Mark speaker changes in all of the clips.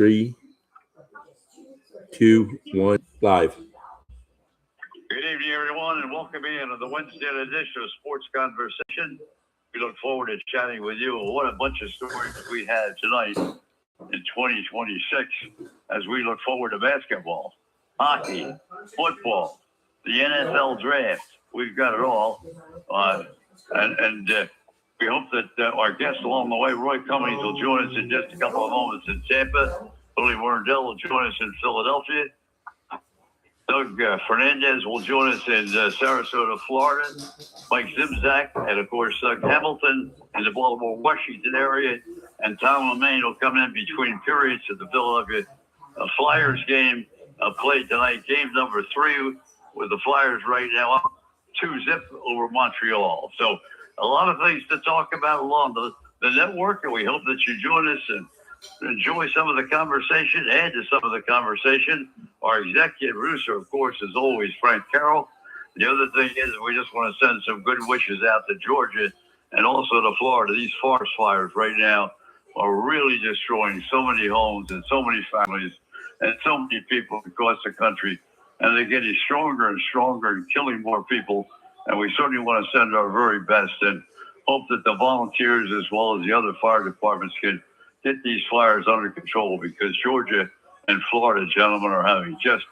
Speaker 1: 3, 2, 1, live.
Speaker 2: Good evening, everyone, and welcome in to the Wednesday edition of Sports Conversation. We look forward to chatting with you. What a bunch of stories we had tonight in 2026 as we look forward to basketball, hockey, football, the NFL draft. We've got it all. We hope that our guest along the way, Roy Cummings, will join us in just a couple of moments in Tampa. Billy Werndell will join us in Philadelphia. Doug Fernandez will join us in Sarasota, Florida. Mike Zimzak, and of course, Doug Hamilton in the Baltimore, Washington area. And Tom Lemaine will come in between periods of the Philadelphia Flyers game played tonight. Game number 3 with the Flyers right now up 2-0 over Montreal. So a lot of things to talk about along the network, and we hope that you join us and enjoy some of the conversation, add to some of the conversation. Our executive producer, of course, is always Frank Carroll. The other thing is we just want to send some good wishes out to Georgia and also to Florida. These forest fires right now are really destroying so many homes and so many families and so many people across the country. And they're getting stronger and stronger and killing more people. And we certainly want to send our very best and hope that the volunteers as well as the other fire departments can get these fires under control, because Georgia and Florida, gentlemen, are having just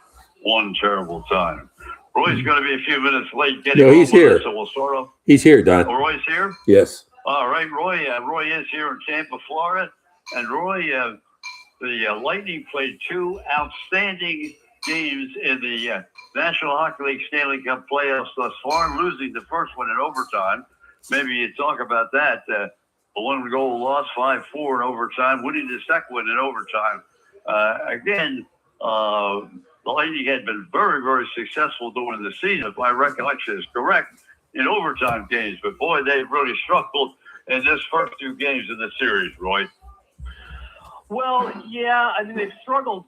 Speaker 2: one terrible time. Roy's going to be a few minutes late getting
Speaker 1: No, he's here.
Speaker 2: Us, so we'll start off.
Speaker 1: He's here, Don.
Speaker 2: Oh, Roy's here?
Speaker 1: Yes.
Speaker 2: All right, Roy. Roy is here in Tampa, Florida. And Roy, the Lightning played 2 outstanding games in the National Hockey League Stanley Cup playoffs thus far, losing the first one in overtime. Maybe you talk about that. A 1-goal loss, 5-4 in overtime, winning the second one in overtime. Again, the Lightning had been very, very successful during the season, if my recollection is correct, in overtime games. But, boy, they really struggled in this first 2 games in the series, Roy.
Speaker 3: Well, yeah, I mean, they've struggled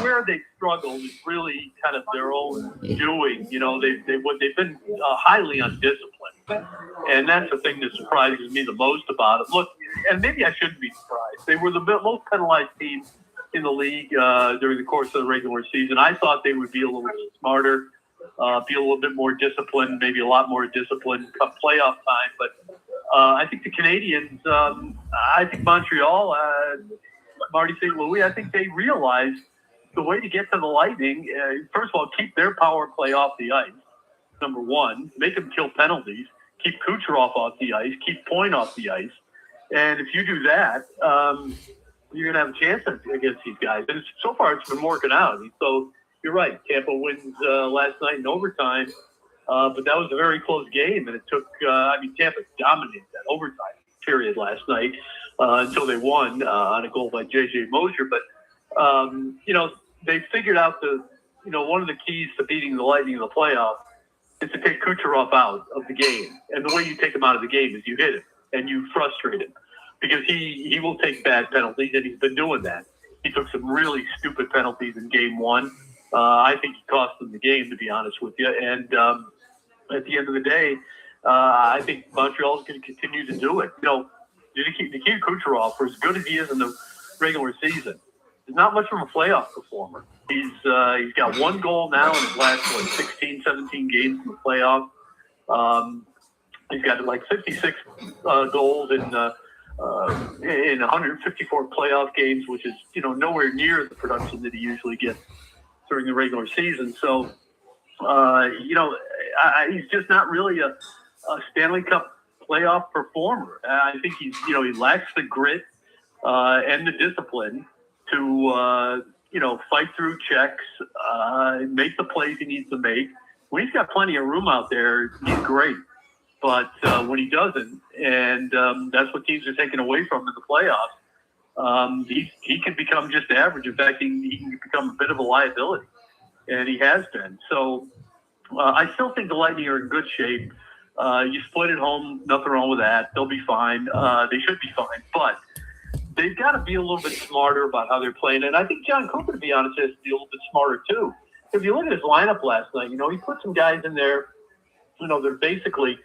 Speaker 3: where they've struggled is really kind of their own doing. You know, they've been highly undisciplined. And that's the thing that surprises me the most about it. Look, and maybe I shouldn't be surprised. They were the most penalized team in the league during the course of the regular season. I thought they would be a little bit smarter, be a little bit more disciplined, maybe a lot more disciplined come playoff time. But I think the Canadians, I think Montreal, Marty St. Louis, I think they realized the way to get to the Lightning, first of all, keep their power play off the ice, number one, make them kill penalties, keep Kucherov off the ice, keep Point off the ice. And if you do that, you're going to have a chance against these guys. And so far, it's been working out. So you're right. Tampa wins last night in overtime. But that was a very close game, and it took, Tampa dominated that overtime period last night until they won on a goal by J.J. Mosier. But, they figured out one of the keys to beating the Lightning in the playoffs is to take Kucherov out of the game. And the way you take him out of the game is you hit him and you frustrate him, because he will take bad penalties, and he's been doing that. He took some really stupid penalties in game 1. I think he cost them the game, to be honest with you. And at the end of the day, I think Montreal is going to continue to do it. Nikita Kucherov, for as good as he is in the regular season, is not much of a playoff performer. He's got 1 goal now in his last 16, 17 games in the playoffs. He's got 56 goals in 154 playoff games, which is nowhere near the production that he usually gets during the regular season. So, he's just not really a Stanley Cup playoff performer. I think he lacks the grit and the discipline to, fight through checks, make the plays he needs to make. When he's got plenty of room out there, he's great. But when he doesn't, and that's what teams are taking away from him in the playoffs, he can become just average. In fact, he can become a bit of a liability, and he has been. So I still think the Lightning are in good shape. You split at home, nothing wrong with that. They'll be fine. They should be fine. But they've got to be a little bit smarter about how they're playing. And I think John Cooper, to be honest, has to be a little bit smarter too. If you look at his lineup last night, he put some guys in there, they're basically,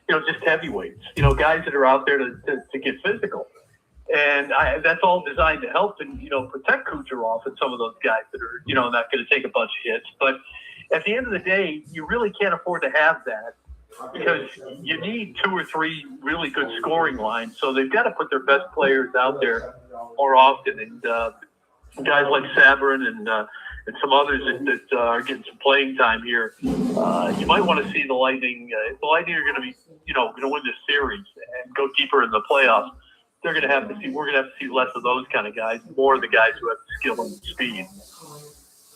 Speaker 3: just heavyweights, guys that are out there to get physical. And that's all designed to help and, protect Kucherov and some of those guys that are, not going to take a bunch of hits. But at the end of the day, you really can't afford to have that because you need 2 or 3 really good scoring lines. So they've got to put their best players out there more often. And guys like Sabrin and some others that are getting some playing time here, you might want to see the Lightning. The Lightning are going to be, going to win this series and go deeper in the playoffs. We're going to have to see less of those kind of guys, more of the guys who have the skill and speed.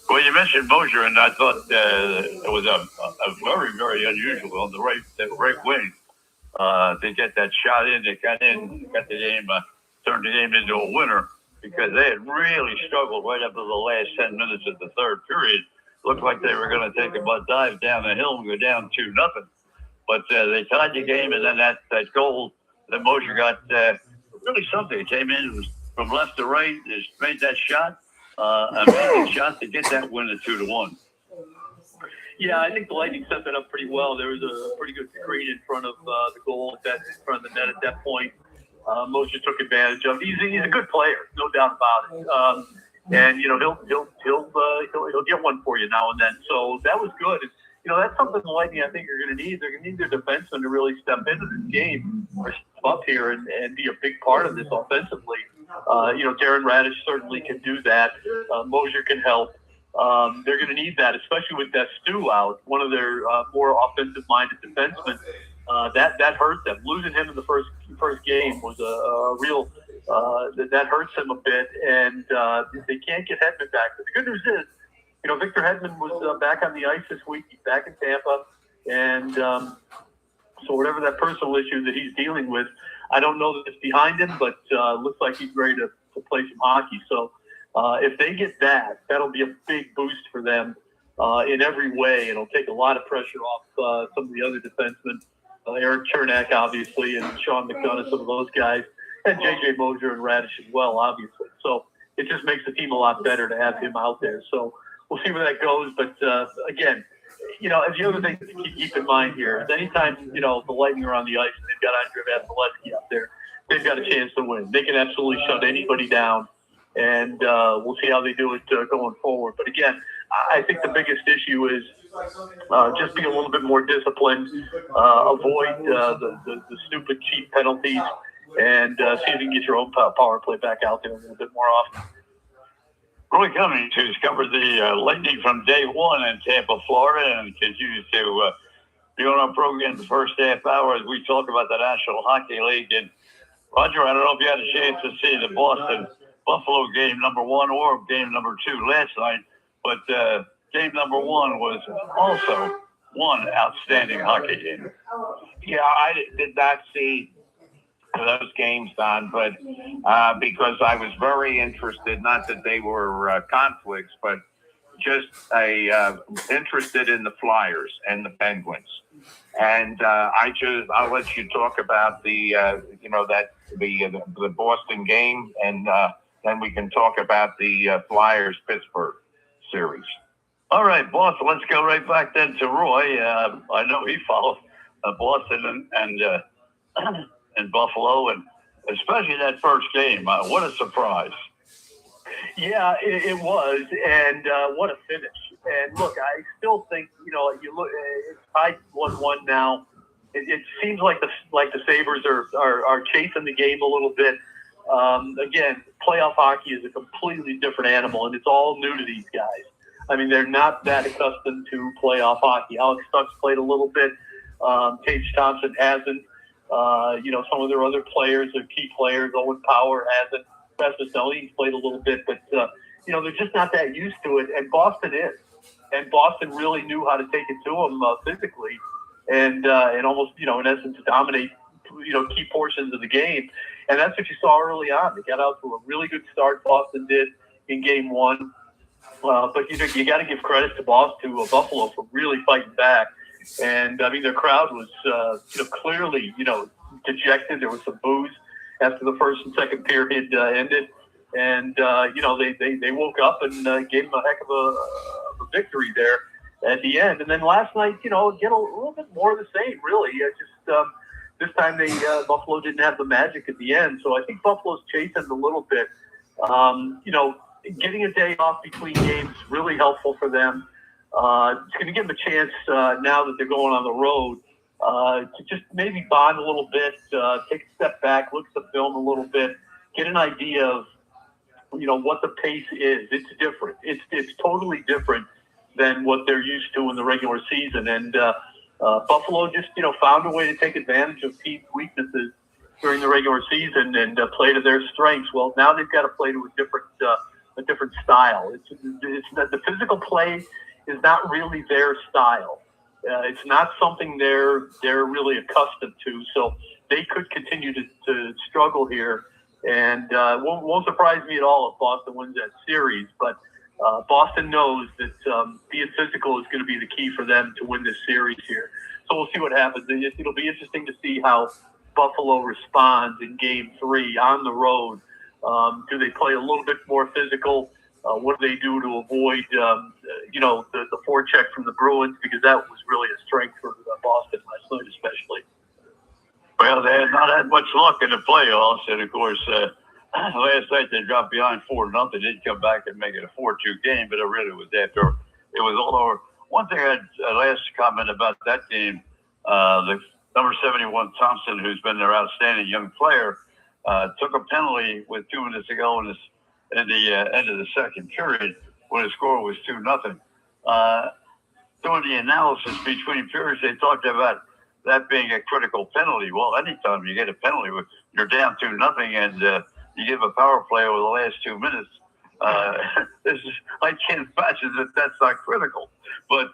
Speaker 2: Well, you mentioned Mosier, and I thought it was a very, very unusual on the right wing to get that shot in. They got the game, turned the game into a winner because they had really struggled right up to the last 10 minutes of the third period. Looked like they were going to take a dive down the hill and go down 2-0. But they tied the game, and then that goal that Mosier got really something. It came in from left to right, just made that shot. Amazing shot to get that win at 2-1.
Speaker 3: Yeah, I think the Lightning set that up pretty well. There was a pretty good screen in front of the goal, in front of the net at that point. Mosier took advantage of. He's a good player, no doubt about it. And he'll get one for you now and then. So that was good. That's something the Lightning I think are going to need. They're going to need their defensemen to really step into this game or step up here and be a big part of this offensively. Darren Radish certainly can do that. Mosier can help. They're going to need that, especially with that Stu out, one of their more offensive-minded defensemen. That hurt them. Losing him in the first game was a real that hurts them a bit, and they can't get Hedman back. But the good news is, Victor Hedman was back on the ice this week. He's back in Tampa, and so whatever that personal issue that he's dealing with, I don't know that it's behind him, but looks like he's ready to play some hockey. So if they get that, that'll be a big boost for them in every way. It'll take a lot of pressure off some of the other defensemen, Eric Chernak, obviously, and Sean McDonough, some of those guys, and J.J. Mosier and Radish as well, obviously. So it just makes the team a lot better to have him out there. So we'll see where that goes. But, again, as the other thing to keep in mind here is anytime, the Lightning are on the ice and they've got Andrei Vasilevsky out there, they've got a chance to win. They can absolutely shut anybody down, and we'll see how they do it going forward. But, again, I think the biggest issue is just be a little bit more disciplined, avoid the stupid, cheap penalties, and see if you can get your own power play back out there a little bit more often.
Speaker 2: Roy Cummings, who's covered the Lightning from day one in Tampa, Florida, and continues to be on our program the first half hour as we talk about the National Hockey League. And Roger, I don't know if you had a chance to see the Boston-Buffalo game number 1 or game number 2 last night, but game number 1 was also one outstanding hockey game.
Speaker 1: Yeah, I did not see those games, Don, but because I was very interested, not that they were conflicts, but just interested in the Flyers and the Penguins. And I'll let you talk about the Boston game, and then we can talk about the Flyers-Pittsburgh series.
Speaker 2: All right, Boston. Let's go right back then to Roy. I know he followed Boston and Buffalo, and especially that first game. What a surprise!
Speaker 3: Yeah, it was, and what a finish! And look, I still think you look. It's tied 1-1 now. It seems like the Sabres are chasing the game a little bit. Again, playoff hockey is a completely different animal, and it's all new to these guys. I mean, they're not that accustomed to playoff hockey. Alex Stuck's played a little bit. Tage Thompson hasn't. Some of their other players, their key players, Owen Power hasn't. Rasmus Dahlin played a little bit, but, they're just not that used to it. And Boston is. And Boston really knew how to take it to them physically and almost, in essence, dominate, key portions of the game. And that's what you saw early on. They got out to a really good start, Boston did, in game 1. But you got to give credit to Buffalo for really fighting back. And I mean, their crowd was, clearly, dejected. There was some boos after the first and second period ended, and they woke up and gave them a heck of a victory there at the end. And then last night, get a little bit more of the same. Really, this time Buffalo didn't have the magic at the end. So I think Buffalo's chasing a little bit. Getting a day off between games is really helpful for them. It's going to give them a chance now that they're going on the road to just maybe bond a little bit, take a step back, look at the film a little bit, get an idea of what the pace is. It's different. It's totally different than what they're used to in the regular season. And Buffalo just found a way to take advantage of teams' weaknesses during the regular season and play to their strengths. Well, now they've got to play to a different style. It's the physical play is not really their style. It's not something they're really accustomed to. So they could continue to struggle here, and won't surprise me at all if Boston wins that series. But Boston knows that being physical is going to be the key for them to win this series here. So we'll see what happens. It'll be interesting to see how Buffalo responds in Game 3 on the road. Do they play a little bit more physical? What do they do to avoid, the forecheck from the Bruins? Because that was really a strength for Boston last night, especially.
Speaker 2: Well, they had not had much luck in the playoffs, and of course, last night they dropped behind 4-0. They did come back and make it a 4-2 game, but it really was after it was all over. One thing I had last comment about that game, the number 71 Thompson, who's been their outstanding young player, took a penalty with 2 minutes to go in the end of the second period when the score was 2-0. Doing the analysis between periods, they talked about that being a critical penalty. Well, anytime you get a penalty, you're down 2-0 and you give a power play over the last 2 minutes. I can't imagine that that's not critical. But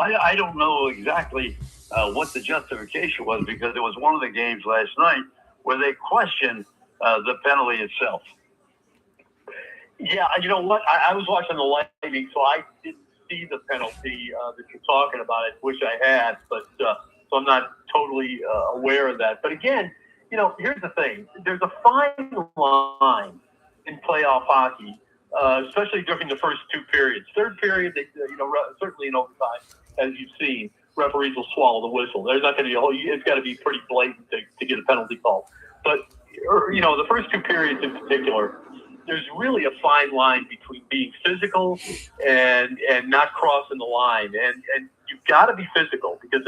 Speaker 2: I don't know exactly what the justification was, because it was one of the games last night where they questioned the penalty itself.
Speaker 3: Yeah, you know what? I was watching the Lightning, so I didn't see the penalty that you're talking about. I wish I had, but so I'm not totally aware of that. But again, here's the thing. There's a fine line in playoff hockey, especially during the first 2 periods. Third period, certainly in overtime, as you've seen, referees will swallow the whistle. There's not going to be it's got to be pretty blatant to get a penalty call. But the first 2 periods in particular, there's really a fine line between being physical and not crossing the line. And you've got to be physical, because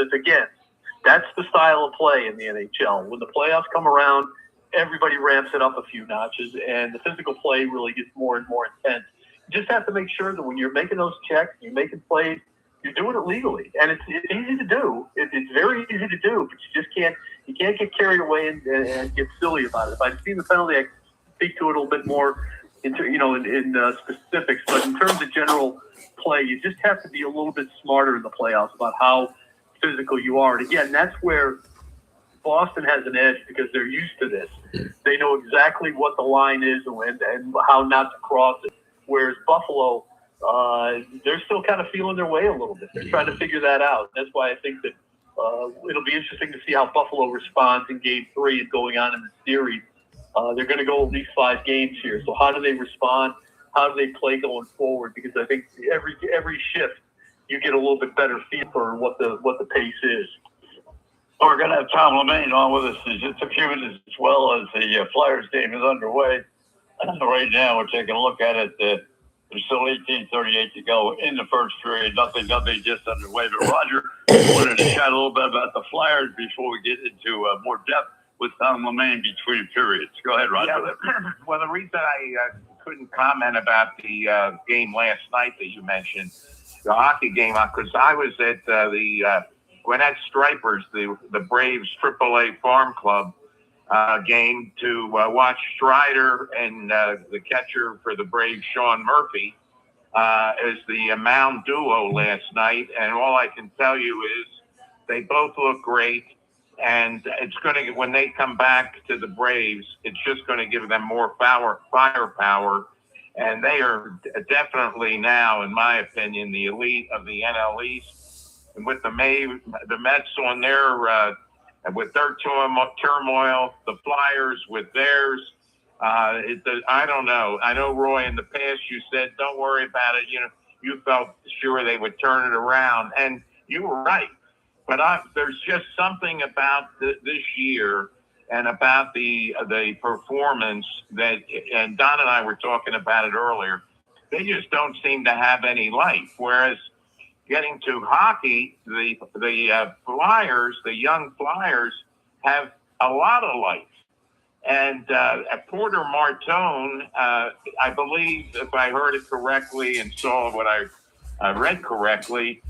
Speaker 3: that's the style of play in the NHL. When the playoffs come around, everybody ramps it up a few notches, and the physical play really gets more and more intense. You just have to make sure that when you're making those checks, you're making plays, you're doing it legally. And it's easy to do. It's very easy to do, but you can't get carried away and get silly about it. If I'd seen the penalty, I speak to it a little bit more in specifics. But in terms of general play, you just have to be a little bit smarter in the playoffs about how physical you are. And again, that's where Boston has an edge, because they're used to this. They know exactly what the line is and how not to cross it. Whereas Buffalo, they're still kind of feeling their way a little bit. They're trying to figure that out. That's why I think that it'll be interesting to see how Buffalo responds in Game 3 and going on in the series. They're going to go at least 5 games here. So how do they respond? How do they play going forward? Because I think every shift you get a little bit better feel for what the pace is.
Speaker 2: We're going to have Tom Lemaine on with us in just a few minutes, as well as the Flyers game is underway. Right now, we're taking a look at it. There's still 18:38 to go in the first period. Nothing just underway. But Roger wanted to chat a little bit about the Flyers before we get into more depth with Tom Lemaine between periods. Go ahead, Roger.
Speaker 1: Yeah, well, the reason I couldn't comment about the game last night that you mentioned, the hockey game, because I was at the Gwinnett Stripers, the Braves AAA Farm Club game to watch Strider and the catcher for the Braves, Sean Murphy, as the mound duo last night. And all I can tell you is they both look great. And it's going to, when they come back to the Braves, it's just going to give them more firepower. And they are definitely now, in my opinion, the elite of the NL East. And with the Mets on their with their turmoil, the Flyers with theirs, I don't know. I know, Roy, in the past you said, don't worry about it. You felt sure they would turn it around. And you were right. but there's just something about this year and about the performance that, and Don and I were talking about it earlier. They just don't seem to have any life. Whereas getting to hockey, the Flyers, the young Flyers, have a lot of life. And Porter Martone, I believe, if I heard it correctly and saw what I read correctly,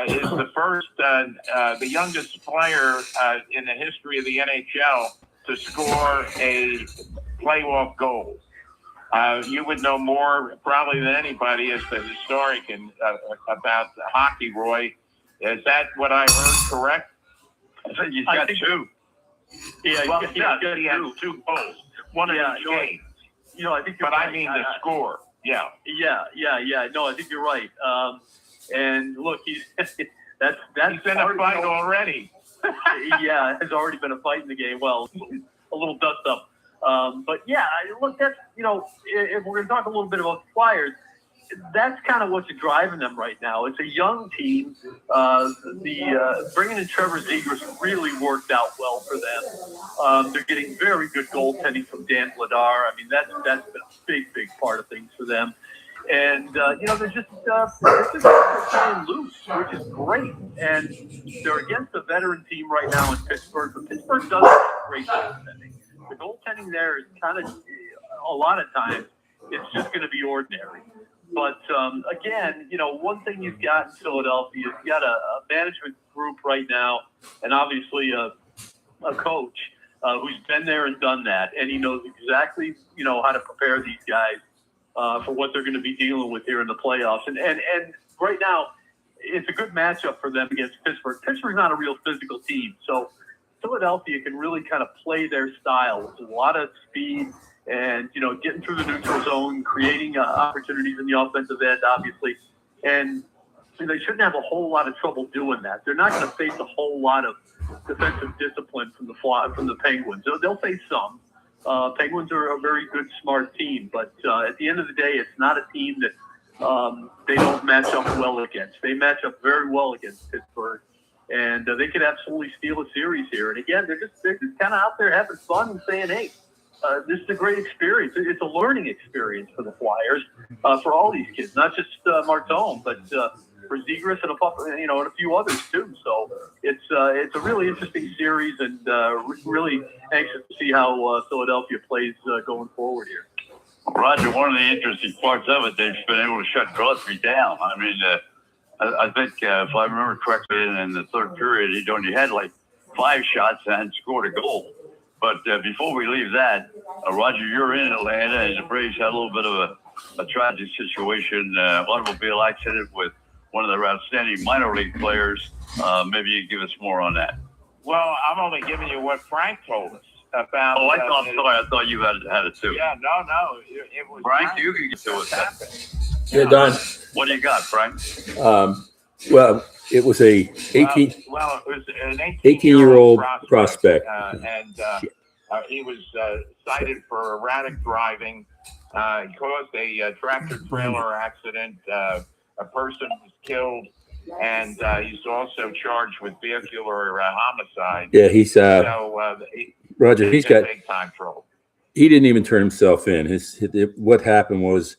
Speaker 1: is the first, the youngest player in the history of the NHL to score a playoff goal. You would know more probably than anybody as the historic about hockey, Roy. Is that what I heard correct?
Speaker 2: He's got two.
Speaker 3: Yeah,
Speaker 1: Well,
Speaker 3: he has
Speaker 1: two goals, one in each game.
Speaker 3: I think you're
Speaker 1: But
Speaker 3: right.
Speaker 1: I mean the score. Yeah.
Speaker 3: Yeah. No, I think you're right. And look, that's
Speaker 1: he's in a fight already.
Speaker 3: Yeah, has already been a fight in the game. Well, a little dust up. But yeah, look, that's, if we're going to talk a little bit about the Flyers, that's kind of what's driving them right now. It's a young team. Bringing in Trevor Zegras really worked out well for them. They're getting very good goaltending from Dan Vladar. I mean, that's been a big part of things for them. And, they're just playing loose, which is great. And they're against a veteran team right now in Pittsburgh. But Pittsburgh does have great goaltending. The goaltending there is kind of, a lot of times, it's just going to be ordinary. But, again, one thing you've got in Philadelphia is you've got a management group right now and obviously a coach who's been there and done that. And he knows exactly, how to prepare these guys for what they're going to be dealing with here in the playoffs. And right now, it's a good matchup for them against Pittsburgh. Pittsburgh's not a real physical team. So Philadelphia can really kind of play their style with a lot of speed and, getting through the neutral zone, creating opportunities in the offensive end, obviously. And they shouldn't have a whole lot of trouble doing that. They're not going to face a whole lot of defensive discipline from the Penguins. They'll face some. Penguins are a very good, smart team. But at the end of the day, it's not a team that they don't match up well against. They match up very well against Pittsburgh. And they could absolutely steal a series here. And again, they're just kind of out there having fun and saying, hey, this is a great experience. It's a learning experience for the Flyers, for all these kids, not just Martone, but for Zegras and a few others too. So it's a really interesting series, and really anxious to see how Philadelphia plays going forward here.
Speaker 2: Roger, one of the interesting parts of it, they've been able to shut Crosby down. I mean, I think if I remember correctly, in the third period, he only had like 5 shots and scored a goal. But before we leave that, Roger, you're in Atlanta, and the Braves had a little bit of a tragic situation, automobile accident with one of their outstanding minor league players. Maybe you give us more on that.
Speaker 1: Well, I'm only giving you what Frank told us about.
Speaker 2: Oh, I thought you had it too.
Speaker 1: Yeah, no. It was
Speaker 2: Frank, you can get to it.
Speaker 4: Yeah, Don.
Speaker 2: What do you got, Frank?
Speaker 4: Well, it was a 18.
Speaker 1: It was an
Speaker 4: 18-year-old prospect.
Speaker 1: And he was cited for erratic driving. He caused a tractor-trailer accident. A person was killed, and he's also charged with vehicular homicide.
Speaker 4: Yeah, he's Roger. He's got
Speaker 1: big time trouble.
Speaker 4: He didn't even turn himself in. What happened was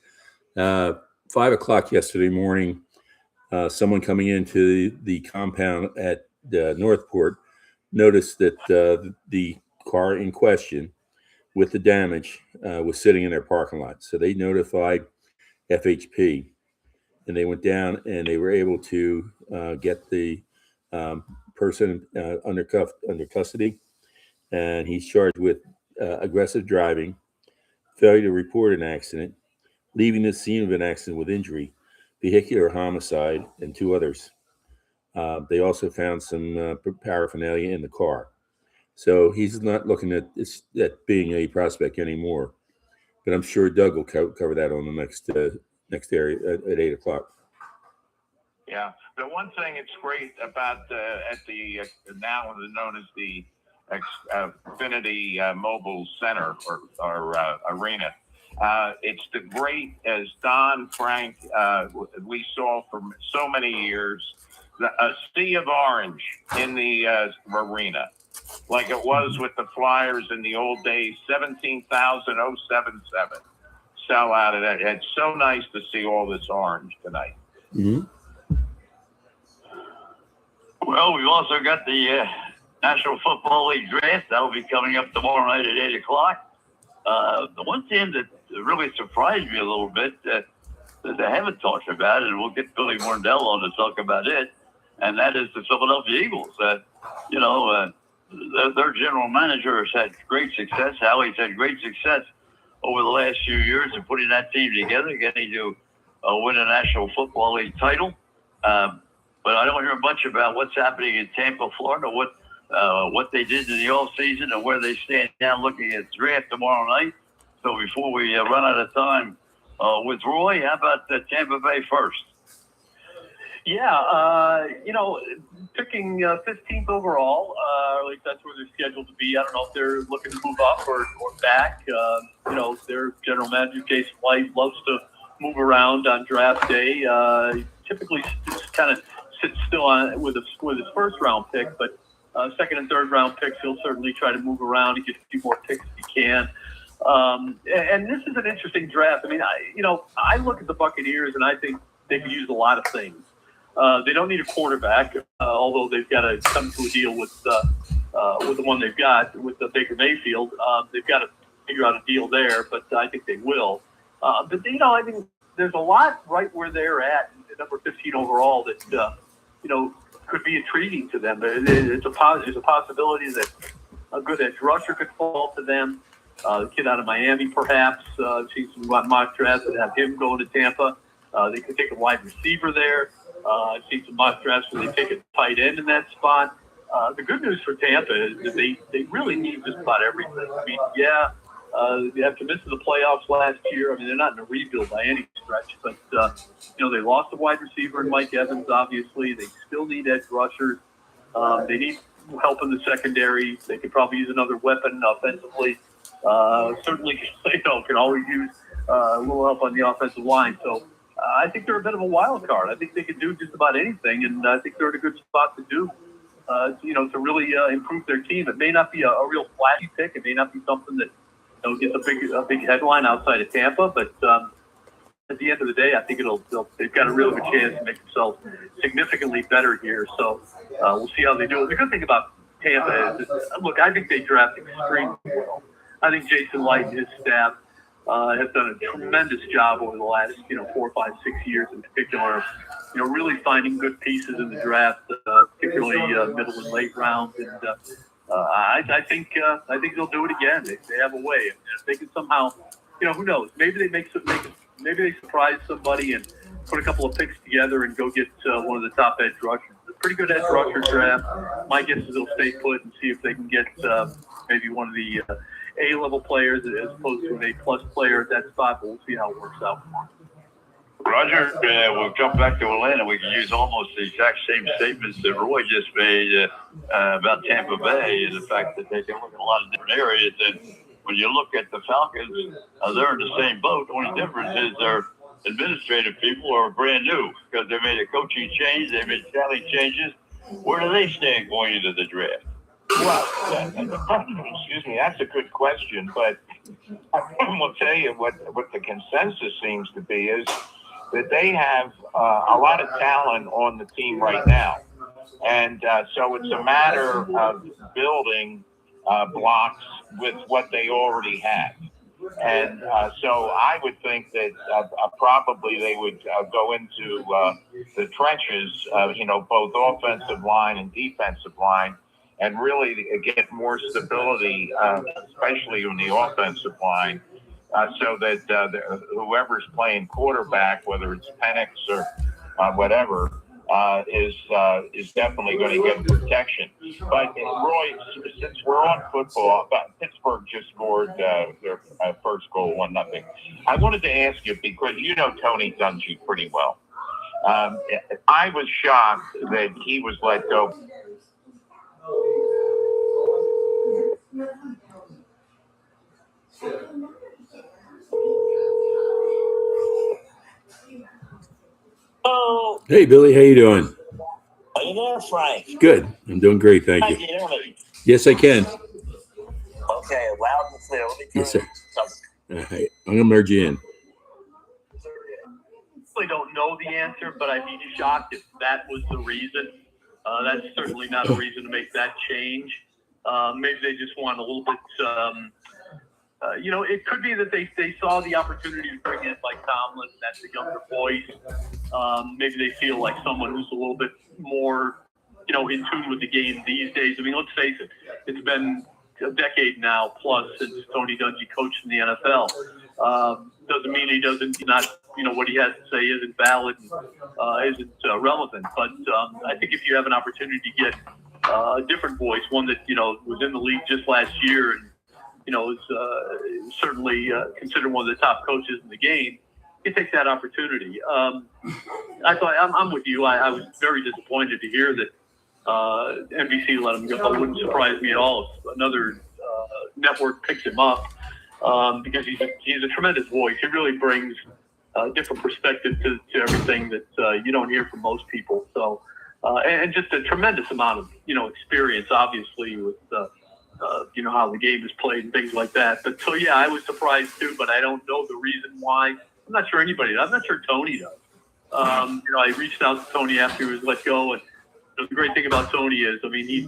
Speaker 4: 5:00 yesterday morning. Someone coming into the compound at Northport noticed that the car in question with the damage was sitting in their parking lot. So they notified FHP, and they went down and they were able to get the person under custody, and he's charged with aggressive driving, failure to report an accident, leaving the scene of an accident with injury, vehicular homicide, and 2 others. They also found some paraphernalia in the car. So he's not looking at being a prospect anymore. But I'm sure Doug will cover that on the next area at 8:00.
Speaker 1: Yeah, the one thing it's great about at the now known as the Xfinity Mobile Center or arena. It's the great, as Don, Frank, we saw for so many years, a sea of orange in the arena, like it was with the Flyers in the old days. 17,077 sell out of that. It's so nice to see all this orange tonight.
Speaker 4: Mm-hmm.
Speaker 2: Well, we've also got the National Football League draft. That'll be coming up tomorrow night at 8 o'clock. The one team that really surprised me a little bit that they haven't talked about, and we'll get Billy Warndell on to talk about it, and that is the Philadelphia Eagles. Their general manager has had great success. Howie's had great success over the last few years in putting that team together, getting to win a National Football League title. But I don't hear much about what's happening in Tampa, Florida, what they did in the offseason and where they stand now looking at the draft tomorrow night. So before we run out of time with Roy, how about Tampa Bay first?
Speaker 3: Yeah, picking 15th overall, at least that's where they're scheduled to be. I don't know if they're looking to move up or back. Their general manager, Jason White, loves to move around on draft day. Typically just kind of sits still on with his first round pick, but second and third round picks, he'll certainly try to move around and get a few more picks if he can. And this is an interesting draft. I mean, I look at the Buccaneers and I think they could use a lot of things. They don't need a quarterback, although they've got to come to a deal with the one they've got with the Baker Mayfield. They've got to figure out a deal there, but I think they will. But I mean, there's a lot right where they're at number 15 overall that could be intriguing to them. There's a possibility that a good edge rusher could fall to them. The kid out of Miami, perhaps. Seen some mock drafts that have him going to Tampa. They could take a wide receiver there. I've seen some mock drafts where they take a tight end in that spot. The good news for Tampa is that they really need just about everything. I mean, they have to miss the playoffs last year. I mean, they're not in a rebuild by any stretch, but they lost a wide receiver in Mike Evans. Obviously, they still need edge rushers. They need help in the secondary. They could probably use another weapon offensively. Certainly, can always use a little help on the offensive line. So I think they're a bit of a wild card. I think they can do just about anything, and I think they're in a good spot to do. To really improve their team. It may not be a real flashy pick. It may not be something that gets a big headline outside of Tampa, but at the end of the day, I think they've got a real good chance to make themselves significantly better here. So we'll see how they do it. The good thing about Tampa is, look, I think they draft extremely well. I think Jason Light and his staff have done a tremendous job over the last 4, 5, 6 years in particular. Really finding good pieces in the draft, particularly middle and late rounds, and I think they'll do it again. They have a way, and if they can somehow, who knows? Maybe they surprise somebody and put a couple of picks together and go get one of the top edge rushers. It's a pretty good edge rusher draft. My guess is they'll stay put and see if they can get maybe one of the A-level players as opposed to an A-plus player at that spot. But we'll see how it works out.
Speaker 2: Roger, we'll jump back to Atlanta. We can use almost the exact same statements that Roy just made about Tampa Bay and the fact that they can look at a lot of different areas. And when you look at the Falcons, they're in the same boat. The only difference is their administrative people are brand new because they made a coaching change. They made salary changes. Where do they stand going into the draft?
Speaker 1: Well, excuse me, that's a good question, but I will tell you what the consensus seems to be is that they have a lot of talent on the team right now. And so it's a matter of building blocks with what they already have. And so I would think that probably they would go into the trenches, both offensive line and defensive line, and really get more stability, especially on the offensive line, so that whoever's playing quarterback, whether it's Penix or whatever, is definitely going to get protection. But Roy, since we're on football, Pittsburgh just scored their first goal, 1-0. I wanted to ask you, because Tony Dungy pretty well. I was shocked that he was let go.
Speaker 4: Hey, Billy, how you doing?
Speaker 5: there, Frank?
Speaker 4: Good. I'm doing great, thank
Speaker 5: Can
Speaker 4: you.
Speaker 5: you hear me?
Speaker 4: Yes, I can.
Speaker 5: Okay, loud and clear. Let me turn
Speaker 4: Yes, sir.
Speaker 5: this up.
Speaker 4: All right. I'm gonna merge you in.
Speaker 3: I don't know the answer, but I'd be shocked if that was the reason. That's certainly not a reason to make that change. Maybe they just want a little bit, it could be that they saw the opportunity to bring in like Tomlin, that's a younger voice. Maybe they feel like someone who's a little bit more, in tune with the game these days. I mean, let's face it, it's been a decade now plus since Tony Dungy coached in the NFL. Doesn't mean he doesn't what he has to say isn't valid and isn't relevant. But I think if you have an opportunity to get a different voice, one that was in the league just last year and is certainly considered one of the top coaches in the game, you take that opportunity. I thought I'm with you. I was very disappointed to hear that NBC let him go. It wouldn't surprise me at all if another network picks him up because he's a tremendous voice. He really brings a different perspective to everything that you don't hear from most people. So, and just a tremendous amount of experience, obviously, with how the game is played and things like that. But so yeah, I was surprised too, but I don't know the reason why. I'm not sure anybody does. I'm not sure Tony does. I reached out to Tony after he was let go, and the great thing about Tony is, I mean, he's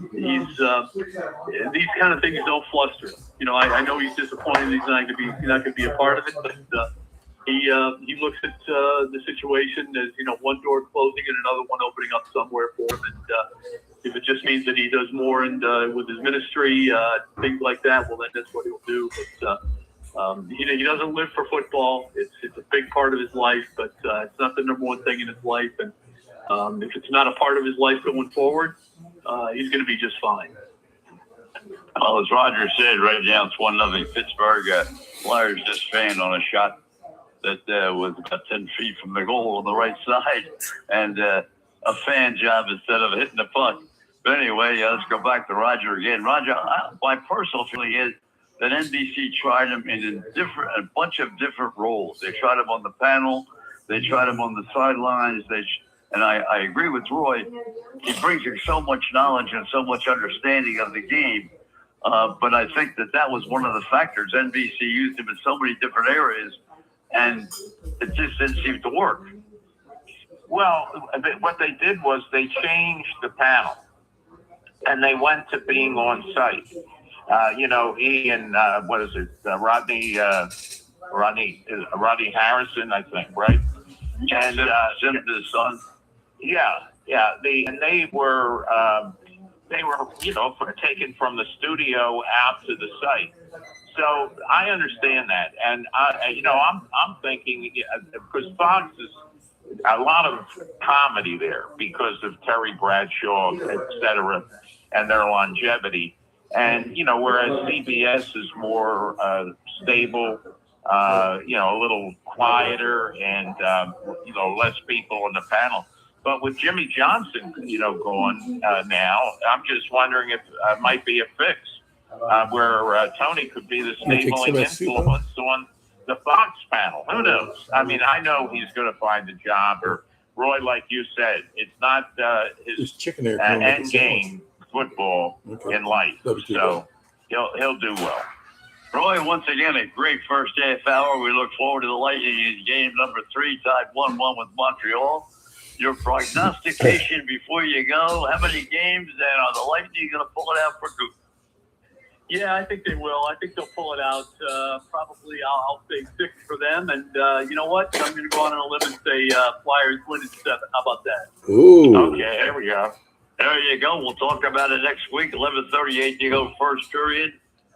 Speaker 3: these kind of things don't fluster him. I know he's disappointed he's not going to be a part of it, but he looks at the situation as one door closing and another one opening up somewhere for him. And if it just means that he does more and with his ministry, things like that, well, then that's what he'll do. But he doesn't live for football. It's a big part of his life, but it's not the number one thing in his life. And if it's not a part of his life going forward, he's going to be just fine.
Speaker 2: Well, as Roger said, right now it's 1-0 Pittsburgh. Flyers just fanned on a shot that was about 10 feet from the goal on the right side, and a fan job instead of hitting the puck. But anyway, let's go back to Roger again. Roger, my personal feeling is that NBC tried him in a bunch of different roles. They tried him on the panel. They tried him on the sidelines. And I agree with Roy. He brings in so much knowledge and so much understanding of the game. But I think that was one of the factors. NBC used him in so many different areas, and it just didn't seem to work.
Speaker 1: Well, what they did was they changed the panel, and they went to being on site. He and Rodney Harrison, I think, right? And
Speaker 2: Sim's son.
Speaker 1: Yeah. They were taken from the studio out to the site. So I understand that, and I'm thinking because Fox is a lot of comedy there because of Terry Bradshaw, et cetera, and their longevity. And, whereas CBS is more stable, a little quieter and, less people on the panel. But with Jimmy Johnson, gone now, I'm just wondering if it might be a fix where Tony could be the stabling influence on the Fox panel. Who knows? I mean, I know he's going to find a job. Or Roy, like you said, it's not his end game football in life. So he'll do well.
Speaker 2: Roy, once again, a great first half hour. We look forward to the Lightning in game number 3, tied 1-1 with Montreal. Your prognostication before you go, how many games, and are the Lightning going to pull it out for good?
Speaker 3: Yeah, I think they will. I think they'll pull it out. Probably, I'll say 6 for them. And you know what? I'm going to go on a limb and say Flyers win in 7. How about that?
Speaker 4: Ooh.
Speaker 1: Okay, there we go.
Speaker 2: There you go. We'll talk about it next week. 11:38 to go, first period.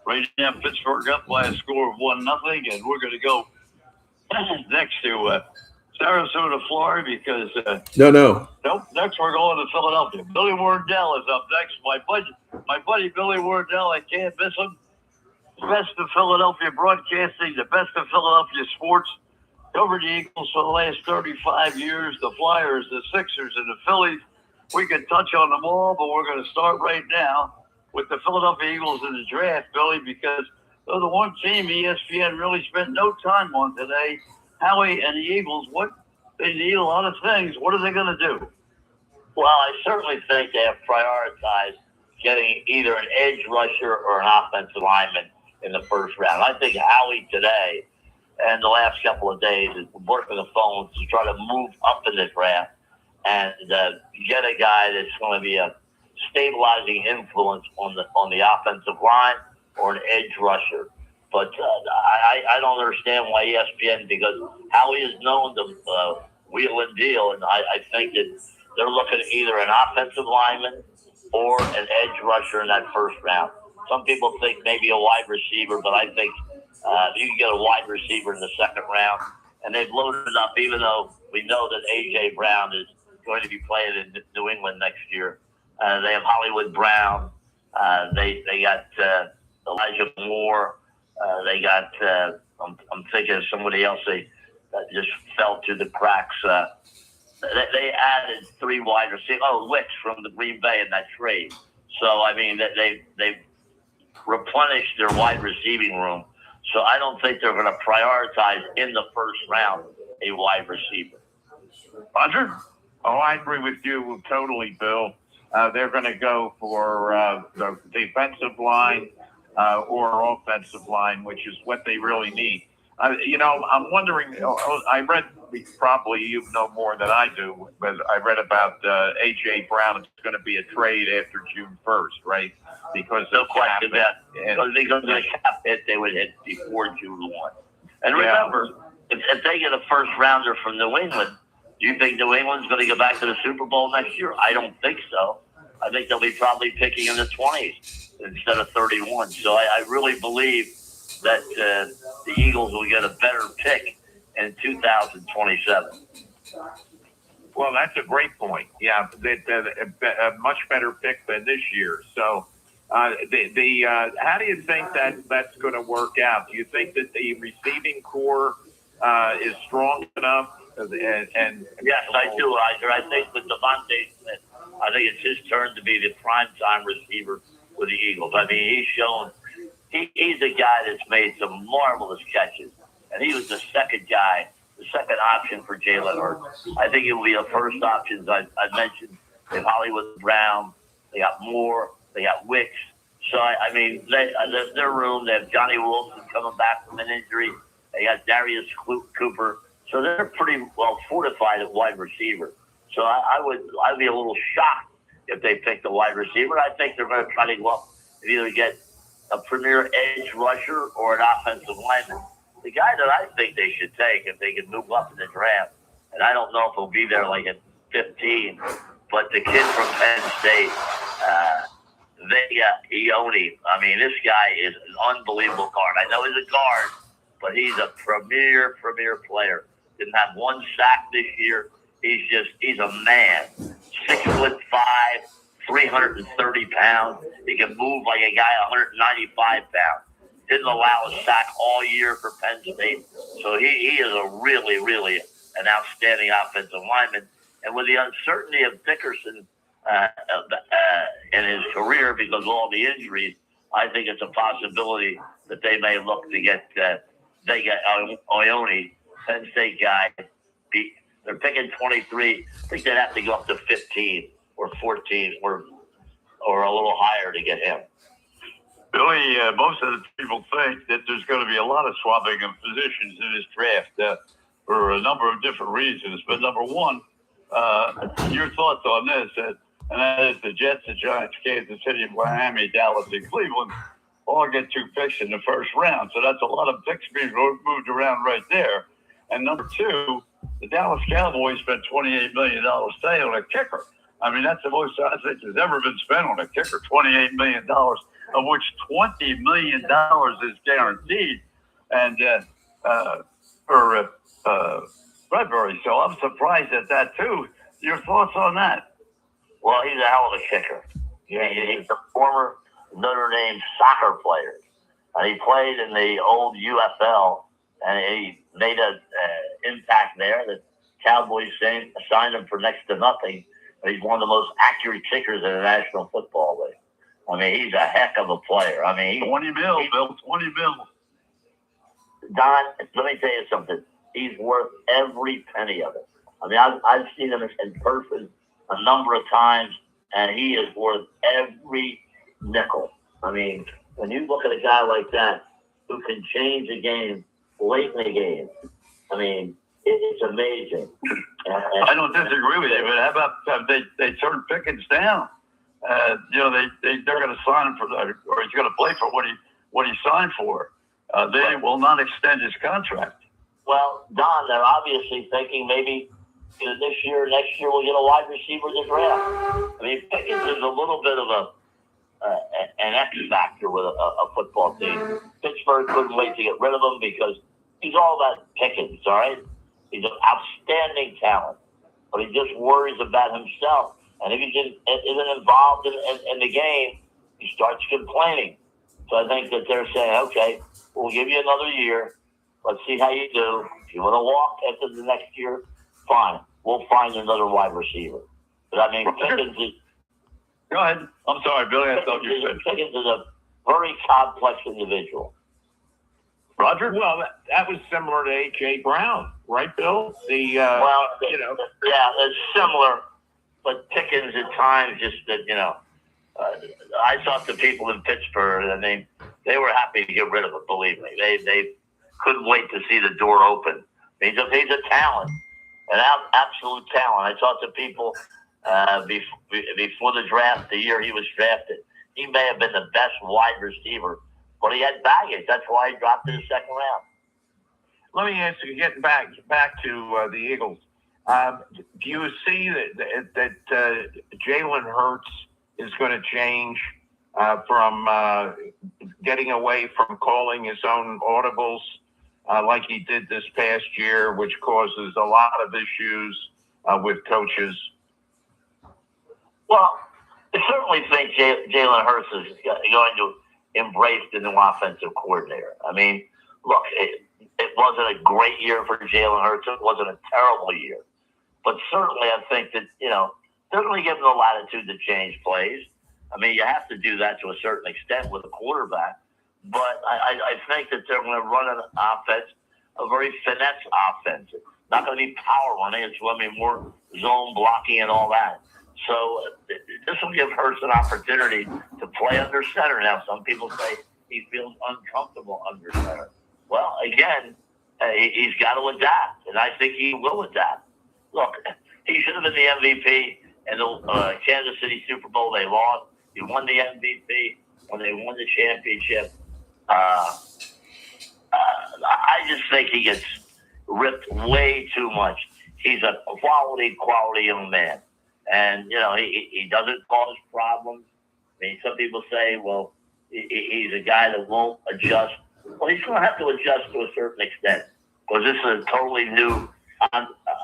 Speaker 2: Right now, Pittsburgh up by a score of 1-0, and we're going to go next to Sarasota, Florida, because
Speaker 4: No.
Speaker 2: Nope. Next, we're going to Philadelphia. Billy Wardell is up next. My buddy Billy Wardell. I can't miss him. The best of Philadelphia broadcasting, the best of Philadelphia sports. Covered the Eagles for the last 35 years. The Flyers, the Sixers, and the Phillies. We can touch on them all, but we're going to start right now with the Philadelphia Eagles in the draft, Billy, because they're the one team ESPN really spent no time on today. Howie and the Eagles, they need a lot of things. What are they going to do?
Speaker 5: Well, I certainly think they have prioritized getting either an edge rusher or an offensive lineman in the first round. I think Howie today and the last couple of days is working the phones to try to move up in the draft and get a guy that's going to be a stabilizing influence on the offensive line or an edge rusher. But I don't understand why ESPN, because Howie is known to wheel and deal, and I think that they're looking at either an offensive lineman or an edge rusher in that first round. Some people think maybe a wide receiver, but I think you can get a wide receiver in the second round. And they've loaded up, even though we know that A.J. Brown is going to be playing in New England next year. They have Hollywood Brown. They got Elijah Moore. They got, I'm thinking of somebody else they just fell through the cracks. They added 3 wide receivers. Oh, Wicks from the Green Bay in that trade. So, I mean, they've replenished their wide receiving room. So I don't think they're going to prioritize in the first round a wide receiver.
Speaker 2: Roger?
Speaker 1: Oh, I agree with you totally, Bill. They're going to go for the defensive line or offensive line, which is what they really need. I'm wondering, I read, probably you know more than I do, but I read about A.J. Brown. It's going to be a trade after June 1st, right? Because
Speaker 5: no question about it. Because of the cap hit, they would hit before June 1. And remember, if they get a first rounder from New England, do you think New England's going to go back to the Super Bowl next year? I don't think so. I think they'll be probably picking in the 20s instead of 31. So I really believe that the Eagles will get a better pick in 2027.
Speaker 1: Well, that's a great point. Yeah, a much better pick than this year. So, how do you think that's going to work out? Do you think that the receiving core is strong enough? And
Speaker 5: yes, I do. I think with Devontae Smith, I think it's his turn to be the primetime receiver with the Eagles. I mean, he's shown he's a guy that's made some marvelous catches, and he was the second option for Jalen Hurts. I think it will be the first options. I mentioned they have Hollywood Brown, they got Moore, they got Wicks. So I mean, their room. They have Johnny Wilson coming back from an injury. They got Darius Cooper. So they're pretty well fortified at wide receiver. So I'd be a little shocked if they picked a wide receiver. I think they're going to try to go up and either get a premier edge rusher or an offensive lineman. The guy that I think they should take if they can move up in the draft, and I don't know if he'll be there like at 15, but the kid from Penn State, Ione. I mean, this guy is an unbelievable guard. I know he's a guard, but he's a premier player. Didn't have one sack this year. He's a man. 6'5", 330 pounds. He can move like a guy 195 pounds. Didn't allow a sack all year for Penn State. So he is a really an outstanding offensive lineman. And with the uncertainty of Dickerson in his career because of all the injuries, I think it's a possibility that they may look to get Ione, Penn State guy. They're picking 23. I think they'd have to go up to 15 or 14 or a little higher to get him.
Speaker 2: Billy, most of the people think that there's going to be a lot of swapping of positions in this draft for a number of different reasons. But number one, your thoughts on this, and that is the Jets, the Giants, Kansas City, Miami, Dallas, and Cleveland all get 2 picks in the first round. So that's a lot of picks being moved around right there. And number two, the Dallas Cowboys spent $28 million today on a kicker. I mean, that's the most I think has ever been spent on a kicker, $28 million, of which $20 million is guaranteed and for Bradbury. So I'm surprised at that, too. Your thoughts on that?
Speaker 5: Well, he's a hell of a kicker. Yeah, he's a former Notre Dame soccer player. He played in the old UFL, and he made an impact there. The Cowboys signed him for next to nothing. But he's one of the most accurate kickers in the National Football League. I mean, he's a heck of a player. I mean,
Speaker 2: 20 mil, Bill, 20 mil.
Speaker 5: Don, let me tell you something. He's worth every penny of it. I mean, I've seen him in person. a number of times, and he is worth every nickel. I mean, when you look at a guy like that who can change a game late in the game, I mean, it's amazing.
Speaker 2: I don't disagree with you, but how about they turned Pickens down? They're going to sign him or he's going to play for what he signed for. They will not extend his contract.
Speaker 5: Well, Don, they're obviously thinking maybe this year, next year, we'll get a wide receiver in the draft. I mean, Pickens is a little bit of an X factor with a football team. Pittsburgh couldn't wait to get rid of him because he's all about Pickens, all right? He's an outstanding talent, but he just worries about himself. And if he isn't involved in the game, he starts complaining. So I think that they're saying, okay, we'll give you another year. Let's see how you do. If you want to walk after the next year, fine. We'll find another wide receiver. But I mean, Pickens is...
Speaker 2: Go ahead. I'm sorry, Billy. I thought you said.
Speaker 5: Pickens is a very complex individual.
Speaker 2: Roger?
Speaker 1: Well, that was similar to A.J. Brown, right, Bill?
Speaker 5: Yeah, it's similar, but Pickens at times just that, I talked to people in Pittsburgh, and they were happy to get rid of him, believe me. They couldn't wait to see the door open. He's a talent, an absolute talent. I talked to people before the draft, the year he was drafted. He may have been the best wide receiver, but he had baggage. That's why he dropped in the second round.
Speaker 1: Let me ask you, getting back to the Eagles, do you see that Jalen Hurts is going to change from getting away from calling his own audibles like he did this past year, which causes a lot of issues with coaches?
Speaker 5: Well, I certainly think Jalen Hurts is going to embrace the new offensive coordinator. I mean, look, it wasn't a great year for Jalen Hurts. It wasn't a terrible year. But certainly I think that, they're going to give him the latitude to change plays. I mean, you have to do that to a certain extent with a quarterback. But I think that they're going to run an offense, a very finesse offense. Not going to be power running. It's going to be more zone blocking and all that. So this will give Hurts an opportunity to play under center. Now, some people say he feels uncomfortable under center. Well, again, he's got to adapt, and I think he will adapt. Look, he should have been the MVP in the Kansas City Super Bowl. They lost. He won the MVP when they won the championship. I just think he gets ripped way too much. He's a quality young man. And, he doesn't cause problems. I mean, some people say, well, he's a guy that won't adjust. Well, he's going to have to adjust to a certain extent because this is a totally new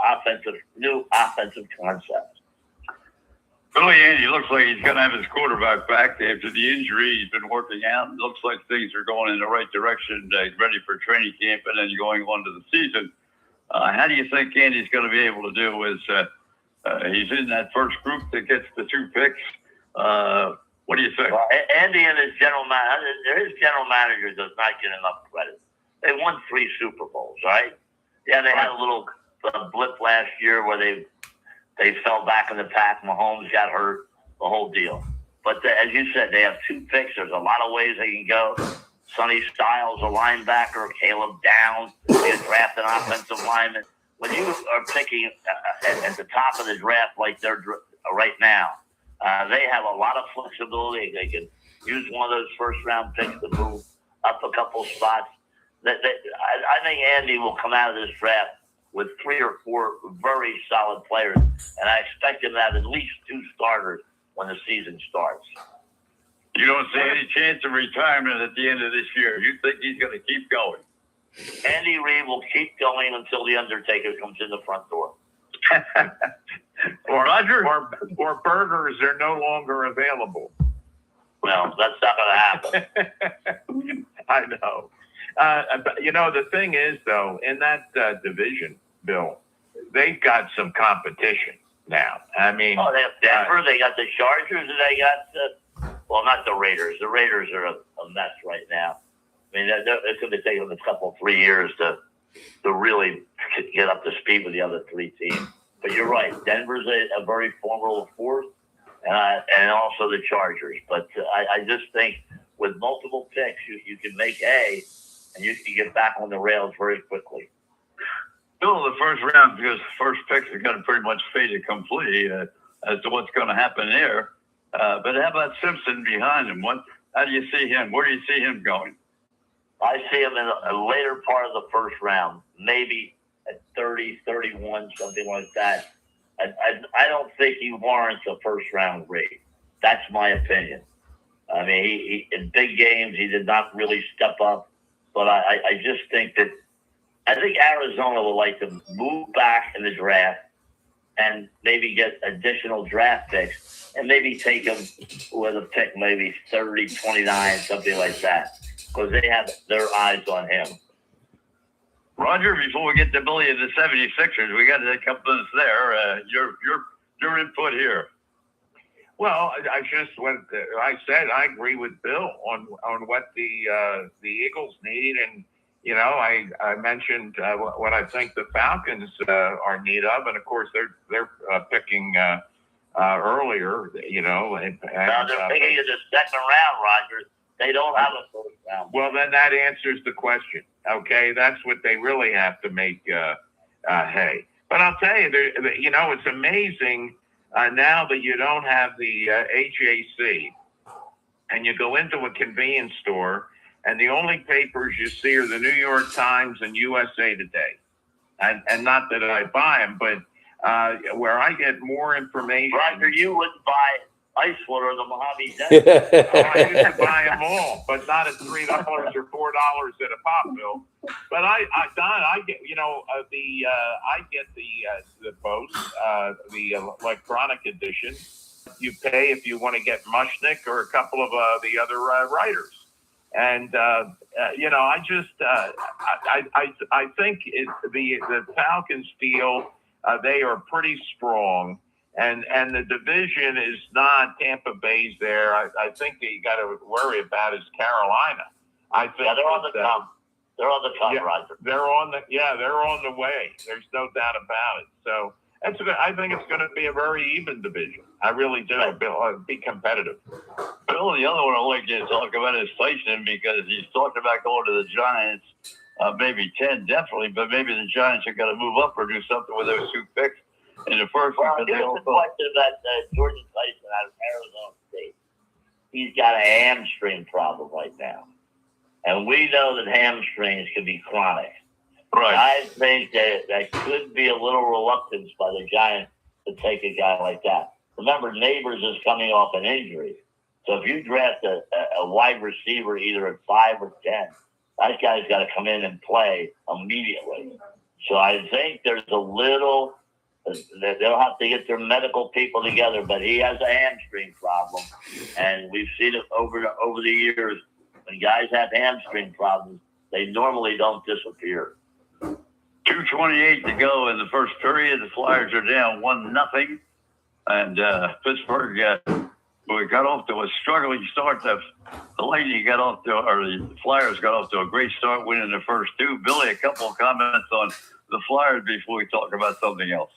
Speaker 5: offensive concept.
Speaker 2: Billy Andy looks like he's going to have his quarterback back after the injury. He's been working out. It looks like things are going in the right direction. He's ready for training camp and then going on to the season. How do you think Andy's going to be able to do he's in that first group that gets the 2 picks? What do you think?
Speaker 5: Well, Andy and his general manager does not get enough credit. They won 3 Super Bowls, right? Yeah, they had a little blip last year where they fell back in the pack. Mahomes got hurt, the whole deal. But as you said, they have 2 picks. There's a lot of ways they can go. Sonny Styles, a linebacker. Caleb Downs, they draft an offensive lineman. When you are picking at the top of the draft like they're right now, they have a lot of flexibility. They can use one of those first-round picks to move up a couple spots. I think Andy will come out of this draft with 3 or 4 very solid players, and I expect him to have at least 2 starters when the season starts.
Speaker 2: You don't see any chance of retirement at the end of this year. You think he's going to keep going?
Speaker 5: Andy Reid will keep going until the Undertaker comes in the front door.
Speaker 1: or burgers are no longer available.
Speaker 5: Well, that's not going to happen.
Speaker 1: I know. The thing is, though, in that division, Bill, they've got some competition now. I mean,
Speaker 5: they have Denver, they got the Chargers, and they got not the Raiders. The Raiders are a mess right now. I mean, it's going to take them a couple, 3 years to really get up to speed with the other 3 teams. But you're right. Denver's a very formidable force, and also the Chargers. But I just think with multiple picks, you can make hay, and you can get back on the rails very quickly.
Speaker 2: Still the first round, because first picks are going to pretty much fade it completely as to what's going to happen there. But how about Simpson behind him? How do you see him? Where do you see him going?
Speaker 5: I see him in a later part of the first round, maybe at 30, 31, something like that. I don't think he warrants a first-round grade. That's my opinion. I mean, he in big games, he did not really step up. But I just think that Arizona would like to move back in the draft and maybe get additional draft picks and maybe take him with a pick maybe 30, 29, something like that, because they have their eyes on him.
Speaker 2: Roger, before we get to Billy and the 76ers, we got a couple minutes there. Your input here.
Speaker 1: Well, I said I agree with Bill on what the Eagles need, and I mentioned what I think the Falcons are in need of, and of course they're picking earlier. And
Speaker 5: they're picking in the second round, Roger. They don't have a first round.
Speaker 1: Well, then that answers the question. Okay, that's what they really have to make hay. But I'll tell you, it's amazing now that you don't have the AJC, and you go into a convenience store, and the only papers you see are the New York Times and USA Today. And not that I buy them, but where I get more information.
Speaker 5: Roger, you wouldn't buy ice water in the Mojave Desert.
Speaker 1: I used to buy them all, but not at $3 or $4 at a pop, Bill. But I get, I get the Post, the electronic edition. You pay if you want to get Mushnick or a couple of the other writers. And I think the Falcons feel they are pretty strong. And the division is not Tampa Bay's there. I think that you got to worry about is Carolina. I think
Speaker 5: they're on the come. They're on the come, Roger.
Speaker 1: They're on the way. There's no doubt about it. So I think it's going to be a very even division. I really do. Be competitive.
Speaker 2: Bill, the other one I'd like to talk about is Tyson, because he's talked about going to the Giants, maybe 10 definitely, but maybe the Giants are going to move up or do something with those 2 picks. In the first
Speaker 5: well, here's the question about Jordan Tyson out of Arizona State. He's got a hamstring problem right now. And we know that hamstrings can be chronic.
Speaker 2: Right.
Speaker 5: I think that could be a little reluctance by the Giants to take a guy like that. Remember, Neighbors is coming off an injury. So if you draft a wide receiver either at 5 or 10, that guy's got to come in and play immediately. So I think there's a little... They'll have to get their medical people together, but he has a hamstring problem, and we've seen it over the years. When guys have hamstring problems, they normally don't disappear.
Speaker 2: 2:28 to go in the first period. The Flyers are down 1-0, and Pittsburgh we got off to a struggling start. The Lightning the Flyers got off to a great start, winning the first 2. Billy, a couple of comments on the Flyers before we talk about something else.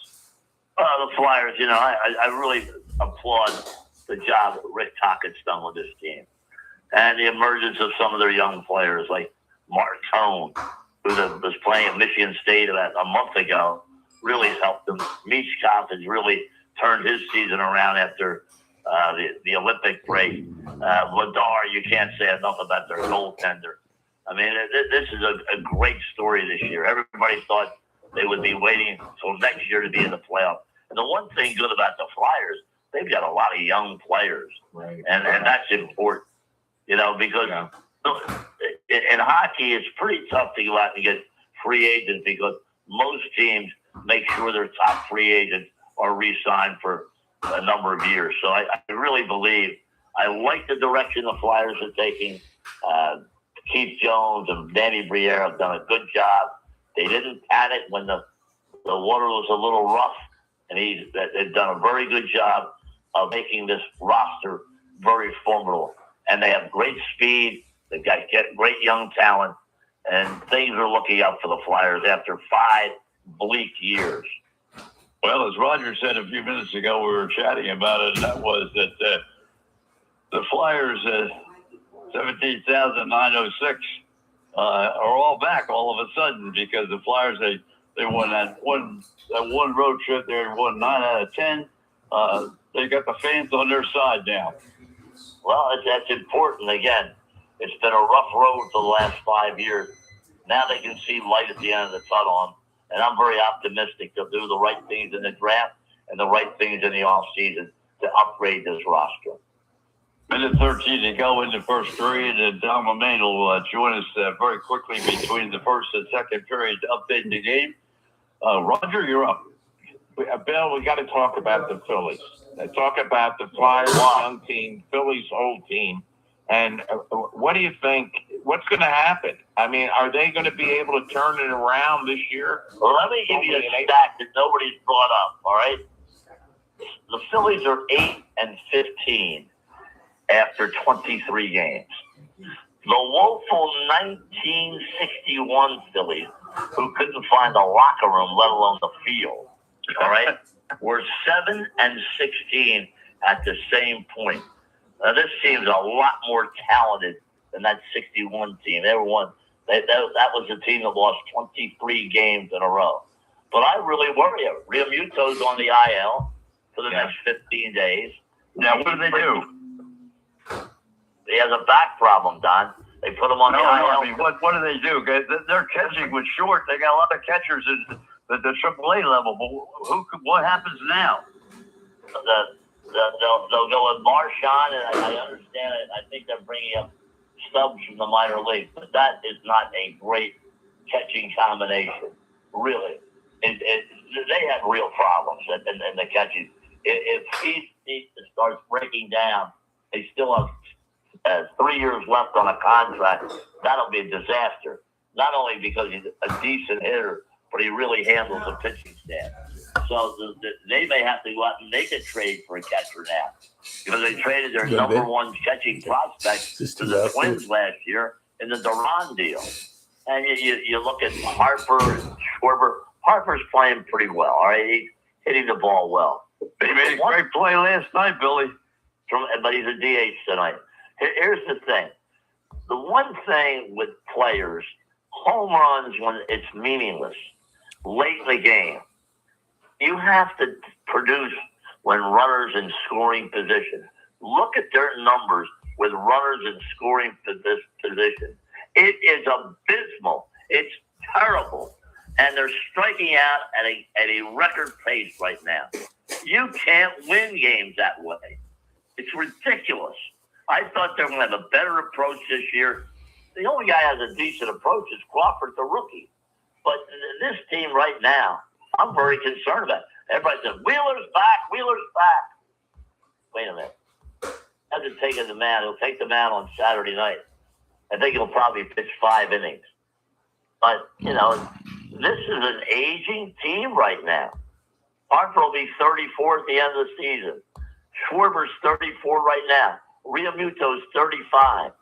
Speaker 5: The Flyers, I really applaud the job that Rick Tockett's done with this team. And the emergence of some of their young players like Martone, who was playing at Michigan State about a month ago, really helped them. Michkov has really turned his season around after the Olympic break. Vladar, you can't say enough about their goaltender. I mean, this is a great story this year. Everybody thought they would be waiting until next year to be in the playoff. And the one thing good about the Flyers, they've got a lot of young players.
Speaker 1: Right.
Speaker 5: And that's important, because in hockey, it's pretty tough to go out and get free agents because most teams make sure their top free agents are re-signed for a number of years. So I really believe, I like the direction the Flyers are taking. Keith Jones and Danny Briere have done a good job. They didn't panic when the water was a little rough, and they've done a very good job of making this roster very formidable. And they have great speed. They've got great young talent, and things are looking up for the Flyers after 5 bleak years.
Speaker 2: Well, as Roger said a few minutes ago, we were chatting about it, and that was that the Flyers, 17,906, are all back all of a sudden because the Flyers, they won that one road trip there and won 9 out of 10. They got the fans on their side now.
Speaker 5: Well, that's important. Again, it's been a rough road for the last 5 years. Now they can see light at the end of the tunnel, and I'm very optimistic they'll do the right things in the draft and the right things in the offseason to upgrade this roster.
Speaker 2: Minute 13 to go in the first period, and Don Maine will join us very quickly between the first and second period to update the game. Roger, you're up.
Speaker 1: Bill, we got to talk about the Phillies. Talk about the Flyers young team, Phillies old team. And what do you think? What's going to happen? I mean, are they going to be able to turn it around this year?
Speaker 5: Well, let me give you a stat that nobody's brought up, all right? The Phillies are 8-15 after 23 games. The woeful 1961 Phillies, who couldn't find a locker room, let alone the field, all right, were 7-16 at the same point. Now, this team's a lot more talented than that 61 team. They were one. That was the team that lost 23 games in a row. But I really worry. Realmuto's on the IL for the next 15 days.
Speaker 2: Now, what do they do?
Speaker 5: He has a back problem, Don. They put him on the IL.
Speaker 2: I mean, what do they do? They're catching with short. They got a lot of catchers at the AAA level. But what happens now? They'll go with Marchand, and I understand it. I think they're bringing up Stubbs from the minor league, but that is not a great catching combination, really. They have real problems in the catching. If he starts breaking down, they still have 3 years left on a contract. That'll be a disaster. Not only because he's a decent hitter, but he really handles the pitching staff. So they may have to go out and make a trade for a catcher now, because they traded their number one catching prospect to the Twins last year in the Duran deal. And you look at Harper and Schwarber. Harper's playing pretty well, all right? He's hitting the ball well. He made a great play last night, Billy.
Speaker 5: But he's a DH tonight. Here's the thing. The one thing with players, home runs when it's meaningless, late in the game, you have to produce when runners in scoring position. Look at their numbers with runners in scoring position. It is abysmal. It's terrible. And they're striking out at a record pace right now. You can't win games that way. It's ridiculous. I thought they were going to have a better approach this year. The only guy that has a decent approach is Crawford, the rookie. But this team right now, I'm very concerned about it. Everybody says, Wheeler's back, Wheeler's back. Wait a minute. Hasn't taken the man. He'll take the man on Saturday night. I think he'll probably pitch 5 innings. But, this is an aging team right now. Harper will be 34 at the end of the season. Schwarber's 34 right now. Realmuto's 35.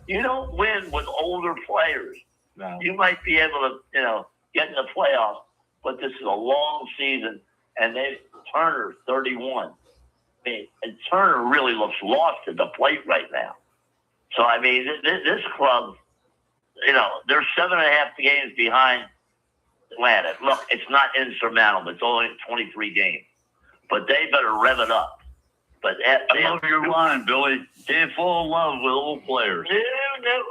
Speaker 5: You don't win with older players.
Speaker 1: No.
Speaker 5: You might be able to, get in the playoffs, but this is a long season, and Turner's 31. I mean, and Turner really looks lost at the plate right now. So, I mean, this club, they're 7.5 games behind Atlanta. Look, it's not insurmountable. It's only 23 games. But they better rev it up. But
Speaker 2: I love your line, Billy. Can't fall in love with old players.
Speaker 5: No.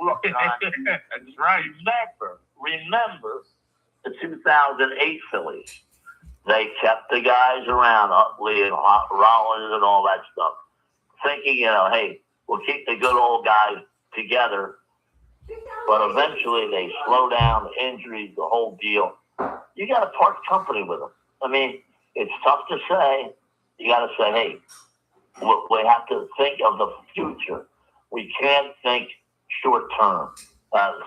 Speaker 5: Look,
Speaker 1: That's right.
Speaker 5: Remember the 2008 Phillies. They kept the guys around, Utley and Rollins and all that stuff, thinking, hey, we'll keep the good old guys together. But eventually they slow down, the injuries, the whole deal. You got to part company with them. I mean, it's tough to say. You got to say, hey, we have to think of the future. We can't think short term.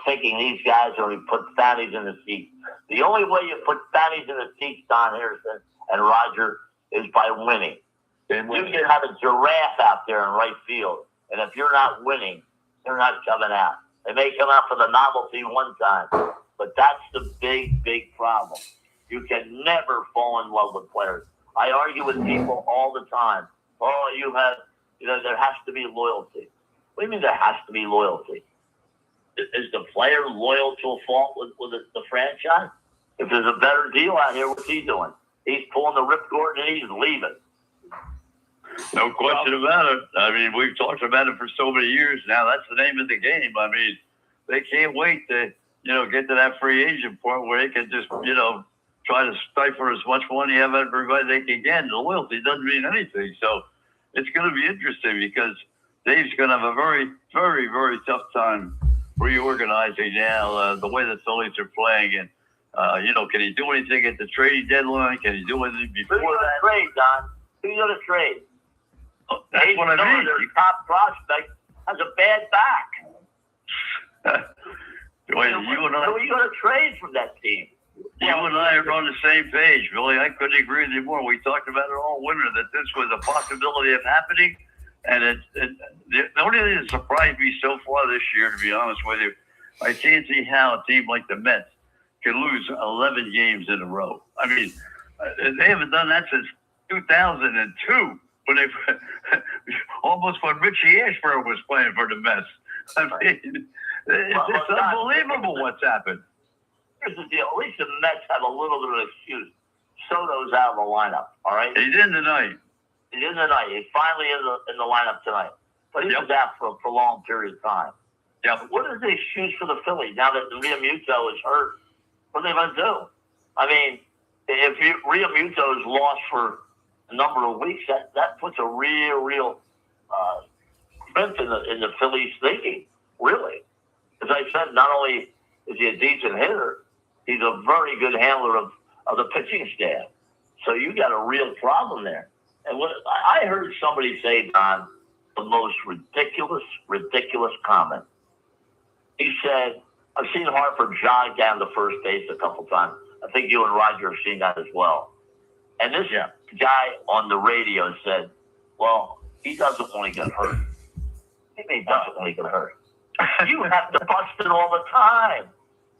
Speaker 5: Thinking these guys are going to put fannies in the seats. The only way you put fannies in the seats, Don Harrison and Roger, is by winning. You can have a giraffe out there in right field, and if you're not winning, they're not coming out. They may come out for the novelty one time, but that's the big, big problem. You can never fall in love with players. I argue with people all the time. Oh, there has to be loyalty. What do you mean there has to be loyalty? Is the player loyal to a fault with the franchise? If there's a better deal out here, what's he doing? He's pulling the ripcord and he's leaving.
Speaker 2: No question about it. I mean, we've talked about it for so many years now. That's the name of the game. I mean, they can't wait to, get to that free agent point where they can just, try to stifle as much money out of everybody they can get. The loyalty doesn't mean anything. So it's going to be interesting because Dave's going to have a very, very, very tough time reorganizing now the way the Phillies are playing. And, can he do anything at the trading deadline? Can he do anything before that?
Speaker 5: Trade, Don? Who's going to trade?
Speaker 2: That's what I mean.
Speaker 5: Their top prospect has a bad back. Who are you going to trade from that team?
Speaker 2: You and I are on the same page, Billy. I couldn't agree with you more. We talked about it all winter that this was a possibility of happening. And the only thing that surprised me so far this year, to be honest with you, I can't see how a team like the Mets can lose 11 games in a row. I mean, they haven't done that since 2002, when they almost when Richie Ashburn was playing for the Mets. I mean, it's unbelievable what's happened.
Speaker 5: Here's the deal. At least the Mets have a little bit of excuse. Soto's out of the lineup, all right?
Speaker 2: He's in tonight.
Speaker 5: He's finally in the lineup tonight. But he was out for a prolonged period of time.
Speaker 2: Yeah.
Speaker 5: What is the excuse for the Phillies now that Realmuto is hurt? What are they going to do? I mean, if Realmuto is lost for a number of weeks, that puts a real crimp in the Phillies thinking, really. As I said, not only is he a decent hitter, he's a very good handler of the pitching staff. So you got a real problem there. And what I heard somebody say, Don, the most ridiculous comment. He said, I've seen Harper jog down to first base a couple times. I think you and Roger have seen that as well. And this guy on the radio said, well, he doesn't want to get hurt. He doesn't want to get hurt. You have to bust it all the time.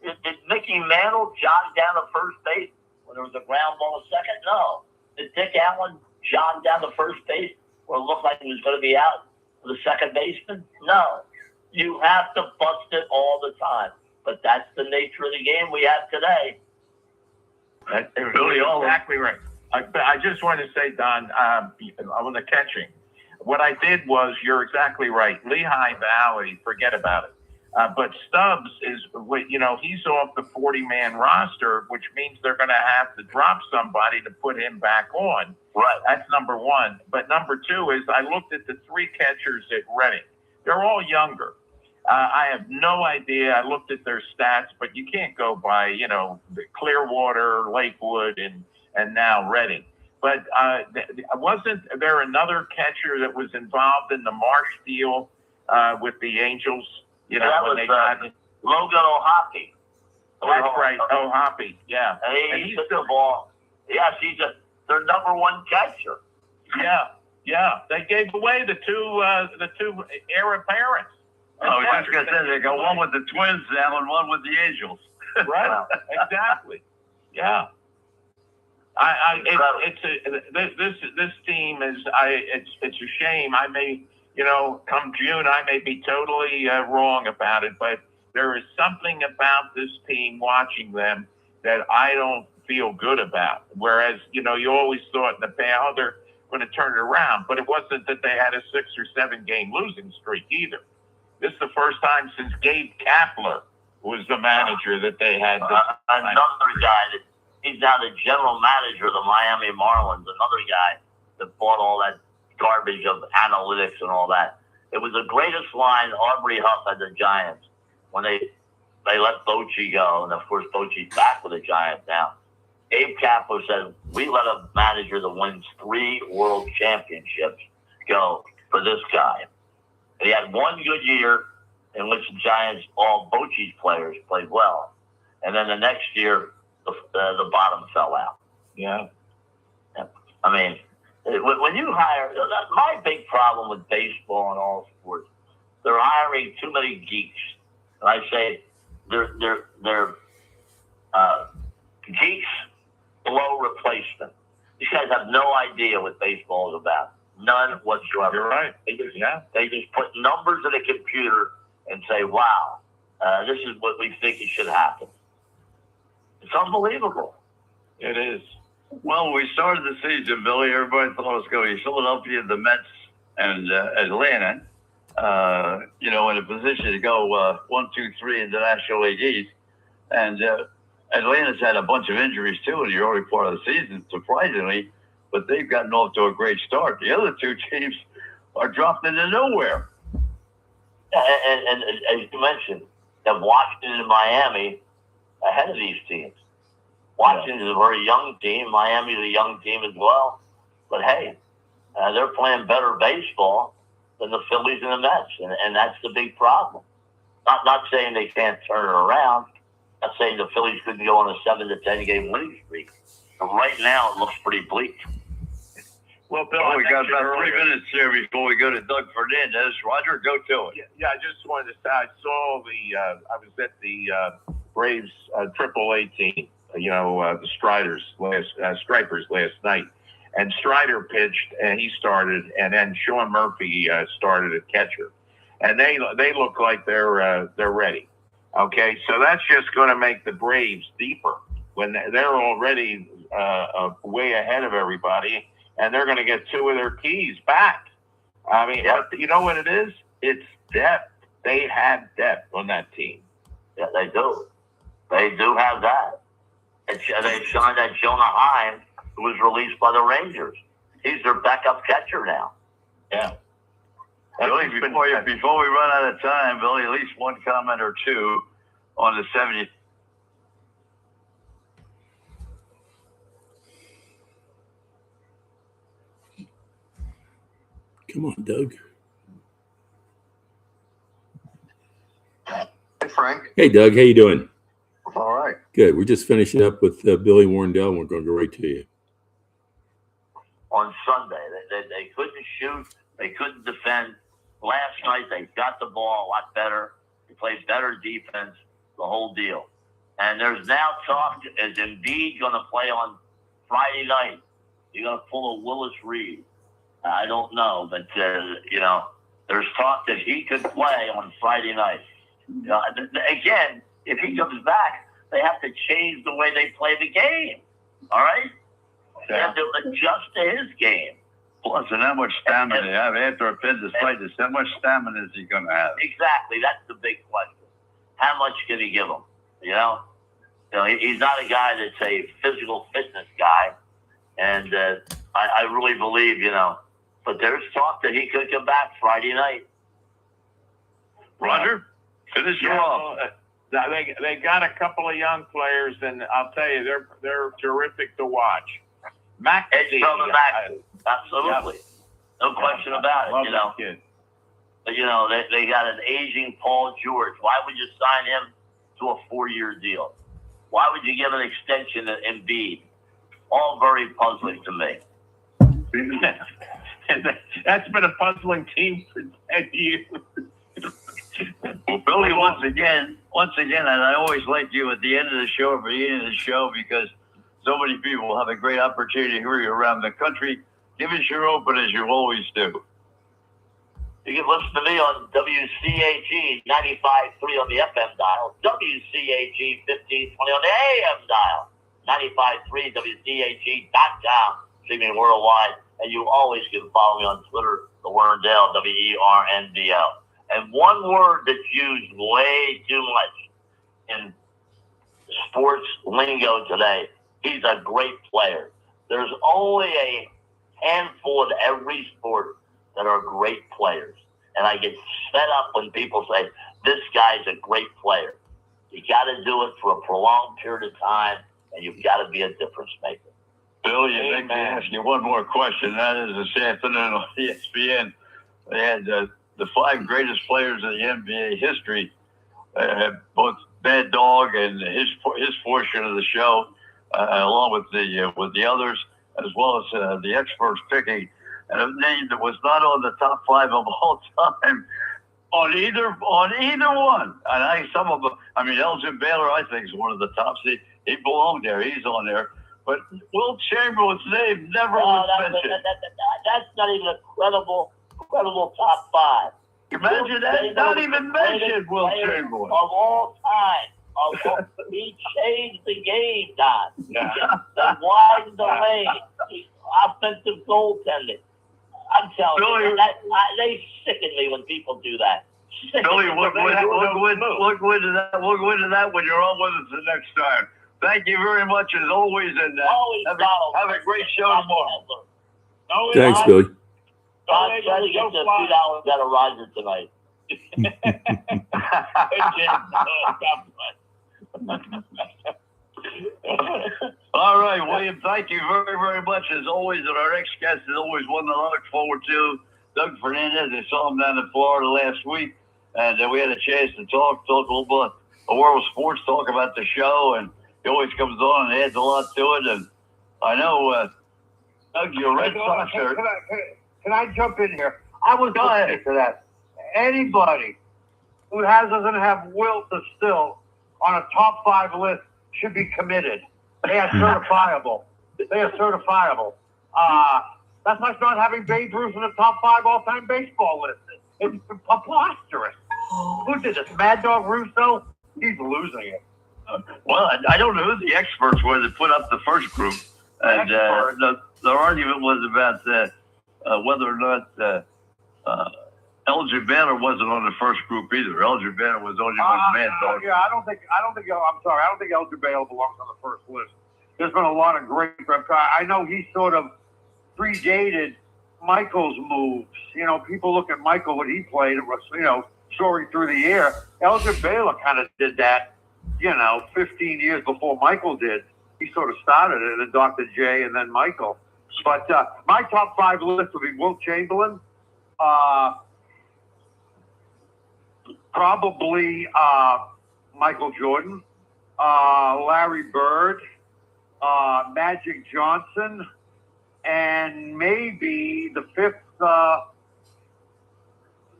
Speaker 5: Did Mickey Mantle jog down to first base when there was a ground ball at second? No. Did Dick Allen jog down to first base where it looked like he was going to be out for the second baseman? No. You have to bust it all the time. But that's the nature of the game we have today.
Speaker 1: Really, exactly right. I just want to say, Don, on the catching, what I did was, you're exactly right. Lehigh Valley, forget about it. But Stubbs is, he's off the 40-man roster, which means they're going to have to drop somebody to put him back on.
Speaker 5: Right.
Speaker 1: That's number one. But number two is, I looked at the three catchers at Reading. They're all younger. I have no idea. I looked at their stats, but you can't go by, Clearwater, Lakewood, and now Reading. But wasn't there another catcher that was involved in the Marsh deal with the Angels?
Speaker 5: That
Speaker 1: when
Speaker 5: was
Speaker 1: they got
Speaker 5: Logan O'Hoppe.
Speaker 1: That's right, O'Hoppe. Yeah,
Speaker 5: and he's the ball. Yes, he's their number one catcher.
Speaker 1: Yeah. They gave away the two heir apparents.
Speaker 2: I was just going to say, they got one with the Twins now and one with the Angels.
Speaker 1: Right, exactly. Yeah. This team is, it's a shame. I may, come June, I may be totally wrong about it, but there is something about this team, watching them, that I don't feel good about. Whereas, you always thought in the past, they're going to turn it around, but it wasn't that they had a 6 or 7 game losing streak either. This is the first time since Gabe Kapler was the manager that they had.
Speaker 5: Another guy he's now the general manager of the Miami Marlins. Another guy that bought all that garbage of analytics and all that. It was the greatest line Aubrey Huff had the Giants when they let Bochy go, and of course Bochy's back with the Giants now. Gabe Kapler said, we let a manager that wins 3 world championships go for this guy. And he had one good year in which the Giants, all Bochy's players, played well. And then the next year, the bottom fell out.
Speaker 1: Yeah.
Speaker 5: I mean, when you hire, my big problem with baseball and all sports, they're hiring too many geeks. And I say they're geeks below replacement. These guys have no idea what baseball is about. None whatsoever.
Speaker 1: You're right.
Speaker 5: They just put numbers in a computer and say, wow, this is what we think it should happen. It's unbelievable.
Speaker 1: It is.
Speaker 2: Well, when we started the season, Billy, everybody thought it was going to be Philadelphia, the Mets, and Atlanta, in a position to go 1, 2, 3 in the National League East. And Atlanta's had a bunch of injuries, too, in the early part of the season, surprisingly, but they've gotten off to a great start. The other two teams are dropped into nowhere.
Speaker 5: Yeah, and as you mentioned, that Washington and Miami ahead of these teams. Washington is a very young team. Miami's a young team as well. But, hey, they're playing better baseball than the Phillies and the Mets, and that's the big problem. Not saying they can't turn it around. Not saying the Phillies couldn't go on a 7 to 10 game winning streak. But right now, it looks pretty bleak.
Speaker 1: Well, Bill,
Speaker 2: we got about 3 minutes here before we go to Doug Fernandez. Roger, go to it.
Speaker 1: Yeah, I just wanted to say I saw I was at the Braves AAA team, the Stripers last night. And Strider pitched, and he started, and then Sean Murphy started at catcher. And they look like they're ready. Okay, so that's just going to make the Braves deeper when they're already way ahead of everybody, and they're going to get 2 of their keys back. I mean, you know what it is? It's depth. They have depth on that team.
Speaker 5: Yeah, they do. They do have that. And they signed that Jonah Heim, who was released by the Rangers. He's their backup catcher now.
Speaker 1: Yeah.
Speaker 2: Billy, before we run out of time, Billy, at least one comment or two on the 70th.
Speaker 4: Come on, Doug.
Speaker 6: Hey, Frank.
Speaker 4: Hey, Doug. How you doing?
Speaker 6: All right.
Speaker 4: Good. We're just finishing up with Billy Warndell, and we're going to go right to you.
Speaker 5: On Sunday, they couldn't shoot. They couldn't defend. Last night, they got the ball a lot better. They played better defense, the whole deal. And there's now talk, is Embiid going to play on Friday night? You're going to pull a Willis Reed. I don't know, but, there's talk that he could play on Friday night. Again, if he comes back, they have to change the way they play the game. All right? They have to adjust to his game.
Speaker 2: Plus, and how much stamina they have after appendicitis, how much stamina is he going to have?
Speaker 5: Exactly. That's the big question. How much can he give them? He's not a guy that's a physical fitness guy. And I really believe, but there's talk that he could come back Friday night.
Speaker 2: Roger, finish you off.
Speaker 1: They got a couple of young players, and I'll tell you, they're terrific to watch.
Speaker 5: Absolutely. No question about it,
Speaker 1: Kid.
Speaker 5: But, they got an aging Paul George. Why would you sign him to a 4-year deal? Why would you give an extension to Embiid? All very puzzling to me.
Speaker 1: That's been a puzzling team for 10 years.
Speaker 2: Well, Billy, once again, and I always like you at the end of the show, or beginning of the show, because so many people will have a great opportunity to hear you around the country. Give us your open as you always do.
Speaker 5: You can listen to me on WCAG 95.3 on the FM dial, WCAG 1520 on the AM dial, 95.3 WCAG.com, streaming worldwide. And you always can follow me on Twitter, the Werndell, WERNDL. And one word that's used way too much in sports lingo today, he's a great player. There's only a handful in every sport that are great players. And I get fed up when people say, this guy's a great player. You got to do it for a prolonged period of time, and you've got to be a difference maker.
Speaker 2: Bill, you think me ask you one more question. That is this afternoon on ESPN. They had the 5 greatest players in the NBA history, both Bad Dog and his portion of the show, along with the others, as well as the experts picking. And a name that was not on the top 5 of all time on either one. And some of them, Elgin Baylor, I think, is one of the tops. He belonged there. He's on there. but Will Chamberlain's name never
Speaker 5: Oh,
Speaker 2: was
Speaker 5: that's,
Speaker 2: mentioned.
Speaker 5: that's not even a credible top five.
Speaker 2: Imagine that, not even mentioned Will Chamberlain.
Speaker 5: Of all time. He changed the game, Don.
Speaker 1: Yeah.
Speaker 5: He widened the lane. He offensive goaltending. I'm telling
Speaker 2: Billy,
Speaker 5: you, they sicken me when people do that.
Speaker 2: Billy, we'll go into that when you're on with us the next time. Thank you very much as always, and have a great show tomorrow.
Speaker 4: Thanks, Billy.
Speaker 5: Don, try to get the $2 at a riser tonight.
Speaker 2: All right, William, thank you very, very much as always. And our next guest is always one that I look forward to, Doug Fernandez. I saw him down in Florida last week, and we had a chance to talk a little bit of world of sports, talk about the show, and he always comes on and adds a lot to it. And I know, Doug, you're Red Sox.
Speaker 6: Can I jump in here? I was listening to that. Anybody who doesn't have will to still on a top 5 list should be committed. They are certifiable. That's like not having Babe Ruth in the top 5 all-time baseball list. It's preposterous. Who did this? Mad Dog Russo? He's losing it.
Speaker 2: Well, I don't know who the experts were that put up the first group. And the argument was about whether or not Elgin Banner wasn't on the first group either. Elgin Banner was only one man.
Speaker 6: Yeah, I don't think Elgin Banner belongs on the first list. There's been a lot of great. I know he sort of predated Michael's moves. You know, people look at Michael when he played. It was, soaring through the air. Elgin Baylor kind of did that, 15 years before Michael did. He sort of started it, and Dr. J, and then Michael. But my top 5 list would be Wilt Chamberlain, probably Michael Jordan, Larry Bird, Magic Johnson, and maybe the 5th.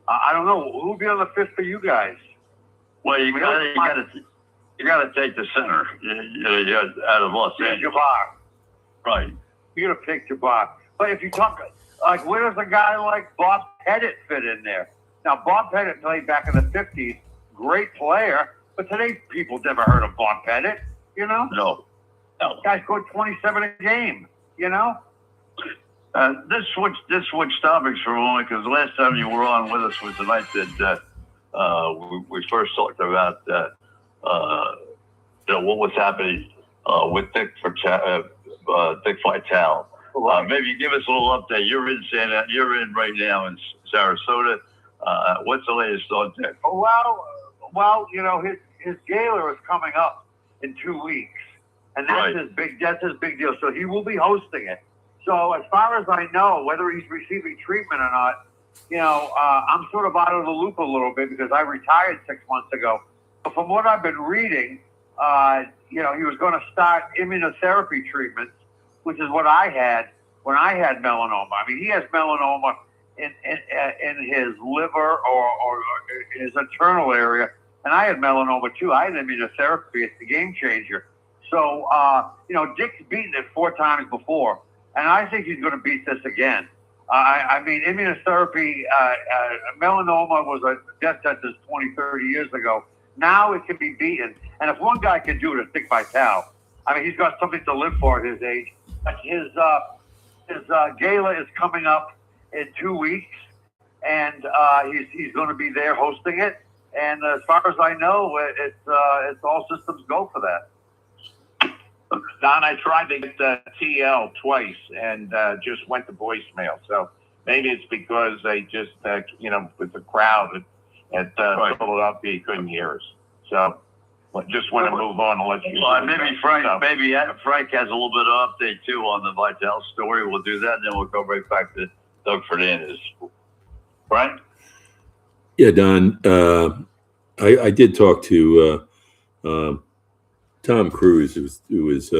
Speaker 6: I don't know who would be on the 5th for you guys.
Speaker 2: Well, you got to take the center. Out of Los Angeles.
Speaker 6: Jabbar.
Speaker 2: Right.
Speaker 6: You're gonna pick Jabbar. But if you talk like, where does a guy like Bob Pettit fit in there? Now, Bob Pettit played back in the 50s. Great player. But today's people never heard of Bob Pettit.
Speaker 2: No.
Speaker 6: Guy scored 27 a game.
Speaker 2: This switch topics for a moment, because the last time you were on with us was the night that we first talked about what was happening with Dick Vitale. Maybe give us a little update. You're in right now in Sarasota. What's the latest on Dick?
Speaker 6: Well, his gala is coming up in 2 weeks, and that's his big deal. So he will be hosting it. So as far as I know, whether he's receiving treatment or not, I'm sort of out of the loop a little bit because I retired 6 months ago. But from what I've been reading, he was going to start immunotherapy treatments, which is what I had when I had melanoma. I mean, he has melanoma in his liver or his internal area, and I had melanoma too. I had immunotherapy. It's a game changer. So, Dick's beaten it 4 times before, and I think he's going to beat this again. I mean, immunotherapy, melanoma was a death sentence 20, 30 years ago. Now it can be beaten. And if one guy can do it, it's Dick Vitale. I mean, he's got something to live for at his age. His gala is coming up in 2 weeks, and he's going to be there hosting it. And as far as I know, it's all systems go for that.
Speaker 1: Don, I tried to get TL twice and just went to voicemail. So maybe it's because they just, with the crowd at Philadelphia, he couldn't hear us. So just want to move on and let you.
Speaker 2: Maybe Frank has a little bit of update too on the Vitale story. We'll do that, and then we'll go right back to Doug Fernandez. Frank?
Speaker 4: Yeah, Don. I did talk to Tom Cruise, who was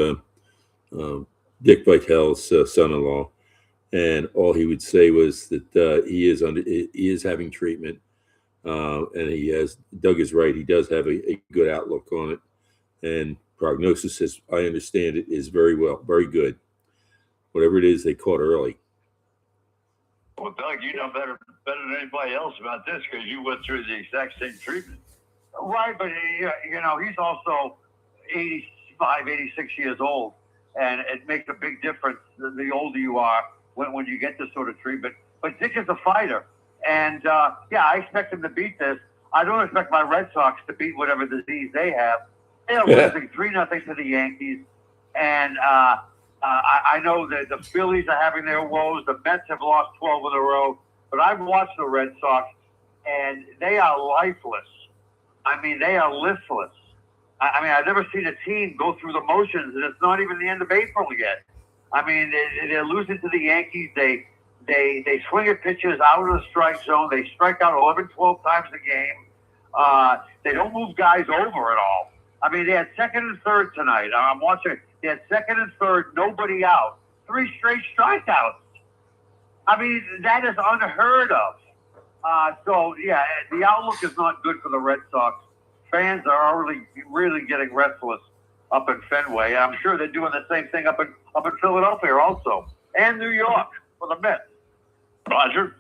Speaker 4: Dick Vitale's son-in-law, and all he would say was that he is having treatment, and Doug is right. He does have a good outlook on it, and prognosis, as I understand it, is very good. Whatever it is, they caught early.
Speaker 2: Well, Doug, you know better than anybody else about this because you went through the exact same treatment.
Speaker 6: Right, but you know, he's also 85, 86 years old, and it makes a big difference the older you are when you get this sort of treatment. But Dick is a fighter, and yeah, I expect him to beat this. I don't expect my Red Sox to beat whatever disease they have. They are losing 3-0 to the Yankees, and I know that the Phillies are having their woes. The Mets have lost 12 in a row, but I've watched the Red Sox, and they are lifeless. I mean, they are listless. I mean, I've never seen a team go through the motions, and it's not even the end of April yet. I mean, they're losing to the Yankees. They swing at pitches out of the strike zone. They strike out 11, 12 times a game. They don't move guys over at all. I mean, they had second and third tonight. I'm watching. They had second and third, nobody out. 3 straight strikeouts. I mean, that is unheard of. So, yeah, the outlook is not good for the Red Sox. Fans are already really getting restless up in Fenway. I'm sure they're doing the same thing up in Philadelphia also, and New York for the Mets.
Speaker 2: Roger?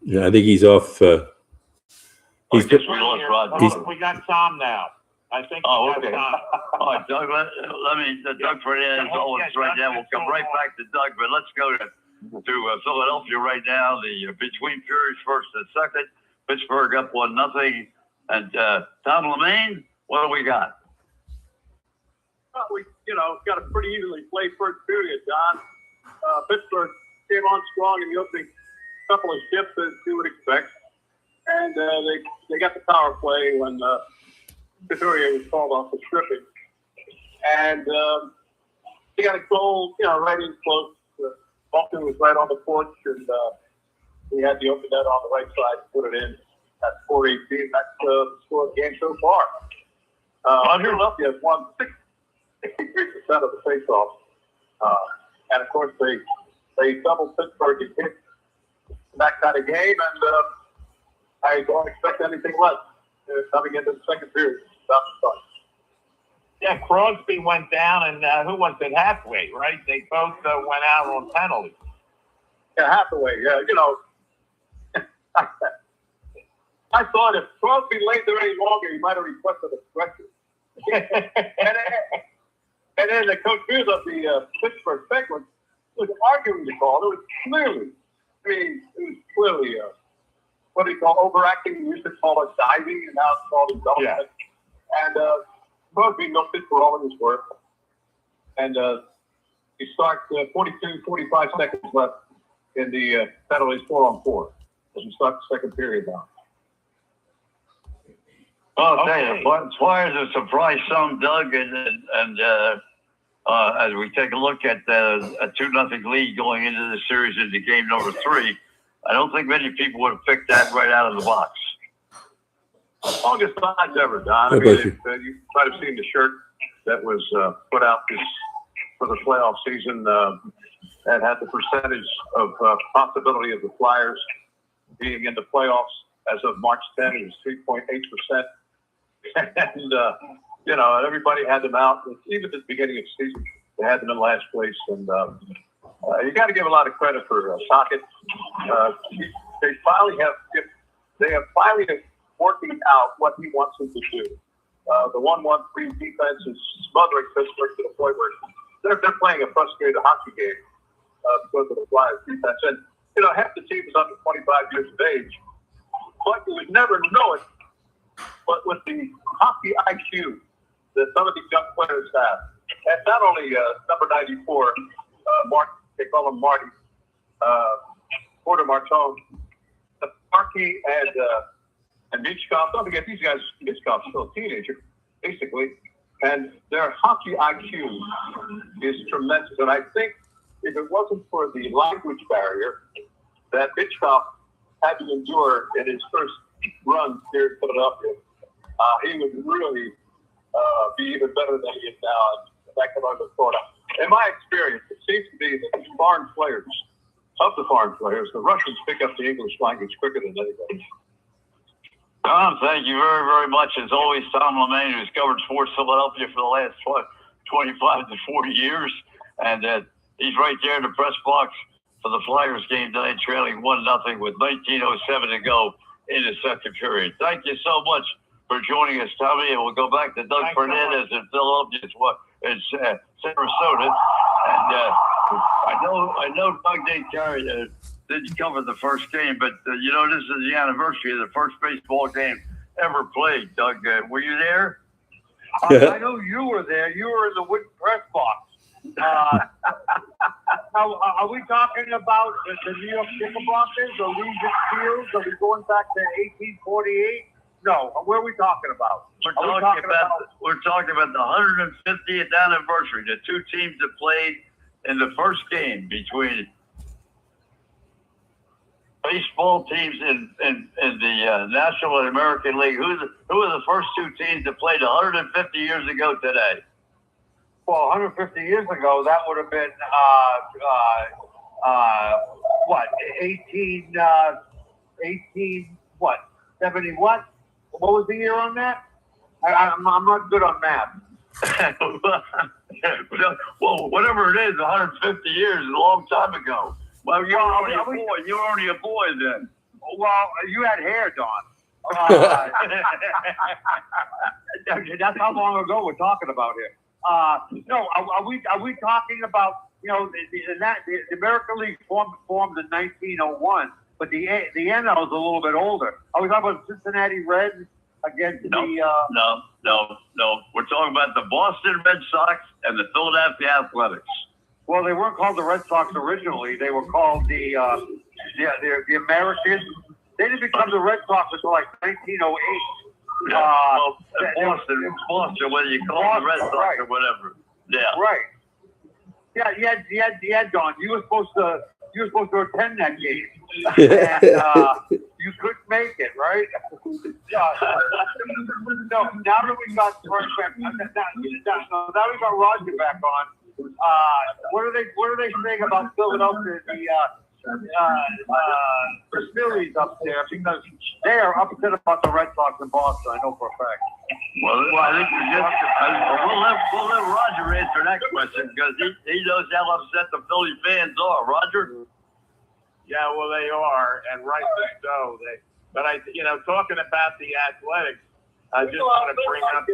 Speaker 4: Yeah, I think he's off.
Speaker 2: I guess we lost Roger.
Speaker 1: We got Tom now. I think.
Speaker 2: Oh,
Speaker 1: we got
Speaker 2: okay.
Speaker 1: Tom.
Speaker 2: All right, Doug. Let me. Doug Fernandez is always right now. We'll come right back to Doug, but let's go to Philadelphia right now. The between periods, first and second. Pittsburgh up 1-0. And Tom Lemaine, what do we got?
Speaker 3: Well, we got a pretty evenly played first period, Don. Pittsburgh came on strong in the opening couple of shifts, as you would expect, and they got the power play when Couturier was called off for stripping, and they got a goal, right in close. Malkin was right on the porch, and he had the open net on the right side to put it in at 4-18. That's the score of the game so far. Philadelphia has won 63% of the faceoffs, and of course they doubled Pittsburgh in hits in that kind of game, and I don't expect anything less coming into the second period.
Speaker 1: Yeah, Crosby went down, and who was it? Hathaway, right? They both went out on penalties.
Speaker 3: Yeah, Hathaway. I thought if Crosby laid there any longer, he might have requested a stretcher. and then the coach of the Pittsburgh Penguins was arguing the call. It was clearly, what do you call overacting? We used to call it diving, and now it's called development. Yeah. And Crosby milked it for all of his work. And he starts 45 seconds left in the penalties 4-on-4 as we start the second period now.
Speaker 2: I'll tell you, Flyers are surprised some, Doug, and as we take a look at a 2-0 lead going into the series into game number 3, I don't think many people would have picked that right out of the box.
Speaker 3: Longest odds ever, Don. I mean, you might have seen the shirt that was put out for the playoff season that had the percentage of possibility of the Flyers being in the playoffs as of March 10. It was 3.8%. And, everybody had them out. Even at the beginning of the season, they had them in last place. And you got to give a lot of credit for Socket. They have finally working out what he wants them to do. The 1-1-3 defense is smothering Pittsburgh to the point where they're playing a frustrated hockey game because of the Flyers defense. And, half the team is under 25 years of age. But you would never know it. But with the hockey IQ that some of these young players have, and not only number 94, they call him Marty, Porter Martone, Markey and Michkov. Don't forget, these guys, Michkov's still a teenager, basically, and their hockey IQ is tremendous. And I think if it wasn't for the language barrier that Michkov had to endure in his first run here in Philadelphia, he would really be even better than he is now. And that could only Florida. In my experience, it seems to be that the foreign players, the Russians pick up the English language quicker than anybody.
Speaker 2: Tom, thank you very, very much. As always, Tom Lemaine, who's covered sports Philadelphia for the last 25 to 40 years. And he's right there in the press box for the Flyers game tonight, trailing 1-0 with 19:07 to go in the second period. Thank you so much for joining us, Tommy. And we'll go back to Doug Fernandez in Philadelphia. It's Sarasota. And I know Doug didn't cover the first game, but this is the anniversary of the first baseball game ever played. Doug, were you there?
Speaker 6: I know you were there. You were in the wooden press box. Now, are we talking about the New York Knickerbockers or Legion Fields? Are we going back to 1848? No. Where are we talking about?
Speaker 2: We're talking about the 150th anniversary. The two teams that played in the first game between baseball teams in the National and American League. Who are the first two teams that played 150 years ago today?
Speaker 6: Well, 150 years ago, that would have been what? 70 what? What was the year on that? I'm not good on math.
Speaker 2: Well, whatever it is, 150 years is a long time ago. Well, you were only a boy then.
Speaker 6: Well, you had hair, Don. That's how long ago we're talking about here. No, are we talking about the American League formed in 1901, but the NL is a little bit older. Are we talking about Cincinnati Reds against
Speaker 2: No. We're talking about the Boston Red Sox and the Philadelphia Athletics.
Speaker 6: Well, they weren't called the Red Sox originally. They were called the Americans. They didn't become the Red Sox until like 1908.
Speaker 2: Boston, whether you call them the Red Sox or whatever. Yeah.
Speaker 6: Right. Yeah, Don. You were supposed to attend that game, and you couldn't make it, right? No. Now that we got Roger back on, what are they saying about Philadelphia? The Phillies up there, because they are upset about the Red Sox in Boston. I know for a fact.
Speaker 2: Well, I think we'll let Roger answer that question because he knows how upset the Philly fans are. Roger.
Speaker 1: Yeah, well, they are, and rightly so. But talking about the Athletics, I just want to bring up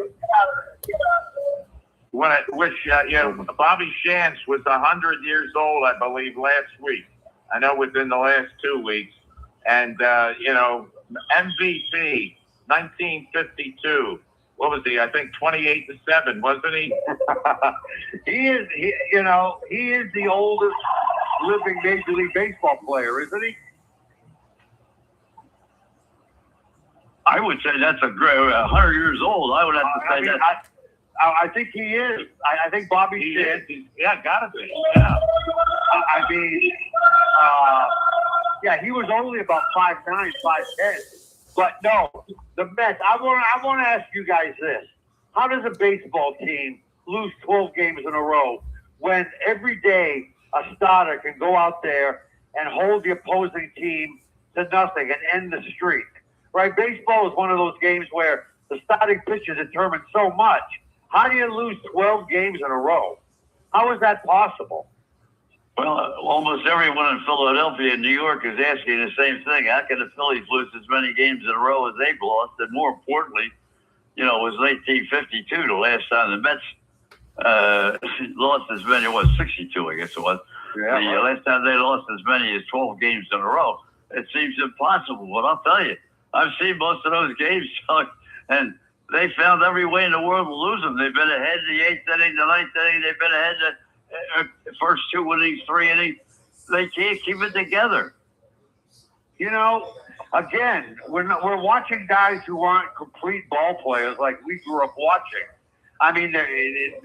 Speaker 1: Bobby Shantz was 100 years old, I believe, last week. I know within the last 2 weeks, and MVP 1952. What was he? I think 28-7, wasn't he?
Speaker 6: He is the oldest living Major League Baseball player, isn't he?
Speaker 2: I would say that's a great 100 years old. I would have to say that.
Speaker 6: I think he is. I think Bobby Shantz.
Speaker 1: Yeah, gotta be. Yeah.
Speaker 6: He was only about 5'9", 5'10". But no, the Mets. I want to ask you guys this: how does a baseball team lose 12 games in a row when every day a starter can go out there and hold the opposing team to nothing and end the streak? Right? Baseball is one of those games where the starting pitcher determines so much. How do you lose 12 games in a row? How is that possible?
Speaker 2: Well, almost everyone in Philadelphia and New York is asking the same thing. How can the Phillies lose as many games in a row as they've lost? And more importantly, it was 1952, the last time the Mets lost as many. 62, I guess it was.
Speaker 6: Yeah,
Speaker 2: the last time they lost as many as 12 games in a row. It seems impossible, but I'll tell you, I've seen most of those games, Chuck, and they found every way in the world to lose them. They've been ahead in the 8th inning, the 9th inning. They've been ahead the first 2 innings, 3 innings. They can't keep it together.
Speaker 6: Again, we're watching guys who aren't complete ball players like we grew up watching. I mean,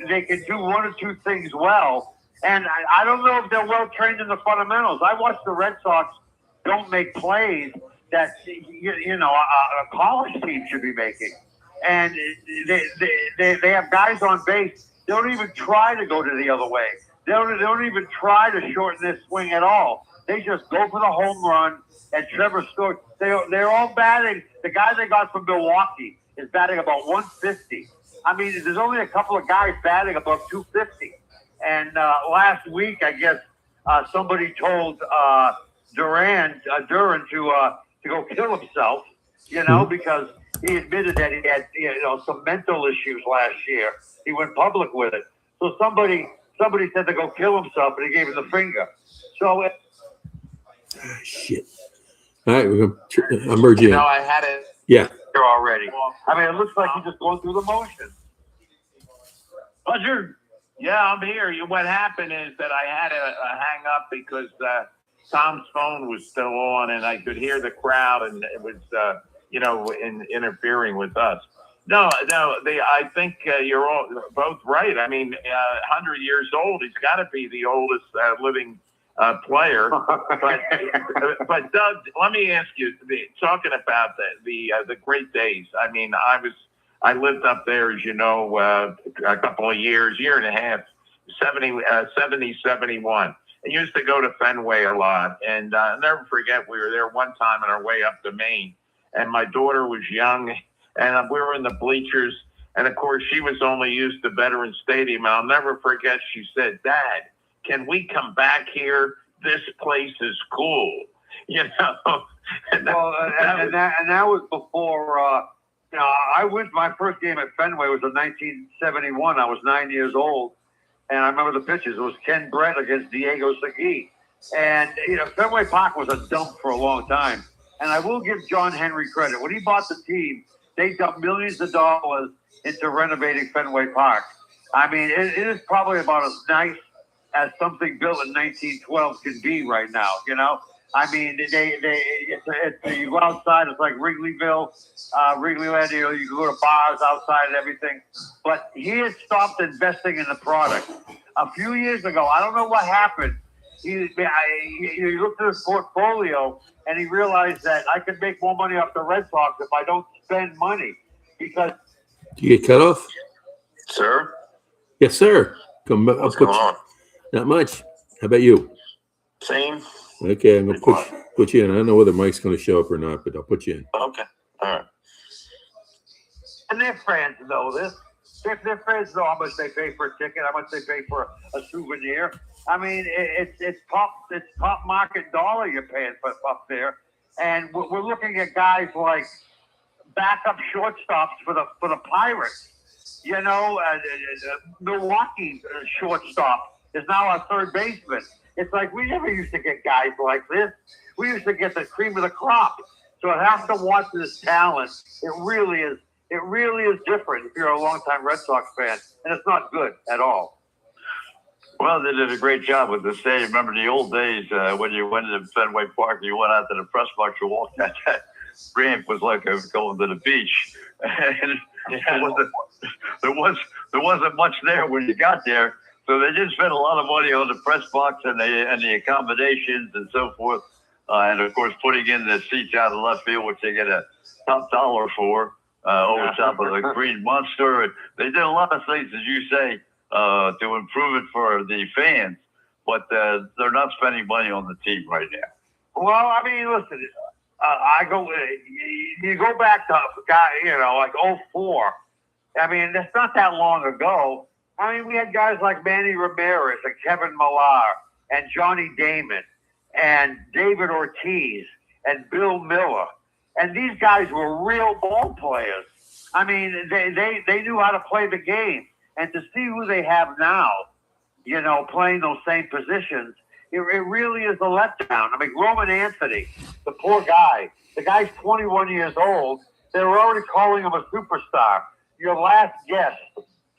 Speaker 6: they can do one or two things well, and I don't know if they're well trained in the fundamentals. I watch the Red Sox don't make plays that a college team should be making, and they have guys on base. They don't even try to go to the other way. They don't even try to shorten their swing at all. they just go for the home run. And Trevor Story, they're all batting. The guy they got from Milwaukee is batting about 150. I mean, there's only a couple of guys batting above 250. And last week, I guess somebody told Duran to go kill himself, because he admitted that he had some mental issues last year. He went public with it. So somebody said to go kill himself, and he gave him the finger. So
Speaker 4: shit. All right, we're gonna merge in.
Speaker 1: I had it
Speaker 4: Yeah.
Speaker 6: here already. I mean, it looks like he's just going through the motions.
Speaker 1: Roger. Yeah, I'm here. What happened is that I had to hang up because Tom's phone was still on, and I could hear the crowd, and it was, interfering with us. No. I think you're all both right. I mean, 100 years old. He's got to be the oldest living player. But Doug, let me ask you. Talking about the great days. I mean, I lived up there, as you know, a couple of years, year and a half, 70, 71. I used to go to Fenway a lot. And I'll never forget, we were there one time on our way up to Maine. And my daughter was young, and we were in the bleachers. And, of course, she was only used to Veterans Stadium. And I'll never forget, she said, "Dad, can we come back here? This place is cool." And
Speaker 6: that was before I went. My first game at Fenway was in 1971. I was 9 years old, and I remember the pitches. It was Ken Brett against Diego Segui, and Fenway Park was a dump for a long time. And I will give John Henry credit. When he bought the team, they dumped millions of dollars into renovating Fenway Park. I mean, it is probably about as nice as something built in 1912 can be right now. I mean, you go outside, it's like Wrigleyville, Wrigleyland. You can go to bars outside and everything. But he had stopped investing in the product a few years ago. I don't know what happened. He looked at his portfolio and he realized that I could make more money off the Red Sox if I don't spend money. Because
Speaker 4: Do you get cut off?
Speaker 2: Sir?
Speaker 4: Yes, sir.
Speaker 2: What's going on?
Speaker 4: Not much. How about you?
Speaker 2: Same.
Speaker 4: Okay, I'm gonna put you in. I don't know whether Mike's going to show up or not, but I'll put you in.
Speaker 2: Okay. All right.
Speaker 6: And their fans know this. Their fans know how much they pay for a ticket, how much they pay for a souvenir. I mean, it's top market dollar you're paying for up there, and we're looking at guys like backup shortstops for the Pirates. Milwaukee shortstop is now our third baseman. It's like we never used to get guys like this. We used to get the cream of the crop. So I have to watch this talent. It really is different if you're a longtime Red Sox fan, and it's not good at all.
Speaker 2: Well, they did a great job with the stadium. Remember the old days when you went to Fenway Park, you went out to the press box, you walked out that ramp was like going to the beach. And there wasn't much there when you got there. So they did spend a lot of money on the press box and the accommodations and so forth. And, of course, putting in the seats out of left field, which they get a top dollar for, over top of the Green Monster. And they did a lot of things, as you say, to improve it for the fans. But they're not spending money on the team right now.
Speaker 6: Well, I mean, listen, you go back to, like 04. I mean, that's not that long ago. I mean, we had guys like Manny Ramirez and Kevin Millar and Johnny Damon and David Ortiz and Bill Miller. And these guys were real ball players. I mean, they knew how to play the game. And to see who they have now, playing those same positions, it really is a letdown. I mean, Roman Anthony, the poor guy, the guy's 21 years old. They were already calling him a superstar. Your last guest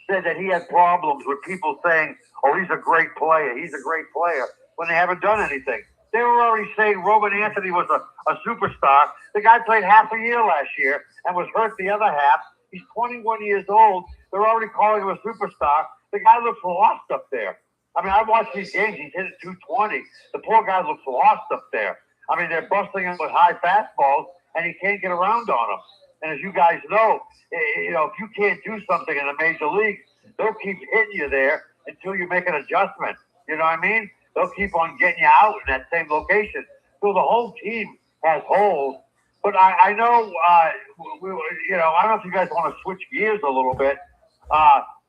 Speaker 6: said that he had problems with people saying, "Oh, he's a great player. He's a great player," when they haven't done anything. They were already saying Roman Anthony was a superstar. The guy played half a year last year and was hurt the other half. He's 21 years old. They're already calling him a superstar. The guy looks lost up there. I mean, I watched these games. He's hitting 220. The poor guy looks lost up there. I mean, they're busting him with high fastballs, and he can't get around on them. And as you guys know, if you can't do something in the major league, they'll keep hitting you there until you make an adjustment. You know what I mean? they'll keep on getting you out in that same location. So the whole team has holes. But I know, I don't know if you guys want to switch gears a little bit.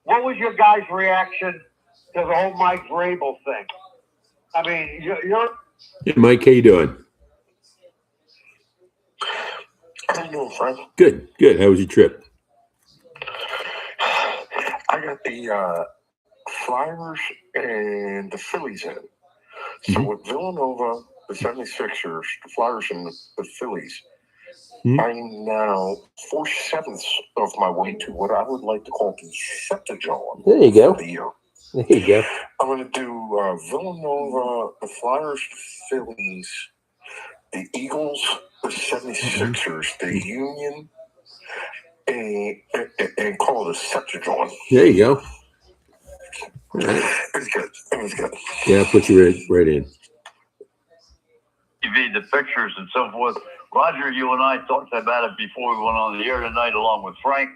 Speaker 6: What was your guys' reaction to the whole Mike Vrabel thing? I mean, you're.
Speaker 4: Hey, Mike, how you doing?
Speaker 7: How you doing, Frank?
Speaker 4: Good, good. How was your trip?
Speaker 7: I got the Flyers and the Phillies in. So with Villanova, the 76ers, the Flyers, and the Phillies, I'm now 4/7 of my way to what I would like to call the Septuagint.
Speaker 4: There you go.
Speaker 7: For the year.
Speaker 4: There you go.
Speaker 7: I'm going to do Villanova, the Flyers, the Phillies, the Eagles, the 76ers, the Union, and call it a Septuagint.
Speaker 4: There you go.
Speaker 7: It was good. It was good.
Speaker 4: Yeah, I'll put you right in.
Speaker 2: TV, the pictures and so forth. Roger, you and I talked about it before we went on the air tonight, along with Frank.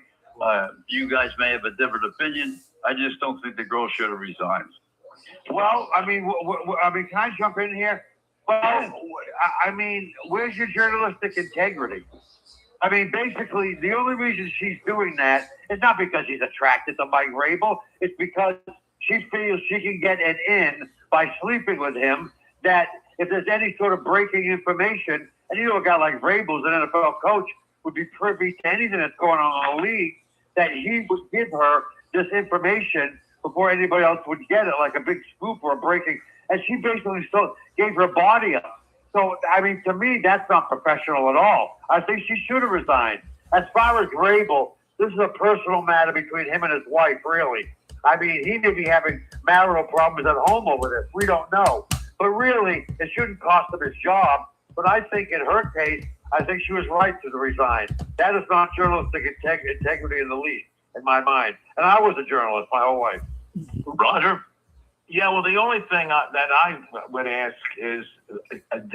Speaker 2: You guys may have a different opinion. I just don't think the girl should have resigned.
Speaker 6: Well, I mean, can I jump in here? Well, I mean, where's your journalistic integrity? I mean, basically, the only reason she's doing that is not because she's attracted to Mike Vrabel. It's because she feels she can get an in by sleeping with him. That if there's any sort of breaking information, and a guy like Vrabel's an NFL coach would be privy to anything that's going on in the league, that he would give her this information before anybody else would get it, like a big scoop or a breaking. And she basically gave her body up. So, I mean, to me, that's not professional at all. I think she should have resigned. As far as Vrabel, this is a personal matter between him and his wife, really. I mean, he may be having marital problems at home over this. We don't know. But really, it shouldn't cost him his job. But I think in her case, I think she was right to resign. That is not journalistic integrity in the least, in my mind. And I was a journalist my whole life.
Speaker 2: Roger?
Speaker 1: Yeah, well, the only thing that I would ask is,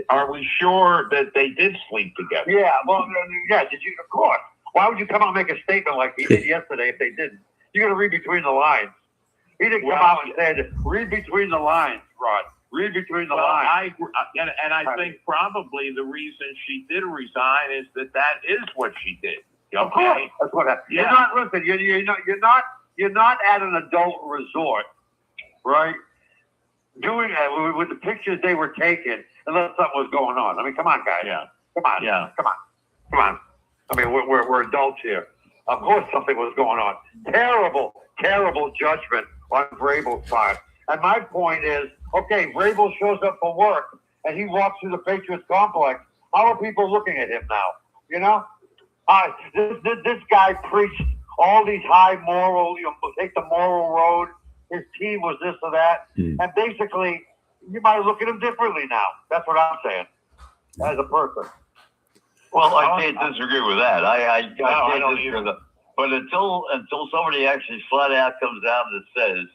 Speaker 1: are we sure that they did sleep together?
Speaker 6: Yeah, well, yeah, did you? Of course. Why would you come out and make a statement like he did yesterday if they didn't? You got to read between the lines. He didn't come out and say, read between the lines, Rod. Read between the lines.
Speaker 1: I think probably the reason she did resign is that is what she did. Okay?
Speaker 6: Of course, that's what happened.
Speaker 1: Yeah.
Speaker 6: You're not at an adult resort, right? Doing that with the pictures they were taking, unless something was going on. I mean, come on, guys.
Speaker 1: Yeah.
Speaker 6: Come on.
Speaker 1: Yeah.
Speaker 6: Come on. I mean, we're adults here. Of course, something was going on. Terrible judgment on Vrabel's part. And my point is, okay, Vrabel shows up for work and he walks through the Patriots complex. How are people looking at him now? You know, this guy preached all these high moral, take the moral road. His team was this or that. And basically, you might look at him differently now. That's what I'm saying, as a person.
Speaker 2: Well, I can't disagree with that. I
Speaker 1: I
Speaker 2: can't
Speaker 1: don't
Speaker 2: disagree
Speaker 1: either.
Speaker 2: with that. But until somebody actually flat out comes out and says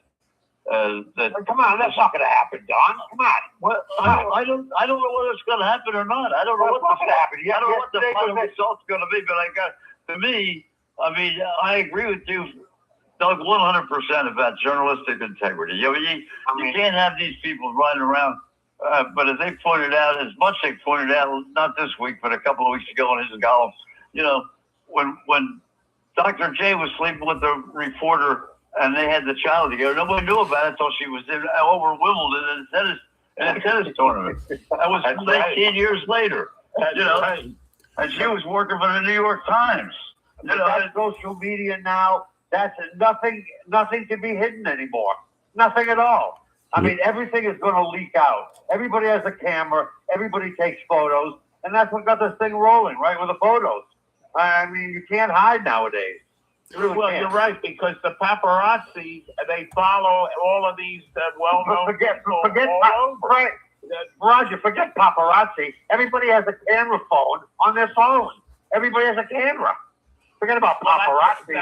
Speaker 2: that.
Speaker 6: Come on, that's not going to happen, Don. Come on.
Speaker 2: Well, I don't know whether it's going to happen or not. I don't know
Speaker 6: That's not going to happen.
Speaker 2: I don't know what the final result's going to be. But to me, I mean, I agree with you, Doug, 100% about journalistic integrity. You can't have these people running around. But as they pointed out, as much they pointed out, not this week, but a couple of weeks ago in his column, when Dr. J was sleeping with the reporter and they had the child together, nobody knew about it until she was over Wimbledon in a tennis tournament. That was 18 years later.
Speaker 1: Right.
Speaker 2: And she was working for the New York Times.
Speaker 6: That's social media now. That's nothing can be hidden anymore. Nothing at all. I mean, everything is going to leak out. Everybody has a camera. Everybody takes photos. And that's what got this thing rolling, right, with the photos. I mean, you can't hide nowadays. You really can't.
Speaker 1: You're right, because the paparazzi, they follow all of these well-known
Speaker 6: Forget,
Speaker 1: people all over.
Speaker 6: right. Roger, forget paparazzi. Everybody has a camera phone on their phone. Everybody has a camera. Forget about paparazzi.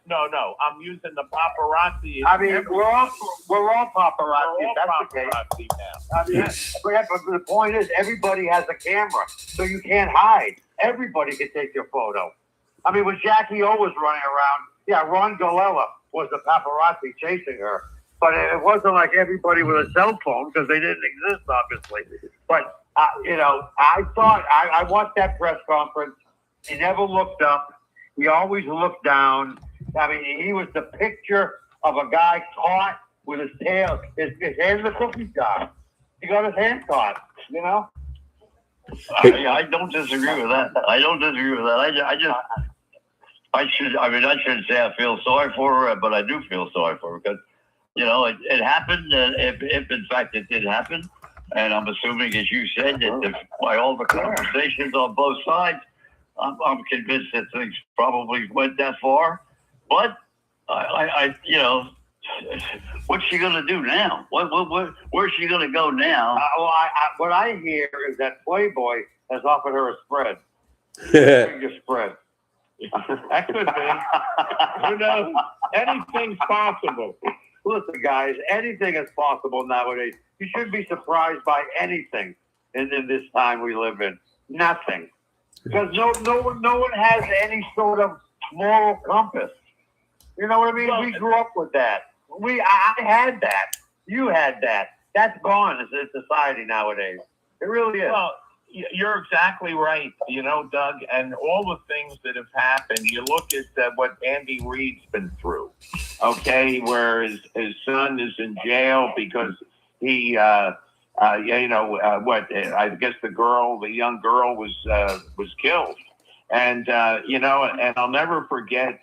Speaker 1: No. I'm using the paparazzi.
Speaker 6: I mean, we're all paparazzi.
Speaker 1: We're all
Speaker 6: That's the case.
Speaker 1: paparazzi now.
Speaker 6: I mean, but the point is, everybody has a camera, so you can't hide. Everybody can take your photo. I mean, when Jackie O was running around, Ron Galella was the paparazzi chasing her. but it wasn't like everybody with a cell phone because they didn't exist, obviously. But, I thought, I watched that press conference. He never looked up. He always looked down. I mean, he was the picture of a guy caught with his tail, his hand in the cookie jar. He got his hand caught,
Speaker 2: I don't disagree with that. I don't disagree with that. I shouldn't say I feel sorry for her, but I do feel sorry for her because, it happened. If in fact it did happen, and I'm assuming, as you said, that by all the conversations on both sides, I'm convinced that things probably went that far. But what's she going to do now? Where's she going to go now?
Speaker 6: What I hear is that Playboy has offered her a spread. A spread.
Speaker 1: That could be. Who knows? Anything's possible.
Speaker 6: Listen, guys, anything is possible nowadays. You shouldn't be surprised by anything in this time we live in. Nothing. Because no one has any sort of moral compass. You know what I mean? We grew up with that. I had that. You had that. That's gone in society nowadays. It really is.
Speaker 1: Well, you're exactly right, Doug, and all the things that have happened. You look at what Andy Reid's been through, okay, where his son is in jail because he, I guess the young girl was killed, and and I'll never forget,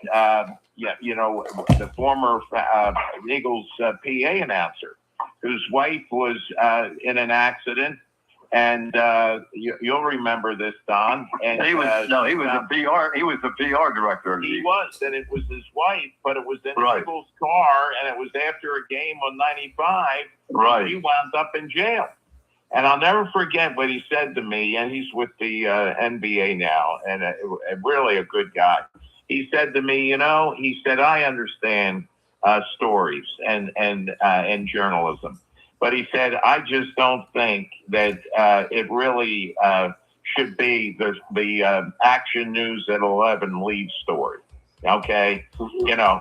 Speaker 1: the former Eagles PA announcer whose wife was in an accident. And you'll remember this, Don. And
Speaker 2: he was a PR. He was the PR director.
Speaker 1: He was, and it was his wife, but it was in the Eagles' car, and it was after a game on 95.
Speaker 2: Right.
Speaker 1: He wound up in jail, and I'll never forget what he said to me. And he's with the NBA now, and really a good guy. He said to me, he said, I understand stories and journalism. But he said, I just don't think that it really should be the Action News at 11 lead story. Okay, it's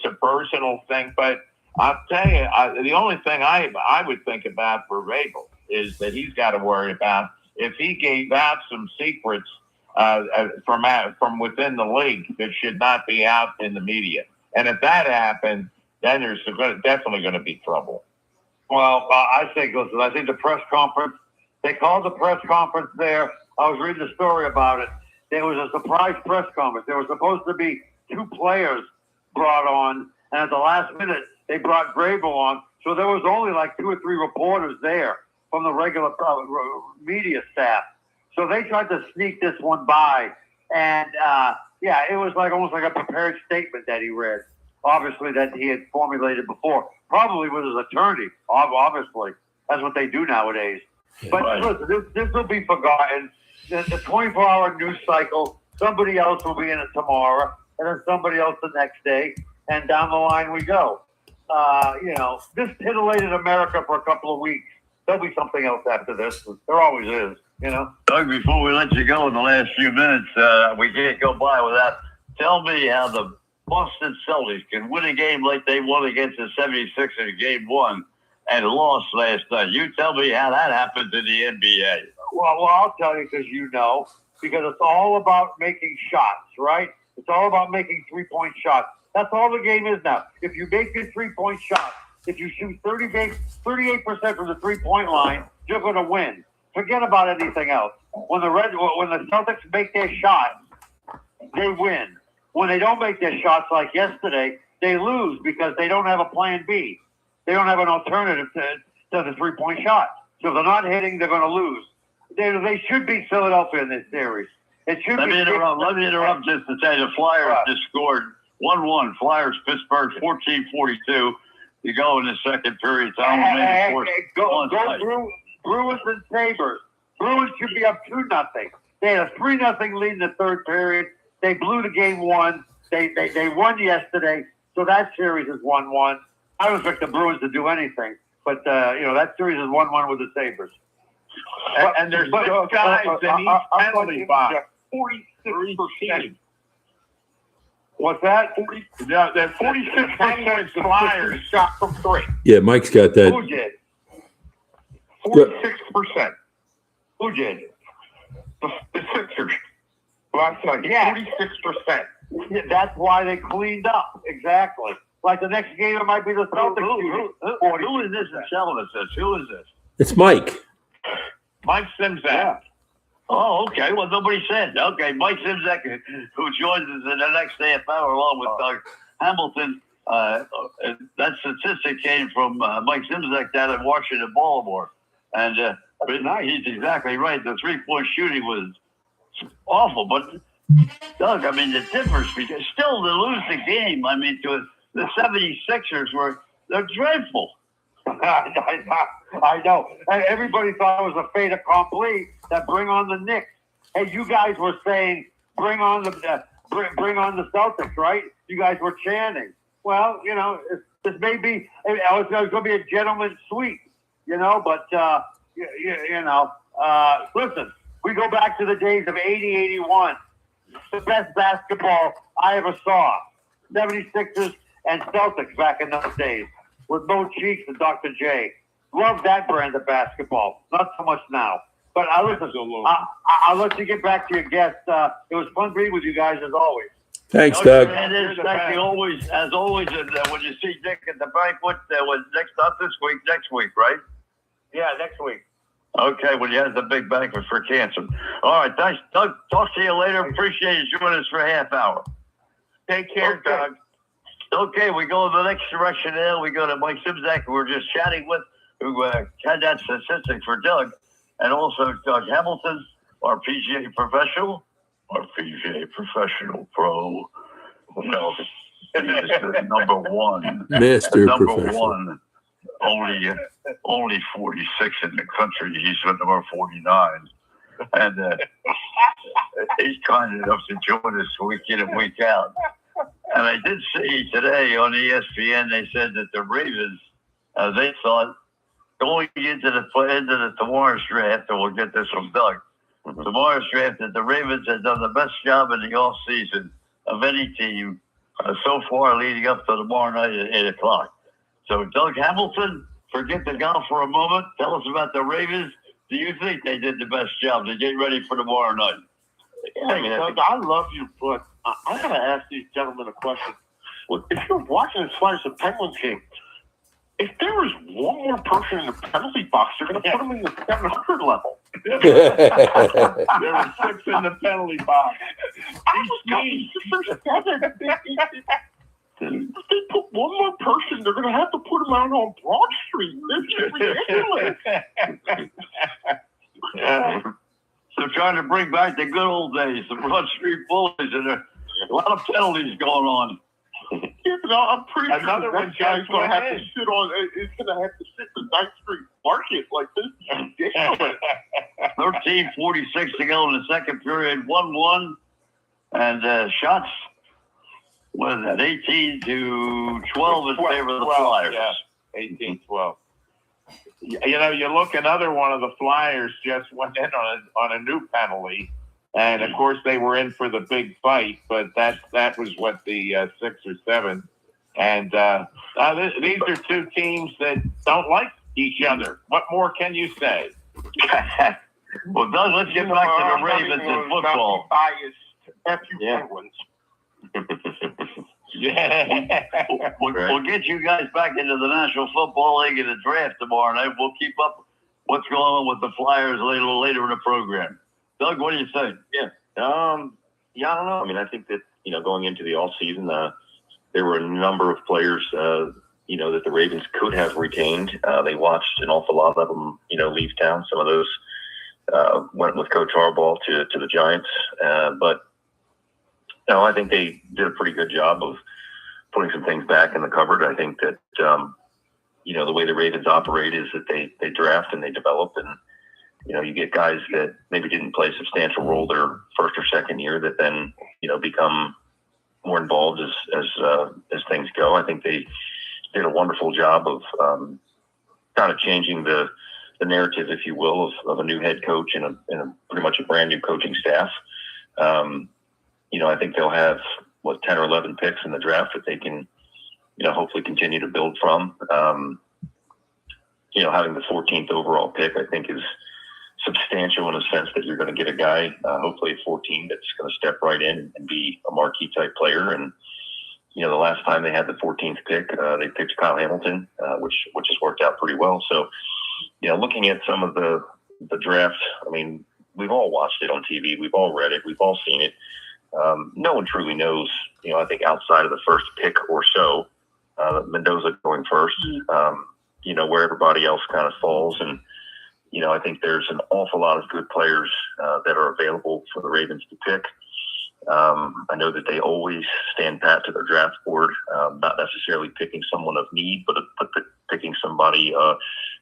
Speaker 1: a personal thing, but I'll tell you, the only thing I would think about for Rabel is that he's got to worry about if he gave out some secrets from within the league that should not be out in the media, and if that happened, then there's definitely going to be trouble.
Speaker 6: Well, I think the press conference, they called the press conference there. I was reading the story about it. There was a surprise press conference. There were supposed to be 2 players brought on, and at the last minute, they brought Grable on. So there was only like 2 or 3 reporters there from the regular media staff. So they tried to sneak this one by. And, it was almost like a prepared statement that he read. Obviously, that he had formulated before, probably with his attorney. Obviously, that's what they do nowadays. But listen, this will be forgotten. The 24-hour news cycle. Somebody else will be in it tomorrow, and then somebody else the next day, and down the line we go. This titillated America for a couple of weeks. There'll be something else after this. There always is.
Speaker 2: Doug, before we let you go in the last few minutes, we can't go by without. Tell me how the Boston Celtics can win a game like they won against the 76ers in Game 1 and lost last night. You tell me how that happens in the NBA.
Speaker 6: Well, I'll tell you because it's all about making shots, right? It's all about making 3-point shots. That's all the game is now. If you make your 3-point shots, if you shoot 38% from the 3-point line, you're going to win. Forget about anything else. When the Celtics make their shots, they win. When they don't make their shots like yesterday, they lose because they don't have a plan B. They don't have an alternative to the 3-point shot. So if they're not hitting, they're going to lose. They should beat Philadelphia in this series. Let me
Speaker 2: interrupt just to say the Flyers just scored 1-1. Flyers, Pittsburgh, 14-42. You go in the second period.
Speaker 6: Go Bruins and Sabres. Bruins should be up 2-0. They had a 3-0 lead in the third period. They blew the game 1. They won yesterday, so that series is 1-1. I don't expect the Bruins to do anything, but that series is 1-1 with the Sabres.
Speaker 1: And there's 6 guys in each penalty box.
Speaker 6: 46%. What's that?
Speaker 1: 46% Flyers shot from three.
Speaker 4: Yeah, Mike's got that.
Speaker 6: Who did?
Speaker 1: 46%.
Speaker 6: Who did?
Speaker 1: The Sixers. Last night,
Speaker 6: Yeah.
Speaker 1: 46%.
Speaker 6: Yeah, that's why they cleaned up. Exactly. Like the next game, it might be the Celtics.
Speaker 2: Who is this in selling us this? Who is this?
Speaker 4: It's Mike.
Speaker 1: Mike Simzak.
Speaker 6: Yeah.
Speaker 2: Oh, okay. Well, nobody said. Okay, Mike Simzak, who joins us in the next half hour along with Doug Hamilton. That statistic came from Mike Simzak down in Washington, Baltimore. And he's exactly right. The three-point shooting was awful. But, Doug, I mean, the difference, because still to lose the game, I mean, to the 76ers they're dreadful.
Speaker 6: I know. And everybody thought it was a fait accompli that bring on the Knicks. Hey, you guys were saying bring on the Celtics, right? You guys were chanting. Well, you know, this may be. It's going to be a gentleman's sweep, you know. But listen, we go back to the days of 80-81. The best basketball I ever saw. 76ers and Celtics back in those days with Mo Cheeks and Dr. J. Love that brand of basketball. Not so much now. But I'll let you get back to your guest. It was fun being with you guys as always.
Speaker 4: Thanks, Doug.
Speaker 2: And it's like always, as always, when you see Dick at the banquet, not this week, next week, right?
Speaker 6: Yeah, next week.
Speaker 2: Okay, well, he has the big banquet for cancer. All right, thanks, Doug. Talk to you later. Appreciate you joining us for a half hour.
Speaker 1: Take care, Doug.
Speaker 2: Okay, we go in the next direction now. We go to Mike Simzak, who we're just chatting with, who had that statistic for Doug, and also Doug Hamilton, our PGA professional pro. Well, he's the number one.
Speaker 4: Master
Speaker 2: number
Speaker 4: professional.
Speaker 2: one. Only 46 in the country. He's at number 49. And he's kind enough to join us week in and week out. And I did see today on ESPN, they said that the Ravens, they thought going into the tomorrow's draft, and we'll get this from Doug, tomorrow's draft, that the Ravens had done the best job in the offseason of any team so far leading up to tomorrow night at 8 o'clock. So, Doug Hamilton, forget the golf for a moment. Tell us about the Ravens. Do you think they did the best job to get ready for tomorrow night?
Speaker 8: Yeah, Doug, I love you, but I got to ask these gentlemen a question. Well, if you're watching the Flyers and Penguins game, if there was one more person in the penalty box, they're going to put them in the 700 level.
Speaker 1: There were 6 in the penalty box.
Speaker 8: I was going for 7. If they put one more person, they're going to have to put them out on Broad Street. This is ridiculous.
Speaker 2: So trying to bring back the good old days, the Broad Street Bullies, and a lot of penalties going on.
Speaker 8: Yeah, but I'm pretty
Speaker 1: Another
Speaker 8: sure
Speaker 1: one
Speaker 8: that guy's
Speaker 1: just
Speaker 8: going to
Speaker 1: went
Speaker 8: have to
Speaker 1: in.
Speaker 8: sit on. It's going to have to sit in the 9th Street Market like this. It's ridiculous.
Speaker 2: 13:46 to go in the second period, 1-1, and shots. What is that? 18-12 in favor of the Flyers.
Speaker 1: Yeah, 18-12. You know, you look, another one of the Flyers just went in on a new penalty, and of course they were in for the big fight, but that was what the 6 or 7, and these are two teams that don't like each other. What more can you say?
Speaker 2: Well, Doug, let's get back to the Ravens in football.
Speaker 8: Biased Penguins.
Speaker 1: Yeah.
Speaker 2: We'll get you guys back into the National Football League in the draft tomorrow night. We'll keep up what's going on with the Flyers a little later in the program. Doug, what do you think?
Speaker 9: Yeah, I don't know. I mean, I think that, going into the off season, there were a number of players, that the Ravens could have retained. They watched an awful lot of them, leave town. Some of those went with Coach Harbaugh to the Giants. But I think they did a pretty good job of putting some things back in the cupboard. I think that, the way the Ravens operate is that they draft and they develop, and, you get guys that maybe didn't play a substantial role their first or second year that then, become more involved as things go. I think they did a wonderful job of kind of changing the narrative, if you will, of a new head coach and a pretty much a brand new coaching staff. I think they'll have 10 or 11 picks in the draft that they can, hopefully continue to build from. Having the 14th overall pick, I think, is substantial in a sense that you're going to get a guy, hopefully at 14, that's going to step right in and be a marquee type player. And, the last time they had the 14th pick, they picked Kyle Hamilton, which has worked out pretty well. So, looking at some of the draft, I mean, we've all watched it on TV. We've all read it. We've all seen it. No one truly knows, I think outside of the first pick or so, Mendoza going first, where everybody else kind of falls. And, I think there's an awful lot of good players that are available for the Ravens to pick. I know that they always stand pat to their draft board, not necessarily picking someone of need, but picking somebody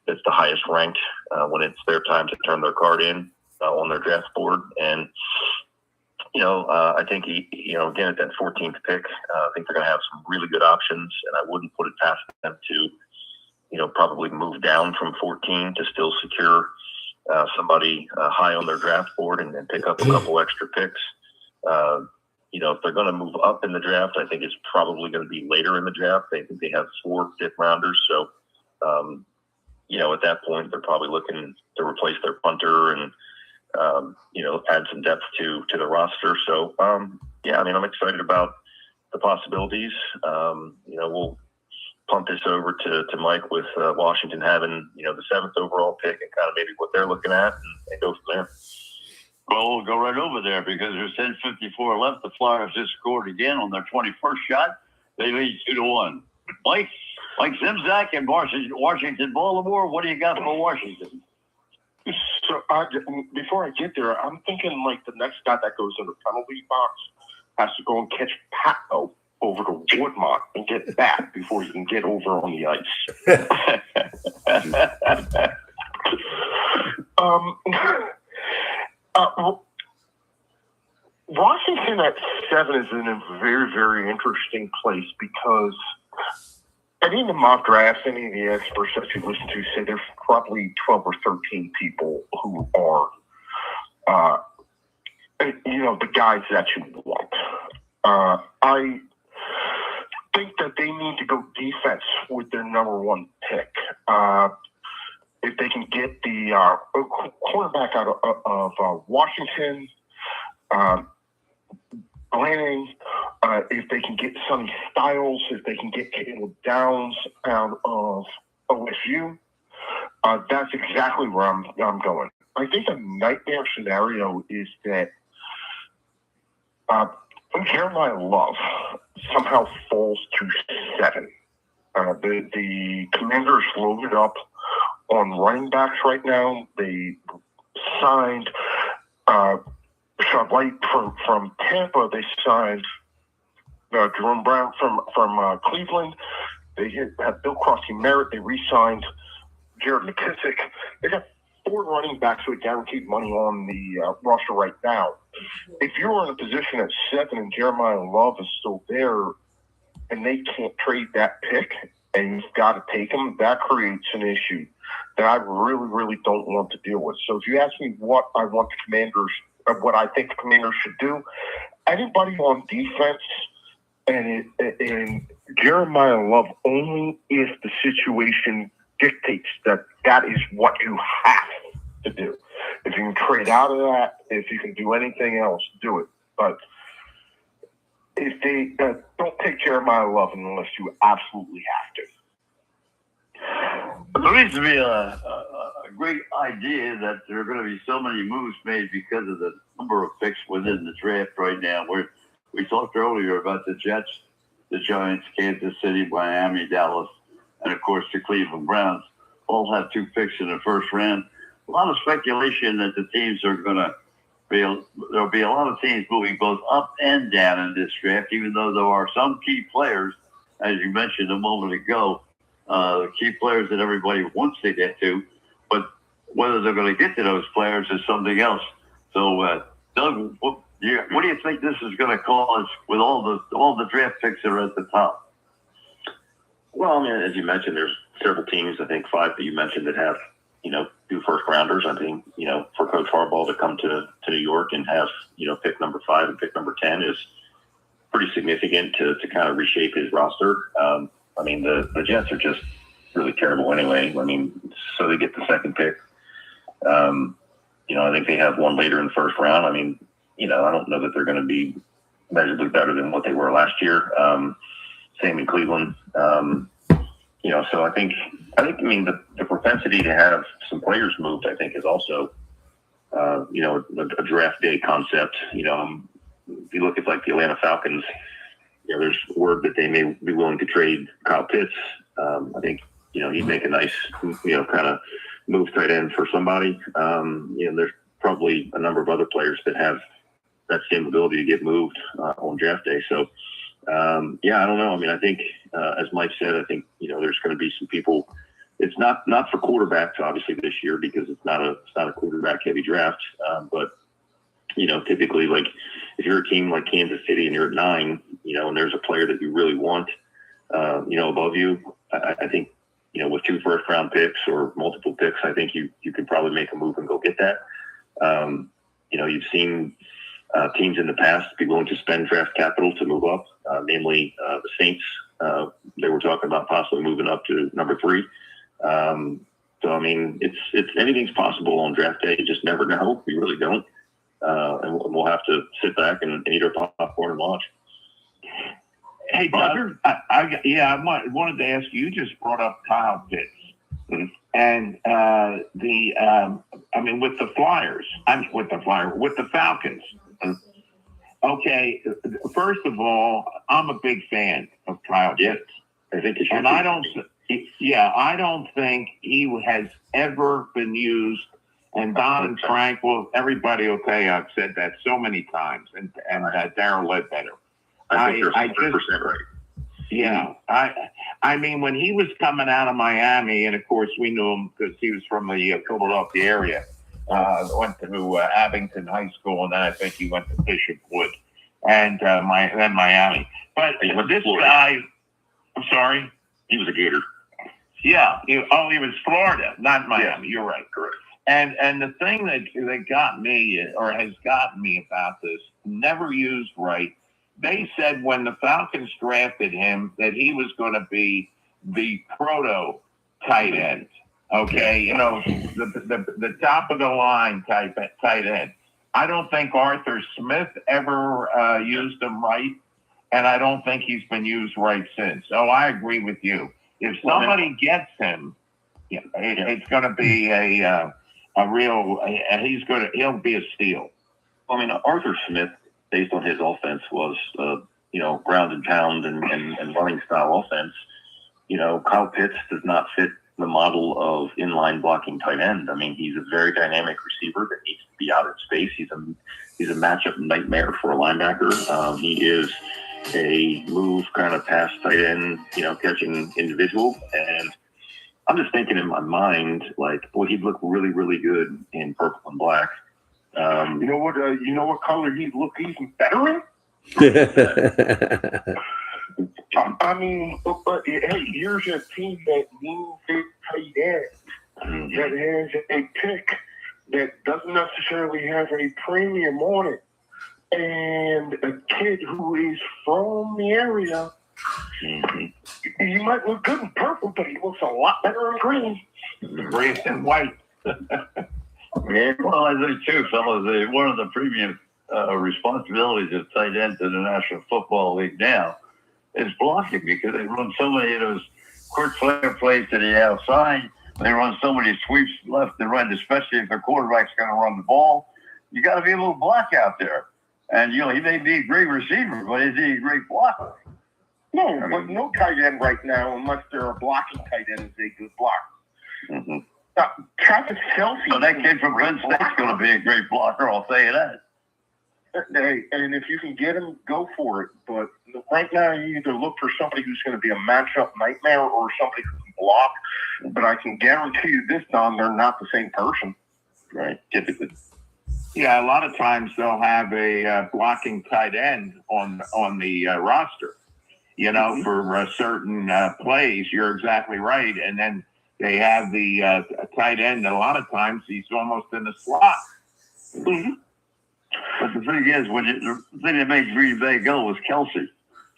Speaker 9: that's the highest ranked when it's their time to turn their card in on their draft board. And, I think, again, at that 14th pick, I think they're going to have some really good options, and I wouldn't put it past them to, probably move down from 14 to still secure somebody high on their draft board and pick up a couple extra picks. If they're going to move up in the draft, I think it's probably going to be later in the draft. I think they have 4 fifth-rounders. So, at that point, they're probably looking to replace their punter and, add some depth to the roster. So, I'm excited about the possibilities. We'll punt this over to Mike with Washington having, the 7th overall pick and kind of maybe what they're looking at and go from there.
Speaker 2: Well, we'll go right over there because there's 10:54 left. The Flyers just scored again on their 21st shot. They lead 2-1. Mike Zimzak in Washington, Baltimore. What do you got for Washington?
Speaker 8: So before I get there, I'm thinking like the next guy that goes in the penalty box has to go and catch Patno over to Woodmont and get that before he can get over on the ice. Washington at 7 is in a very, very interesting place because any of the mock drafts, any of the experts that you listen to say there's probably 12 or 13 people who are, the guys that you want. I think that they need to go defense with their number 1 pick. If they can get the cornerback out of Washington, Lanning, if they can get Sonny Styles, if they can get Caleb Downs out of OSU, that's exactly where I'm going. I think the nightmare scenario is that Jeremiah Love somehow falls to 7. The Commanders loaded up on running backs right now. They signed Sean White from Tampa. They signed Jerome Brown from Cleveland. They have Bill Crossy Merritt. They re-signed Jared McKissick. They got 4 running backs with guaranteed money on the roster right now. If you're in a position at 7 and Jeremiah Love is still there and they can't trade that pick and you've got to take him, that creates an issue that I really, really don't want to deal with. So if you ask me what I want the Commanders, or what I think the Commanders should do, anybody on defense and Jeremiah Love only if the situation dictates that is what you have to do. If you can trade out of that, if you can do anything else, do it. But if they don't take Jeremiah Love unless you absolutely have to.
Speaker 2: There needs to be a great idea that there are going to be so many moves made because of the number of picks within the draft right now. We talked earlier about the Jets, the Giants, Kansas City, Miami, Dallas, and, of course, the Cleveland Browns all have 2 picks in the first round. A lot of speculation that the teams are going to there'll be a lot of teams moving both up and down in this draft, even though there are some key players, as you mentioned a moment ago, key players that everybody wants to get to, but whether they're going to get to those players is something else. So, Doug, what do you think this is going to cause with all the draft picks that are at the top?
Speaker 9: Well, I mean, as you mentioned, there's several teams, I think 5 that you mentioned, that have, 2 first rounders. I think, for Coach Harbaugh to come to New York and have, pick number 5 and pick number 10 is, pretty significant to kind of reshape his roster. I mean, the Jets are just really terrible anyway. I mean, so they get the second pick. I think they have one later in the first round. I mean, I don't know that they're going to be measurably better than what they were last year. Same in Cleveland. So I think, the propensity to have some players moved, I think, is also, a draft day concept. If you look at like the Atlanta Falcons, there's word that they may be willing to trade Kyle Pitts. I think, he'd make a nice, kind of move tight end for somebody. There's probably a number of other players that have that same ability to get moved on draft day. So, I don't know. I mean, I think, as Mike said, I think, there's going to be some people. It's not for quarterbacks, obviously, this year because it's not a quarterback heavy draft. But, typically, like if you're a team like Kansas City and you're at 9, and there's a player that you really want, above you, I think, with 2 first-round picks or multiple picks, I think you could probably make a move and go get that. You've seen teams in the past be willing to spend draft capital to move up, namely the Saints. They were talking about possibly moving up to number 3. So, I mean, it's anything's possible on draft day. You just never know. We really don't. And we'll have to sit back and eat our popcorn and watch.
Speaker 1: Hey, Doug, I wanted to ask you. You just brought up Kyle Pitts, and with the Flyers. With the Falcons. Okay, first of all, I'm a big fan of Kyle Pitts.
Speaker 9: I think it should.
Speaker 1: And I don't think he has ever been used. And Don and Frank, everybody will tell you I've said that so many times, and Darryl Ledbetter.
Speaker 9: I think you're 100% right.
Speaker 1: Yeah, I mean, when he was coming out of Miami, and of course we knew him because he was from the Philadelphia area. Went to Abington High School, and then I think he went to Bishop Wood, and then Miami. But this guy, I'm sorry,
Speaker 9: he was a Gator.
Speaker 1: Yeah, he was Florida, not Miami. Yeah. You're right, correct. And the thing that got me, or has gotten me about this, never used right. They said when the Falcons drafted him that he was going to be the proto tight end. Okay, the top of the line tight end. I don't think Arthur Smith ever used him right, and I don't think he's been used right since. So I agree with you. If somebody gets him, it's going to be a real. He'll be a steal.
Speaker 9: I mean, Arthur Smith, based on his offense, was ground and pound and running style offense. Kyle Pitts does not fit the model of inline blocking tight end. I mean, he's a very dynamic receiver that needs to be out in space. He's a matchup nightmare for a linebacker. He is a move kind of pass tight end, catching individual. And I'm just thinking in my mind, like, boy, he'd look really, really good in purple and black.
Speaker 8: You know what color he'd look even better in? I mean, but hey, here's a team that needs a tight end that has a pick that doesn't necessarily have a premium on it, and a kid who is from the area. He might look good in purple, but he looks a lot better in green.
Speaker 1: Green and white.
Speaker 2: Yeah, well, I think too, fellas, one of the premium responsibilities of tight end to the National Football League now is blocking, because they run so many of those quick flare plays to the outside. They run so many sweeps left and right, especially if the quarterback's going to run the ball. You got to be able to block out there. And, he may be a great receiver, but is he a great blocker?
Speaker 8: No, but no tight end right now, unless they're a blocking tight end, is a good blocker.
Speaker 2: Mm-hmm.
Speaker 8: Travis Kelce.
Speaker 2: So that kid from Penn State's going to be a great blocker, I'll tell you that.
Speaker 8: Hey, and if you can get him, go for it. But right now, you either look for somebody who's going to be a matchup nightmare or somebody who can block. But I can guarantee you this time, they're not the same person.
Speaker 2: Right, typically.
Speaker 1: Yeah, a lot of times they'll have a blocking tight end on the roster, for certain plays. You're exactly right. And then they have the tight end. A lot of times he's almost in the slot.
Speaker 8: Mm-hmm.
Speaker 2: But the thing is, the thing that made Green Bay go was Kelsey.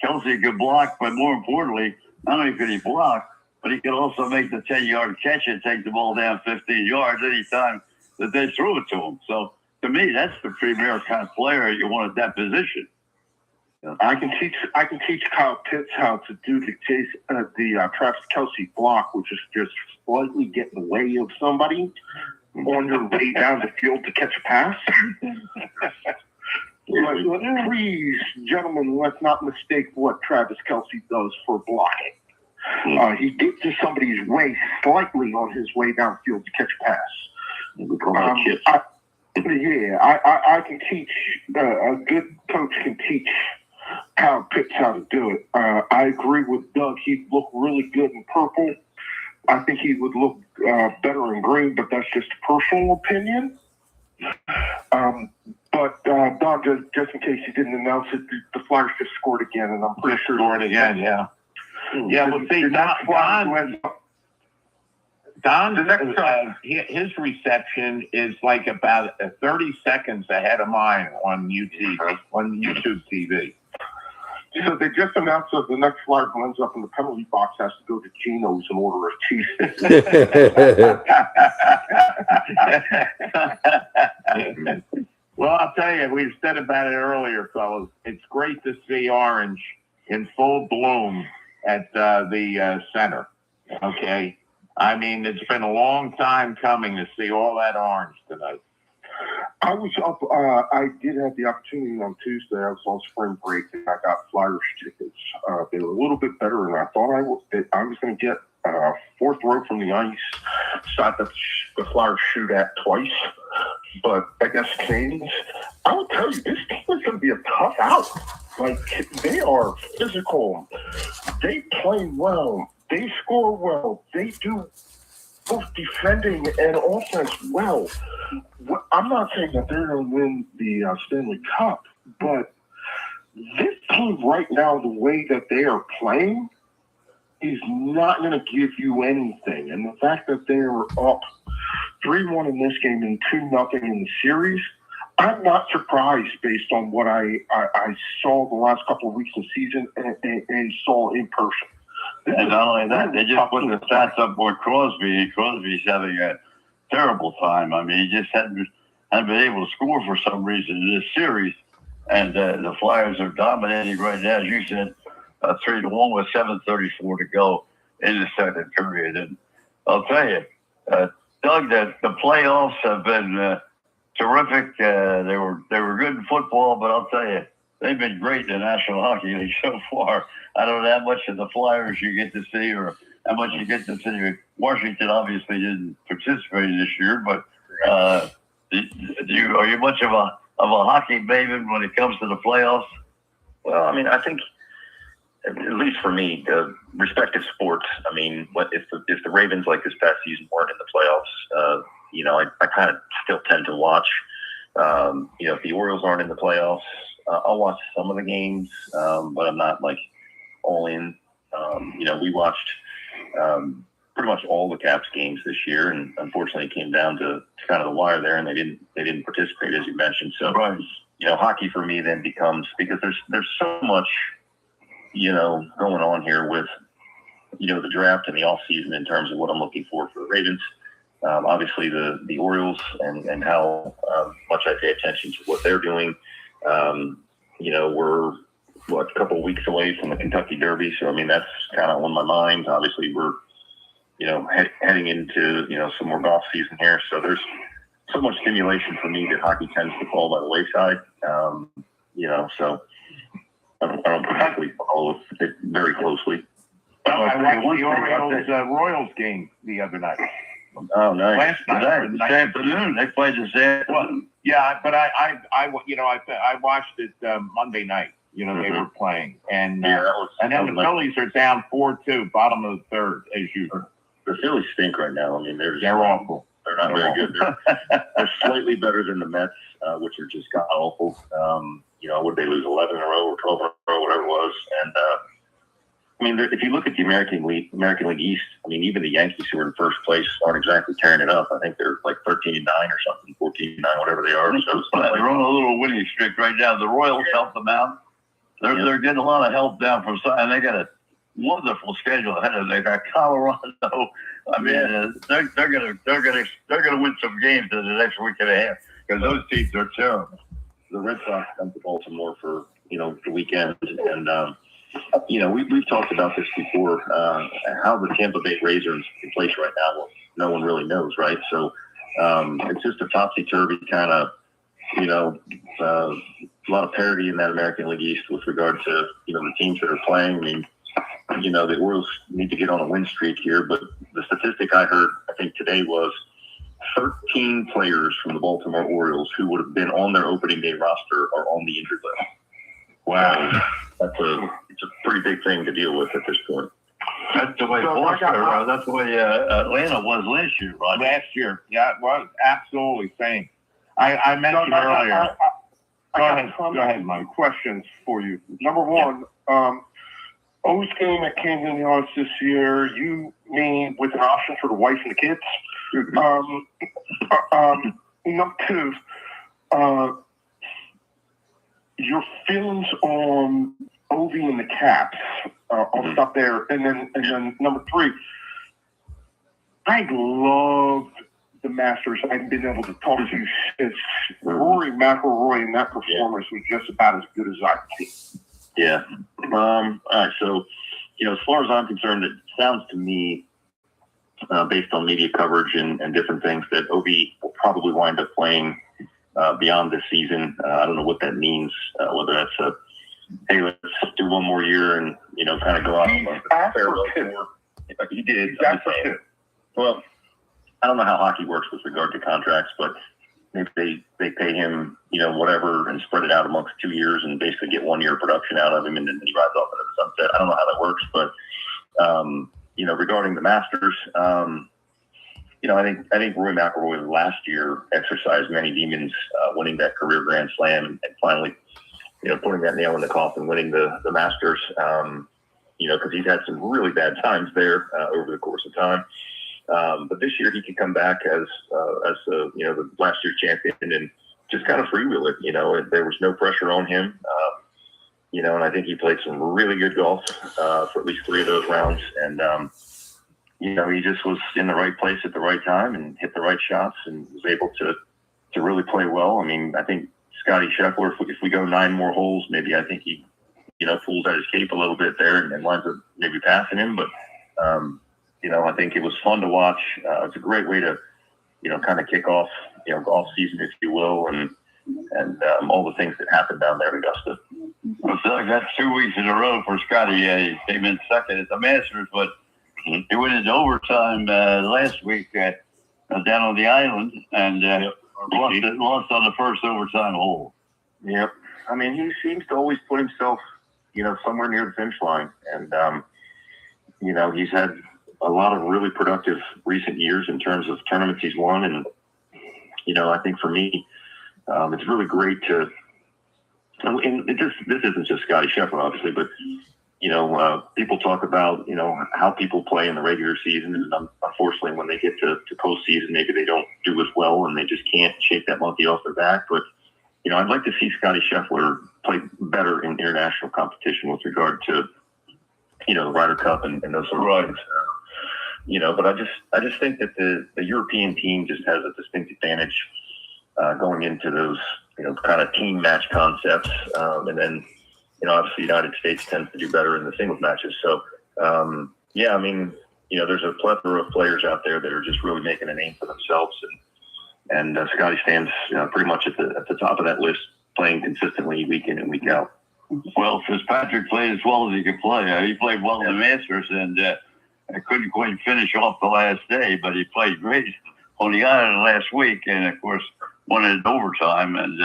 Speaker 2: Kelsey could block, but more importantly, not only could he block, but he could also make the 10-yard catch and take the ball down 15 yards anytime that they threw it to him. So to me, that's the premier kind of player you want at that position.
Speaker 8: I can teach Kyle Pitts how to do the Travis Kelsey block, which is just slightly get in the way of somebody on your way down the field to catch a pass. Please, gentlemen, let's not mistake what Travis Kelsey does for blocking. He gets to somebody's way slightly on his way downfield to catch a pass. I can teach. A good coach can teach Kyle Pitts how to do it. I agree with Doug. He'd look really good in purple. I think he would look better in green, but that's just a personal opinion. But Doug, just in case you didn't announce it, the Flyers just scored again, and I'm pretty sure
Speaker 1: scored again. Yeah. Yeah. Well, see, Don, his reception is like about 30 seconds ahead of mine on YouTube TV.
Speaker 8: So they just announced that the next Flyer who ends up in the penalty box has to go to Geno's and order a cheese.
Speaker 1: Well, I'll tell you, we've said about it earlier, fellas. It's great to see orange in full bloom at the center. Okay. I mean, it's been a long time coming to see all that orange tonight.
Speaker 8: I was up. I did have the opportunity on Tuesday. I was on spring break, and I got Flyers tickets. They were a little bit better than I thought I was going to get. Fourth row from the ice, side that the Flyers shoot at twice. But against Canes, I would tell you, this team is going to be a tough out. Like, they are physical. They play well. They score well. They do both defending and offense well. I'm not saying that they're going to win the Stanley Cup, but this team right now, the way that they are playing, is not going to give you anything. And the fact that they are up 3-1 in this game and 2-0 in the series, I'm not surprised based on what I saw the last couple of weeks of the season and saw in person.
Speaker 2: And not only that, they just put the stats up for Crosby. Crosby's having a terrible time. I mean, he just hadn't been able to score for some reason in this series. And the Flyers are dominating right now, as you said, 3-1 with 7:34 to go in the second period. And I'll tell you, Doug, the playoffs have been terrific. They were good in football, but I'll tell you, they've been great in the National Hockey League so far. I don't know how much of the Flyers you get to see or how much you get to see. Washington obviously didn't participate this year, but are you much of a hockey maven when it comes to the playoffs?
Speaker 9: Well, I mean, I think, at least for me, the respective sports, I mean, if the Ravens like this past season weren't in the playoffs, I kind of still tend to watch. If the Orioles aren't in the playoffs, I'll watch some of the games, but I'm not like all in. We watched pretty much all the Caps games this year, and unfortunately, it came down to kind of the wire there, and they didn't participate, as you mentioned. So, hockey for me then becomes, because there's so much, going on here with, the draft and the off season in terms of what I'm looking for the Ravens. Obviously, the Orioles and how much I pay attention to what they're doing. We're a couple of weeks away from the Kentucky Derby, so I mean that's kind of on my mind. Obviously, we're heading into some more golf season here, so there's so much stimulation for me that hockey tends to fall by the wayside. So I don't particularly follow it very closely.
Speaker 1: I watched the Royals game the other night.
Speaker 2: Oh, nice.
Speaker 1: Last night,
Speaker 2: this afternoon, they played this afternoon.
Speaker 1: Yeah, but I watched it Monday night. They were playing, and then the Phillies are down 4-2, bottom of the third, as usual.
Speaker 9: The Phillies stink right now. I mean, they're
Speaker 1: awful.
Speaker 9: They're not very good. They're slightly better than the Mets, which are just god awful. Would they lose 11 in a row or 12 in a row, whatever it was? And I mean, if you look at the American League East, I mean, even the Yankees, who are in first place, aren't exactly tearing it up. I think they're like 13-9 or something, 14-9
Speaker 2: 14-9, whatever they are. So they're on a little winning streak right now. The Royals helped them out. They're getting a lot of help down from side, and they got a wonderful schedule ahead of them. They got Colorado. I mean, they're gonna win some games in the next week and a half because those teams are terrible.
Speaker 9: The Red Sox come to Baltimore for the weekend, and we've talked about this before. How the Tampa Bay Rays are in place right now, well, no one really knows, right? So it's just a topsy-turvy kind of, a lot of parity in that American League East with regard to the teams that are playing. I mean, the Orioles need to get on a win streak here, but the statistic I heard, I think today, was 13 players from the Baltimore Orioles who would have been on their opening day roster are on the injured list.
Speaker 2: Wow,
Speaker 9: it's a pretty big thing to deal with at this point.
Speaker 2: That's the way Baltimore. That's the way Atlanta was last year, right?
Speaker 1: Last year, yeah, it was absolutely same. I mentioned earlier. Go ahead, Mike.
Speaker 8: Questions for you. Number one, O's game at Camden Yards this year, you mean with an option for the wife and the kids? Number two, your feelings on Ovi and the Caps. I'll stop there. And then number three, I love the Masters. I haven't been able to talk to you since Rory McIlroy, and that performance was just about as good as I can see.
Speaker 9: Yeah. All right. So, as far as I'm concerned, it sounds to me, based on media coverage and different things, that Ovi will probably wind up playing beyond this season. I don't know what that means, whether that's hey, let's do one more year and, kind of go out on a farewell tour. He did. Well, I don't know how hockey works with regard to contracts, but maybe they pay him, whatever, and spread it out amongst 2 years and basically get 1 year of production out of him, and then he rides off into the sunset. I don't know how that works, but regarding the Masters, I think Rory McIlroy last year exercised many demons, winning that career Grand Slam and finally, putting that nail in the coffin, winning the Masters. Because he's had some really bad times there over the course of time. But this year he could come back as the last year champion and just kind of freewheel it. There was no pressure on him. And I think he played some really good golf for at least 3 of those rounds. And he just was in the right place at the right time and hit the right shots and was able to really play well. I mean, I think Scotty Scheffler, if we go 9 more holes, maybe I think he pulls out his cape a little bit there and winds up maybe passing him. But I think it was fun to watch. It's a great way to, kind of kick off, golf season, if you will, and all the things that happened down there in Augusta.
Speaker 2: Well, so that's 2 weeks in a row for Scotty. He came in second at the Masters, but he went into overtime last week down on the island and lost on the first overtime hole.
Speaker 9: Yep. I mean, he seems to always put himself, somewhere near the finish line. And, he's had a lot of really productive recent years in terms of tournaments he's won. And, I think for me, it's really great to, and this isn't just Scotty Scheffler, obviously, but, people talk about, how people play in the regular season. And unfortunately, when they get to postseason, maybe they don't do as well and they just can't shake that monkey off their back. But, I'd like to see Scotty Scheffler play better in international competition with regard to, the Ryder Cup and those sort of things. But I just think that the European team just has a distinct advantage going into those, kind of team match concepts. And then, obviously the United States tends to do better in the singles matches. So, there's a plethora of players out there that are just really making a name for themselves. And Scotty stands pretty much at the top of that list, playing consistently week in and week out.
Speaker 2: Well, Fitzpatrick played as well as he could play. He played well in the Masters, and I couldn't quite finish off the last day, but he played great on the island last week, and of course won it in overtime. And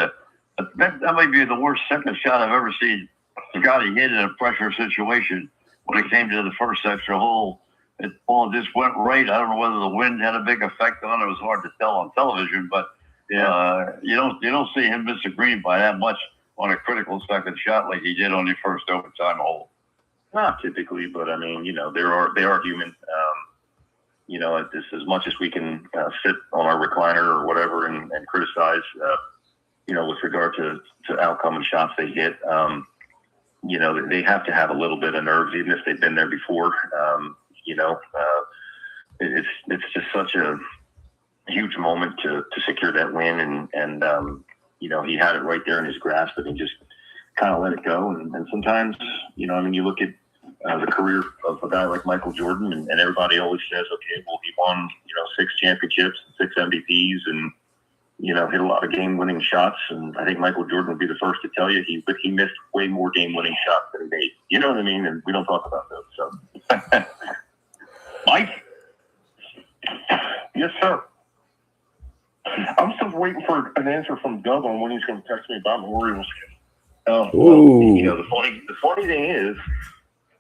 Speaker 2: that might be the worst second shot I've ever seen Scotty hit in a pressure situation. When it came to the first extra hole, it all just went right. I don't know whether the wind had a big effect on it. It was hard to tell on television, but you don't see him miss a green by that much on a critical second shot like he did on the first overtime hole.
Speaker 9: Not typically, but I mean, they are human. just as much as we can sit on our recliner or whatever and criticize, with regard to outcome and shots they hit, they have to have a little bit of nerves, even if they've been there before. It's just such a huge moment to secure that win, and he had it right there in his grasp, and he just kind of let it go. And sometimes, you look at the career of a guy like Michael Jordan, and everybody always says, okay, well, he won 6 championships, 6 MVPs, and hit a lot of game-winning shots. And I think Michael Jordan would be the first to tell you he missed way more game-winning shots than he made. You know what I mean? And we don't talk about those. So,
Speaker 8: Mike. Yes, sir. I'm still waiting for an answer from Doug on when he's going to text me about the Orioles.
Speaker 9: Well, the funny thing is,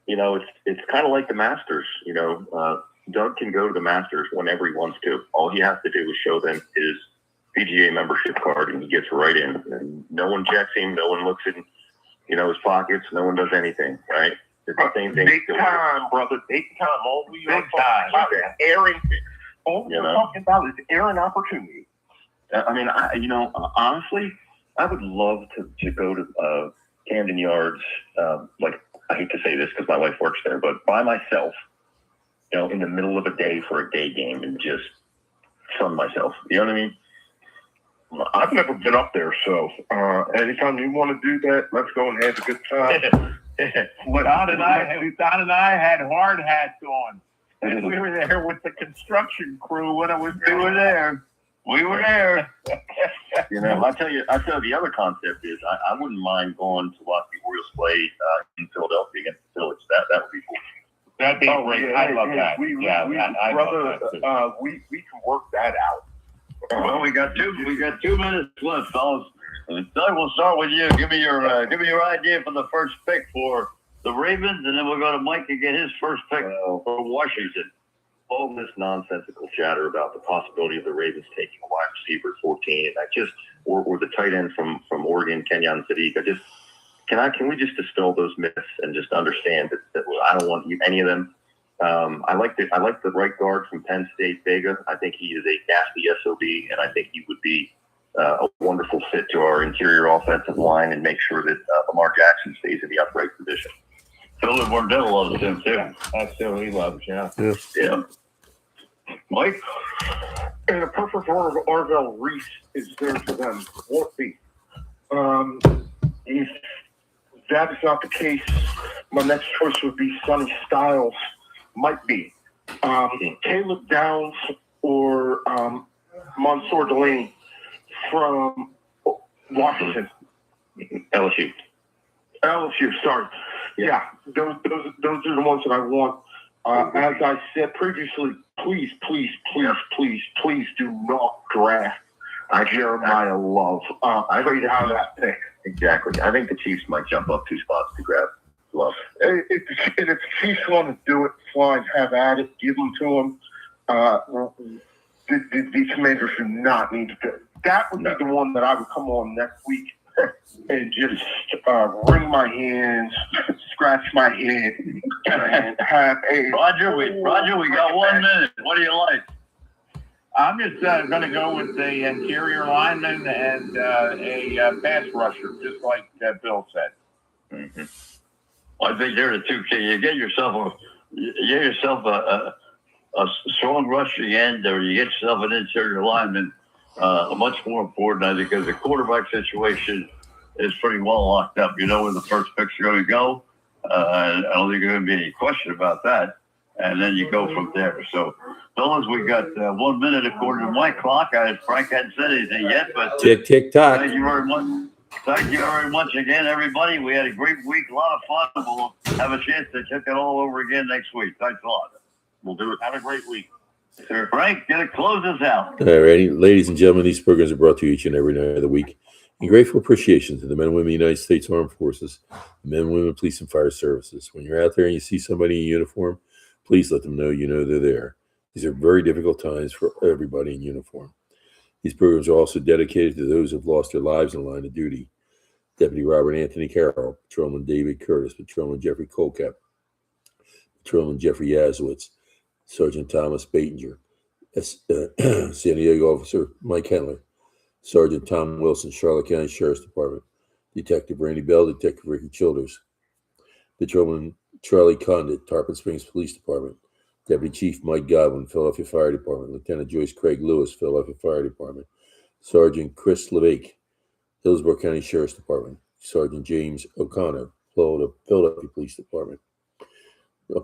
Speaker 9: it's kind of like the Masters. Doug can go to the Masters whenever he wants to. All he has to do is show them his PGA membership card, and he gets right in. And no one checks him. No one looks in, his pockets. No one does anything, right? It's the same thing.
Speaker 8: Big time, brother. Big time. All we are talking about is airing. All we're talking about is airing opportunity.
Speaker 9: I mean, honestly, I would love to go to Camden Yards. I hate to say this because my wife works there, but by myself, in the middle of a day for a day game and just sun myself. You know what I mean?
Speaker 8: I've never been up there, so anytime you want to do that, let's go and have a good time.
Speaker 1: Don and I had hard hats on, and we were there with the construction crew when it was. We were there.
Speaker 9: I'll tell you the other concept is I wouldn't mind going to watch the Orioles play in Philadelphia against the Phillies. That would be cool.
Speaker 1: That'd be great.
Speaker 8: Yeah,
Speaker 1: I love that.
Speaker 8: We can work that out.
Speaker 2: Well, we got 2 minutes left, fellas. Doug, we'll start with you. Give me your idea for the first pick for the Ravens, and then we'll go to Mike and get his first pick for Washington.
Speaker 9: All this nonsensical chatter about the possibility of the Ravens taking a wide receiver at 14, and or the tight end from Oregon, Kenyon Sadiq. Can we just dispel those myths and just understand that I don't want any of them. I like the right guard from Penn State, Vega. I think he is a nasty SOB, and I think he would be a wonderful fit to our interior offensive line and make sure that Lamar Jackson stays in the upright position.
Speaker 2: Philip Wardell loves him too.
Speaker 1: That's who he loves, yeah.
Speaker 8: Mike, in a perfect world, Arvell Reese is there for them. Won't be. If that is not the case, my next choice would be Sonny Styles. Might be. Caleb Downs or Mansour Delaney from Washington.
Speaker 9: LSU,
Speaker 8: sorry. Yeah, those are the ones that I want. As I said previously, please do not draft Jeremiah Love. I trade out of that pick.
Speaker 9: Exactly. I think the Chiefs might jump up 2 spots to grab Love.
Speaker 8: If the Chiefs want to do it, fine, have at it, give them to them. The Commanders do not need to do it. That would be the one that I would come on next week and just wring my hands, scratch my head, and have a...
Speaker 2: Roger, we got 1 minute. What do you like?
Speaker 1: I'm just going to go with the interior lineman and a pass rusher, just like Bill said.
Speaker 2: Mm-hmm. Well, I think they're the 2 key. You get yourself a strong rushing end, or you get yourself an interior lineman. Much more important, I think, because the quarterback situation is pretty well locked up. You know where the first picks are going to go. I don't think there's going to be any question about that. And then you go from there. So, fellas, we got 1 minute according to my clock. Frank hadn't said anything yet, but
Speaker 4: tick tock.
Speaker 2: Thank you very much. Thank you very much again, everybody. We had a great week, a lot of fun. We'll have a chance to check it all over again next week. Thanks a lot.
Speaker 9: We'll do it.
Speaker 1: Have a great week.
Speaker 2: Sir Frank, gonna close us out.
Speaker 4: All right, ladies and gentlemen, these programs are brought to you each and every night of the week. In grateful appreciation to the men and women of the United States Armed Forces, the men and women of police and fire services. When you're out there and you see somebody in uniform, please let them know you know they're there. These are very difficult times for everybody in uniform. These programs are also dedicated to those who have lost their lives in the line of duty. Deputy Robert Anthony Carroll, Patrolman David Curtis, Patrolman Jeffrey Colcap, Patrolman Jeffrey Yazowitz, Sergeant Thomas Batinger, San Diego Officer Mike Henler, Sergeant Tom Wilson, Charlotte County Sheriff's Department, Detective Randy Bell, Detective Ricky Childers, Patrolman Charlie Condit, Tarpon Springs Police Department, Deputy Chief Mike Godwin, Philadelphia Fire Department, Lieutenant Joyce Craig Lewis, Philadelphia Fire Department, Sergeant Chris Levake, Hillsborough County Sheriff's Department, Sergeant James O'Connor, Philadelphia Police Department,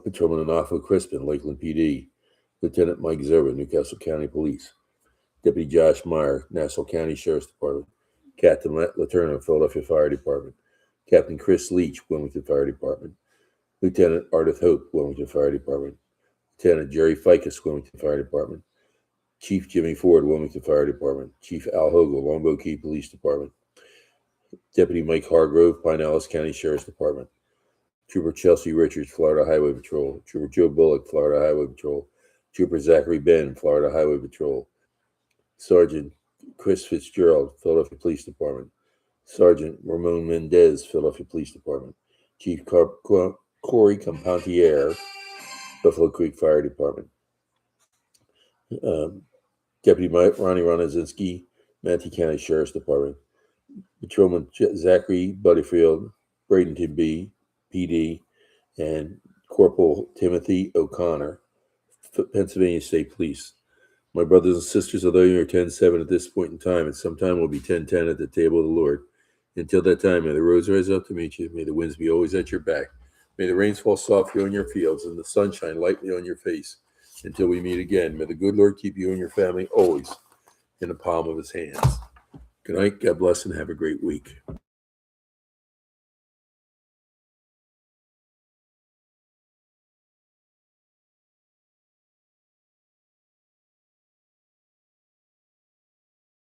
Speaker 4: Patrolman Anafo Crispin, Lakeland PD, Lieutenant Mike Zerba, Newcastle County Police, Deputy Josh Meyer, Nassau County Sheriff's Department, Captain Laterno, Philadelphia Fire Department, Captain Chris Leach, Wilmington Fire Department, Lieutenant Ardith Hope, Wilmington Fire Department, Lieutenant Jerry Ficus, Wilmington Fire Department, Chief Jimmy Ford, Wilmington Fire Department, Chief Al Hogle, Longbow Key Police Department, Deputy Mike Hargrove, Pinellas County Sheriff's Department, Trooper Chelsea Richards, Florida Highway Patrol, Trooper Joe Bullock, Florida Highway Patrol, Trooper Zachary Ben, Florida Highway Patrol, Sergeant Chris Fitzgerald, Philadelphia Police Department, Sergeant Ramon Mendez, Philadelphia Police Department, Chief Corey Compantier, Buffalo Creek Fire Department, Deputy Ronnie Ronazinski, Manatee County Sheriff's Department, Patrolman Zachary Butterfield, Bradenton B, PD, and Corporal Timothy O'Connor, Pennsylvania State Police. My brothers and sisters, although you're 10-7 at this point in time, and sometime we'll be 10-10 at the table of the Lord. Until that time, may the roads rise up to meet you. May the winds be always at your back. May the rains fall softly on your fields and the sun shine lightly on your face. Until we meet again, may the good Lord keep you and your family always in the palm of his hands. Good night, God bless, and have a great week.